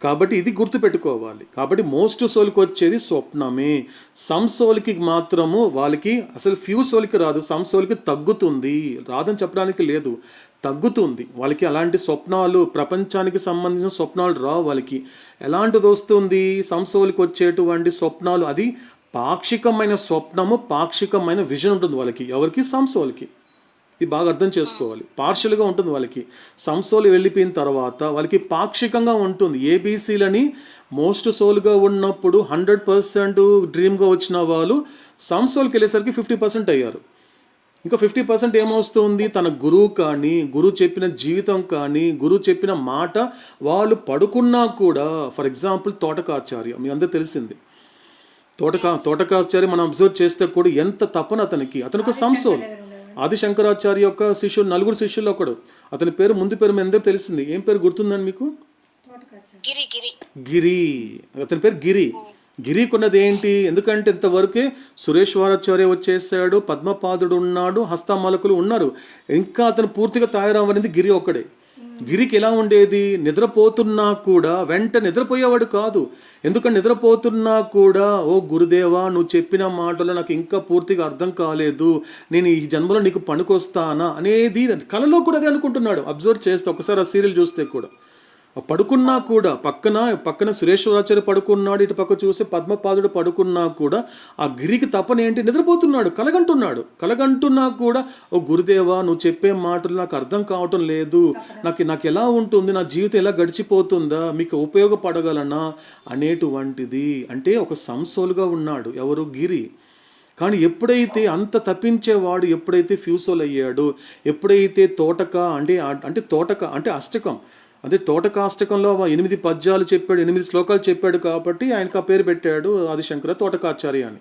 కాబట్టి ఇది గుర్తుపెట్టుకోవాలి. కాబట్టి మోస్ట్ సోల్కి వచ్చేది స్వప్నమే. సమ్ సోల్కి మాత్రము వాళ్ళకి అసలు ఫ్యూ సోల్కి రాదు, సమ్ సోల్కి తగ్గుతుంది. రాదని చెప్పడానికి లేదు, తగ్గుతుంది వాళ్ళకి. అలాంటి స్వప్నాలు ప్రపంచానికి సంబంధించిన స్వప్నాలు రావు వాళ్ళకి. ఎలాంటిది వస్తుంది సమ్ సోల్కి వచ్చేటువంటి స్వప్నాలు? అది పాక్షికమైన స్వప్నము, పాక్షికమైన విజన్ ఉంటుంది వాళ్ళకి. ఎవరికి? సమ్ సోల్కి. ఇది బాగా అర్థం చేసుకోవాలి. పార్షియల్గా ఉంటుంది వాళ్ళకి. సమ్ సోల్ వెళ్ళిపోయిన తర్వాత వాళ్ళకి పాక్షికంగా ఉంటుంది. ఏబీసీలని మోస్ట్ సోల్గా ఉన్నప్పుడు 100% డ్రీమ్గా వచ్చిన వాళ్ళు సమ్ సోల్కి వెళ్ళేసరికి 50% అయ్యారు. ఇంకా 50% ఏమొస్తుంది? తన గురువు కానీ, గురువు చెప్పిన జీవితం కానీ, గురువు చెప్పిన మాట వాళ్ళు పడుకున్నా కూడా. ఫర్ ఎగ్జాంపుల్ తోటకాచార్య, మీ అందరూ తెలిసింది. తోటకాచార్య మనం అబ్జర్వ్ చేస్తే కూడా ఎంత తపన అతనికి ఒక సమ్ సోల్. ఆది శంకరాచార్య యొక్క శిష్యులు, 4 శిష్యుల్లో ఒకడు. అతని పేరు, ముందు పేరు మీ అందరూ తెలిసింది. ఏం పేరు గుర్తుందని మీకు? గిరి. అతని పేరు గిరి. గిరికున్నది ఏంటి? ఎందుకంటే ఇంతవరకే సురేశ్వరాచార్య వచ్చేసాడు, పద్మపాదుడు ఉన్నాడు, హస్తమాలకులు ఉన్నారు. ఇంకా అతను పూర్తిగా తయారవ్వనిది గిరి ఒక్కడే. గిరికి ఎలా ఉండేది? నిద్రపోతున్నా కూడా నిద్రపోయేవాడు కాదు. ఎందుకంటే నిద్రపోతున్నా కూడా, ఓ గురుదేవా నువ్వు చెప్పిన మాటలు నాకు ఇంకా పూర్తిగా అర్థం కాలేదు, నేను ఈ జన్మలో నీకు పనికొస్తానా అనేది కలలో కూడా అదే అనుకుంటున్నాడు. అబ్జర్వ్ చేస్తే ఒకసారి ఆ సీరియల్ చూస్తే కూడా పడుకున్నా కూడా, పక్కన సురేశ్వరాచార్య పడుకున్నాడు, ఇటు పక్క చూసి పద్మపాదుడు పడుకున్నా కూడా ఆ గిరికి తపన ఏంటి? నిద్రపోతున్నాడు, కలగంటున్నా కూడా, ఓ గురుదేవా నువ్వు చెప్పే మాటలు నాకు అర్థం కావటం లేదు, నాకు ఎలా ఉంటుంది, నా జీవితం ఎలా గడిచిపోతుందా, మీకు ఉపయోగపడగలనా అనేటువంటిది. అంటే ఒక సంసోలుగా ఉన్నాడు ఎవరు? గిరి. కానీ ఎప్పుడైతే అంత తప్పించేవాడు ఎప్పుడైతే ఫ్యూసోల్ అయ్యాడు, ఎప్పుడైతే తోటక అంటే అష్టకం, అదే తోటకాష్టకంలో 8 పద్యాలు చెప్పాడు, 8 శ్లోకాలు చెప్పాడు కాబట్టి ఆయనకు ఆ పేరు పెట్టాడు ఆదిశంకర తోటకాచార్య అని.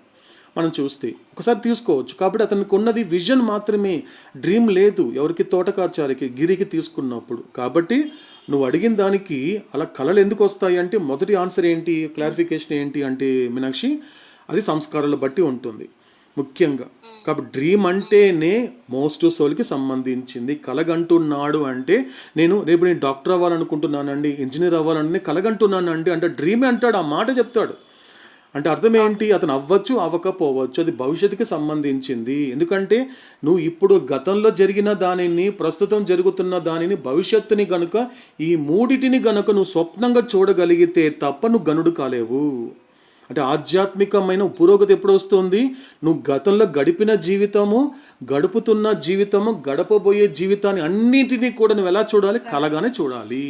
మనం చూస్తే ఒకసారి తీసుకోవచ్చు. కాబట్టి అతనికి ఉన్నది విజన్ మాత్రమే, డ్రీమ్ లేదు. ఎవరికి? తోటకాచార్యకి, గిరికి తీసుకున్నప్పుడు. కాబట్టి నువ్వు అడిగిన దానికి అలా కళలు ఎందుకు వస్తాయి అంటే, మొదటి ఆన్సర్ ఏంటి, క్లారిఫికేషన్ ఏంటి అంటే మీనాక్షి, అది సంస్కారాలు బట్టి ఉంటుంది ముఖ్యంగా. కాబట్టి డ్రీమ్ అంటేనే మోస్ట్ సోల్కి సంబంధించింది. కలగంటున్నాడు అంటే నేను డాక్టర్ అవ్వాలనుకుంటున్నానండి, ఇంజనీర్ అవ్వాలని కలగంటున్నానండి అంటే డ్రీమే అంటాడు, ఆ మాట చెప్తాడు. అంటే అర్థం ఏంటి? అతను అవ్వచ్చు, అవ్వకపోవచ్చు, అది భవిష్యత్తుకి సంబంధించింది. ఎందుకంటే నువ్వు ఇప్పుడు గతంలో జరిగిన దానిని, ప్రస్తుతం జరుగుతున్న దానిని, భవిష్యత్తుని గనుక, ఈ మూడిటిని గనుక నువ్వు స్వప్నంగా చూడగలిగితే తప్ప నువ్వు గనుడు కాలేవు. అంటే ఆధ్యాత్మికమైన పురోగతి ఎప్పుడు వస్తుంది? నువ్వు గతంలో గడిపిన జీవితము, గడుపుతున్న జీవితము, గడపబోయే జీవితాన్ని అన్నిటినీ కూడా నువ్వు ఎలా చూడాలి? కలగానే చూడాలి.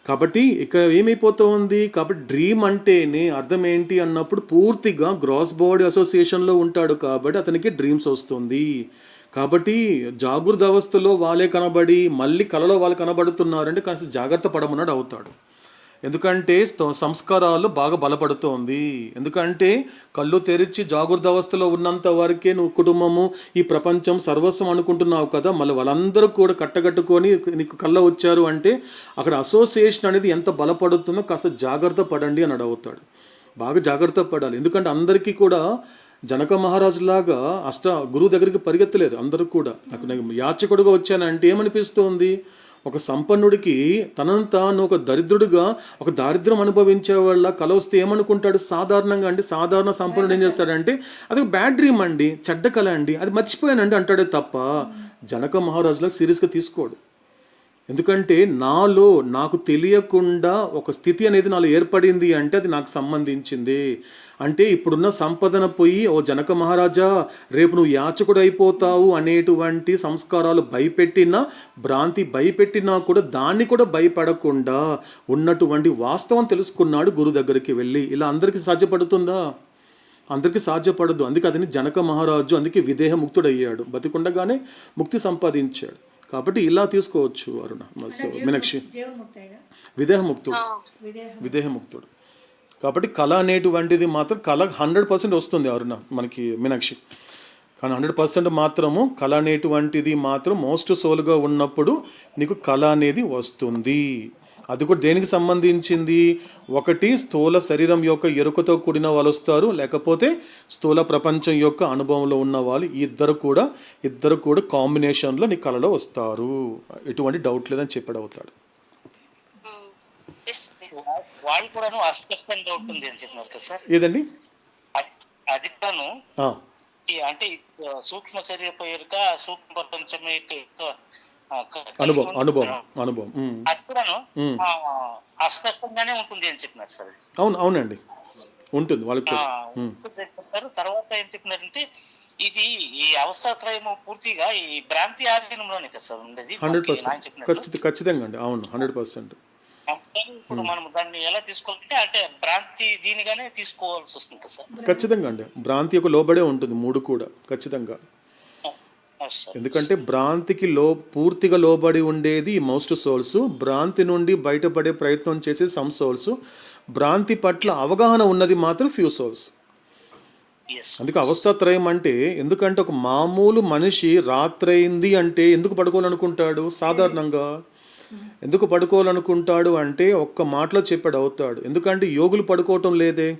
కాబట్టి ఇక్కడ ఏమైపోతుంది? కాబట్టి డ్రీమ్ అంటేనే అర్థం ఏంటి అన్నప్పుడు పూర్తిగా గ్రాస్ బాడీ అసోసియేషన్లో ఉంటాడు కాబట్టి అతనికి డ్రీమ్స్ వస్తుంది. కాబట్టి జాగృత అవస్థలో వాళ్ళే కనబడి మళ్ళీ కలలో వాళ్ళు కనబడుతున్నారంటే కాస్త జాగ్రత్త పడమన్నాడు అవుతాడు. ఎందుకంటే సంస్కారాలు బాగా బలపడుతోంది. ఎందుకంటే కళ్ళు తెరిచి జాగృత అవస్థలో ఉన్నంత వరకే నువ్వు కుటుంబము, ఈ ప్రపంచం సర్వస్వం అనుకుంటున్నావు కదా. మళ్ళీ వాళ్ళందరూ కూడా కట్టగట్టుకొని నీకు కళ్ళ వచ్చారు అంటే అక్కడ అసోసియేషన్ అనేది ఎంత బలపడుతుందో కాస్త జాగ్రత్త పడండి అని అడుగుతాడు. బాగా జాగ్రత్త పడాలి. ఎందుకంటే అందరికీ కూడా జనక మహారాజులాగా గురువు దగ్గరికి పరిగెత్తలేరు అందరూ కూడా. నాకు యాచకుడుగా వచ్చానంటే ఏమనిపిస్తోంది? ఒక సంపన్నుడికి తనను తాను ఒక దరిద్రుడిగా, ఒక దారిద్ర్యం అనుభవించే వాళ్ళ కల వస్తే ఏమనుకుంటాడు? సాధారణంగా అండి, సాధారణ సంపన్నుడు ఏం చేస్తాడంటే అది ఒక బ్యాడ్ డ్రీమ్ అండి, చెడ్డ కళ అండి, అది మర్చిపోయానండి అంటాడే తప్ప జనక మహారాజులకు సీరియస్గా తీసుకోడు. ఎందుకంటే నాకు తెలియకుండా ఒక స్థితి అనేది నాలో ఏర్పడింది అంటే అది నాకు సంబంధించింది. అంటే ఇప్పుడున్న సంపదన పోయి, ఓ జనక మహారాజా రేపు నువ్వు యాచకుడు అయిపోతావు అనేటువంటి సంస్కారాలు భయపెట్టినా కూడా దాన్ని కూడా భయపడకుండా ఉన్నటువంటి వాస్తవం తెలుసుకున్నాడు గురువు దగ్గరికి వెళ్ళి. ఇలా అందరికీ సాధ్యపడుతుందా? అందరికీ సాధ్యపడదు. అందుకే అతని జనక మహారాజు అందుకే విదేహ ముక్తుడయ్యాడు, బతికుండగానే ముక్తి సంపాదించాడు. కాబట్టి ఇలా తీసుకోవచ్చు అరుణ, మీనాక్షి. విదేహముక్తుడు. కాబట్టి కళ అనేటువంటిది మాత్రం కళ 100% వస్తుంది అరుణ మనకి, మీనాక్షి. కానీ 100% మాత్రము కళ అనేటువంటిది మాత్రం మోస్ట్ సోల్గా ఉన్నప్పుడు నీకు కళ అనేది వస్తుంది. అది కూడా దేనికి సంబంధించింది? ఒకటి స్థూల శరీరం యొక్క ఎరుకతో కూడిన వాళ్ళు వస్తారు, లేకపోతే స్థూల ప్రపంచం యొక్క అనుభవంలో ఉన్న వాళ్ళు, ఇద్దరు కూడా కాంబినేషన్లో నీ కళలో వస్తారు. ఎటువంటి డౌట్ లేదని చెప్పాడు అవుతాడు. ఇస్తుంది. వాళ్ళు కూడాను అస్పష్టంగా ఉంటుంది అని చెప్పినారు కదా సార్. ఏదండి? అది కూడాను ఆ, అంటే సూక్ష్మ శరీరపు ఎరుక, సూక్ష్మ ప్రపంచం యొక్క అనుభవం అనుభవం అనుభవం. అది కూడాను అస్పష్టంగానే ఉంటుంది అని చెప్పినారు సార్. అవును, అవునండి, ఉంటుంది వాళ్ళకి. చెప్పారు. తర్వాత ఏం చెప్పినారంటే ఇది ఈ అవస్థాత్రయము పూర్తిగా ఈ భ్రాంతి ఆధీనంలోనే కదా సార్ ఉండేది. 100% ఖచ్చితంగా అండి, అవును, 100%. ఇప్పుడు మనం దాన్ని ఎలా తీసుకోవాలంటే అంటే భ్రాంతి దీనిగానే తీసుకోవాల్సి వస్తుంది కదా సార్. ఖచ్చితంగా అండి, భ్రాంతి యొక్క లోబడే ఉంటుంది మూడు కూడా ఖచ్చితంగా. ఎందుకంటే భ్రాంతికి పూర్తిగా లోబడి ఉండేది మోస్ట్ సోల్స్, భ్రాంతి నుండి బయటపడే ప్రయత్నం చేసే సమ్ సోల్స్, భ్రాంతి పట్ల అవగాహన ఉన్నది మాత్రం ఫ్యూ సోల్స్. అందుకే అవస్థాత్రయం అంటే, ఎందుకంటే ఒక మామూలు మనిషి రాత్రైంది అంటే ఎందుకు పడుకోవాలనుకుంటాడు? సాధారణంగా ఎందుకు పడుకోవాలనుకుంటాడు అంటే ఒక్క మాటలో చెప్పాడు అవుతాడు. ఎందుకంటే యోగులు పడుకోవటం లేదే.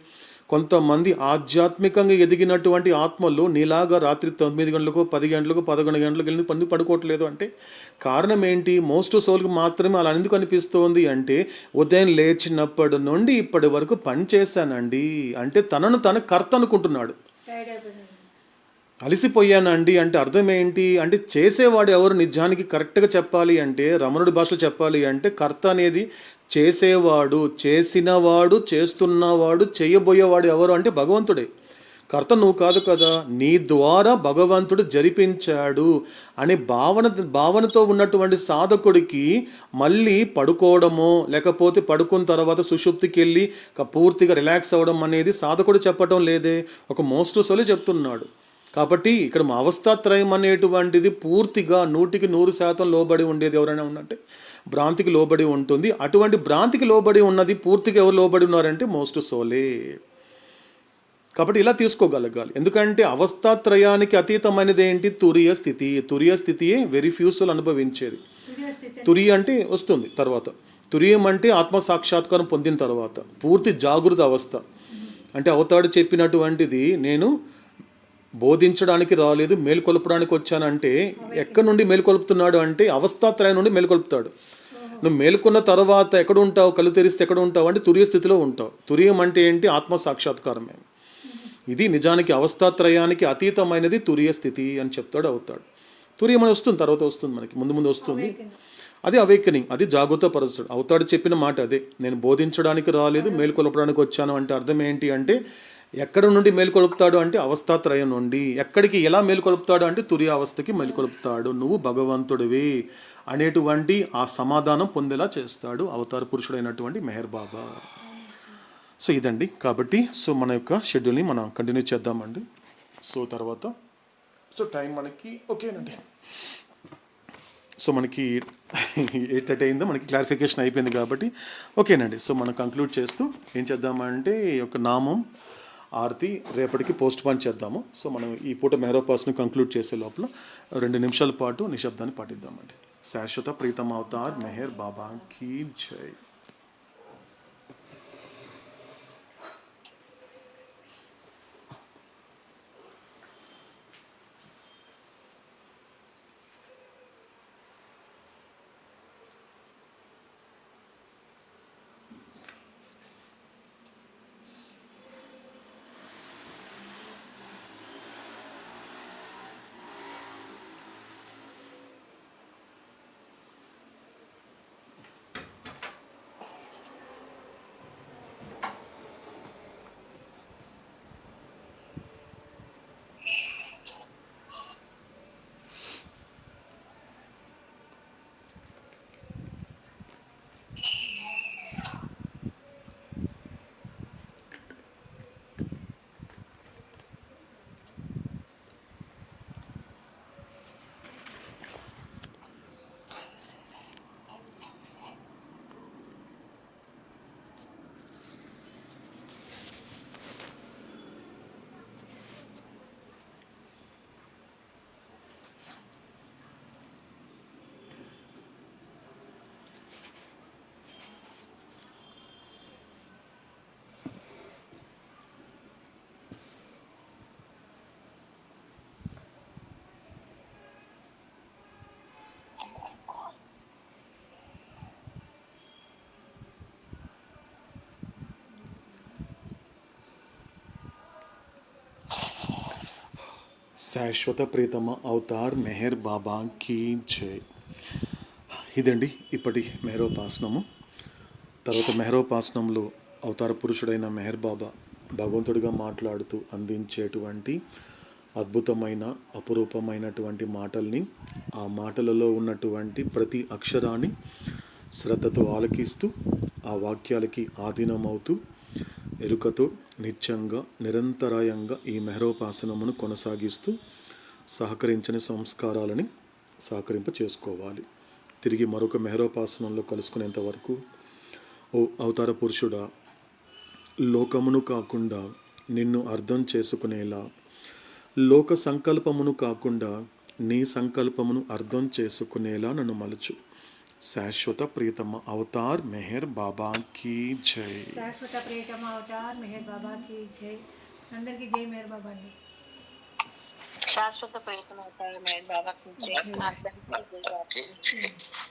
కొంతమంది ఆధ్యాత్మికంగా ఎదిగినటువంటి ఆత్మలు నీలాగా రాత్రి 9 గంటలకు 10 గంటలకు 11 గంటలకు వెళ్ళి ఎందుకు పడుకోవట్లేదు అంటే కారణం ఏంటి? మోస్ట్ సోల్కి మాత్రమే అలా ఎందుకు అనిపిస్తోంది అంటే ఉదయం లేచినప్పటి నుండి ఇప్పటి వరకు పని చేశానండి అంటే తనను తన కర్త అనుకుంటున్నాడు. అలసిపోయానండి అంటే అర్థం ఏంటి అంటే చేసేవాడు ఎవరు? నిజానికి కరెక్ట్గా చెప్పాలి అంటే రమణుడి భాషలో చెప్పాలి అంటే కర్త అనేది చేసేవాడు, చేసినవాడు, చేస్తున్నవాడు, చేయబోయేవాడు ఎవరు అంటే భగవంతుడే. కర్త నువ్వు కాదు కదా, నీ ద్వారా భగవంతుడు జరిపించాడు అనే భావనతో ఉన్నటువంటి సాధకుడికి మళ్ళీ పడుకోవడమో లేకపోతే పడుకున్న తర్వాత సుషుప్తికి వెళ్ళి పూర్తిగా రిలాక్స్ అవ్వడం అనేది సాధకుడు చెప్పటం లేదే, ఒక మోస్ట్ సోలే చెప్తున్నాడు. కాబట్టి ఇక్కడ మా అవస్థాత్రయం అనేటువంటిది పూర్తిగా 100% లోబడి ఉండేది ఎవరైనా ఉన్నట్టే భ్రాంతికి లోబడి ఉంటుంది. అటువంటి భ్రాంతికి లోబడి ఉన్నది పూర్తిగా ఎవరు లోబడి ఉన్నారంటే మోస్ట్ సోలే. కాబట్టి ఇలా తీసుకోగలగాలి. ఎందుకంటే అవస్థాత్రయానికి అతీతమైనది ఏంటి? తురియ స్థితి. తురియ స్థితియే వెరీ ఫ్యూ సోల్ అనుభవించేది. తురియ అంటే వస్తుంది తర్వాత. తురియం అంటే ఆత్మసాక్షాత్కారం పొందిన తర్వాత పూర్తి జాగృత అవస్థ. అంటే అవతాడు చెప్పినటువంటిది నేను బోధించడానికి రాలేదు, మేలుకొల్పడానికి వచ్చానంటే ఎక్కడి నుండి మేలుకొల్పుతున్నాడు అంటే అవస్థాత్రయం నుండి మేలుకొల్పుతాడు. నువ్వు మేలుకున్న తర్వాత ఎక్కడ ఉంటావు? కళ్ళు తెరిస్తే ఎక్కడ ఉంటావు అంటే తురియ స్థితిలో ఉంటావు. తురియం అంటే ఏంటి? ఆత్మ సాక్షాత్కారమే. ఇది నిజానికి అవస్థాత్రయానికి అతీతమైనది తురియ స్థితి అని చెప్తాడు అవుతాడు. తురియం అని వస్తుంది, తర్వాత వస్తుంది, మనకి ముందు ముందు వస్తుంది. అది అవేకనింగ్, అది జాగృత పరుస్తాడు. అవుతాడు చెప్పిన మాట అదే, నేను బోధించడానికి రాలేదు, మేలుకొల్పడానికి వచ్చాను అంటే అర్థం ఏంటి అంటే ఎక్కడ నుండి మేలుకొలుపుతాడు అంటే అవస్థాత్రయం నుండి. ఎక్కడికి ఎలా మేలుకొలుపుతాడు అంటే తురియ అవస్థకి మేలుకొలుపుతాడు. నువ్వు భగవంతుడివి అనేటువంటి ఆ సమాధానం పొందేలా చేస్తాడు అవతార పురుషుడైనటువంటి మెహర్ బాబా. సో ఇదండి. కాబట్టి సో మన యొక్క షెడ్యూల్ని మనం కంటిన్యూ చేద్దామండి. సో తర్వాత సో టైం మనకి ఓకేనండి. సో మనకి 8:30 అయిందో, మనకి క్లారిఫికేషన్ అయిపోయింది కాబట్టి ఓకేనండి. సో మనం కంక్లూడ్ చేస్తూ ఏం చేద్దామంటే ఈ యొక్క నామం ఆరతి రేపటికి పోస్ట్ పోన్ చేద్దాము. సో మనం ఈ పూట మెహరోపాస్ని కంక్లూడ్ చేసే లోపల 2 నిమిషాల పాటు నిశ్శబ్దాన్ని పాటిద్దామండి. శాశ్వత ప్రీతం అవతార్ మెహర్ బాబా కీ జై. శాశ్వత ప్రీతమ అవతార్ మెహర్ బాబా కీ జై. ఇదండి ఇప్పటి మెహరోపాసనము. తర్వాత మెహరోపాసనంలో అవతార పురుషుడైన మెహర్ బాబా భగవంతుడిగా మాట్లాడుతూ అందించేటువంటి అద్భుతమైన అపురూపమైనటువంటి మాటల్ని, ఆ మాటలలో ఉన్నటువంటి ప్రతి అక్షరాన్ని శ్రద్ధతో ఆలకిస్తూ ఆ వాక్యాలకి ఆధీనమవుతూ ఎరుకతో నిత్యంగా నిరంతరాయంగా ఈ మెహరోపాసనమును కొనసాగిస్తూ సహకరించని సంస్కారాలని సహకరింప చేసుకోవాలి. తిరిగి మరొక మెహరోపాసనంలో కలుసుకునేంత వరకు ఓ అవతార పురుషుడా, లోకమును కాకుండా నిన్ను అర్థం చేసుకునేలా, లోక సంకల్పమును కాకుండా నీ సంకల్పమును అర్థం చేసుకునేలా నన్ను మలుచు. శాశ్వత ప్రీతమ అవతార్ మెహర్ బాబా కీ జై. శాశ్వత ప్రియతమ అవతార్ మెహర్ బాబా కీ జై. అందరికీ జై మెహర్ బాబా అండి. శాశ్వత ప్రీతం అవుతారు మేర్ బాబాకి జై. అందరికీ జై బాబా.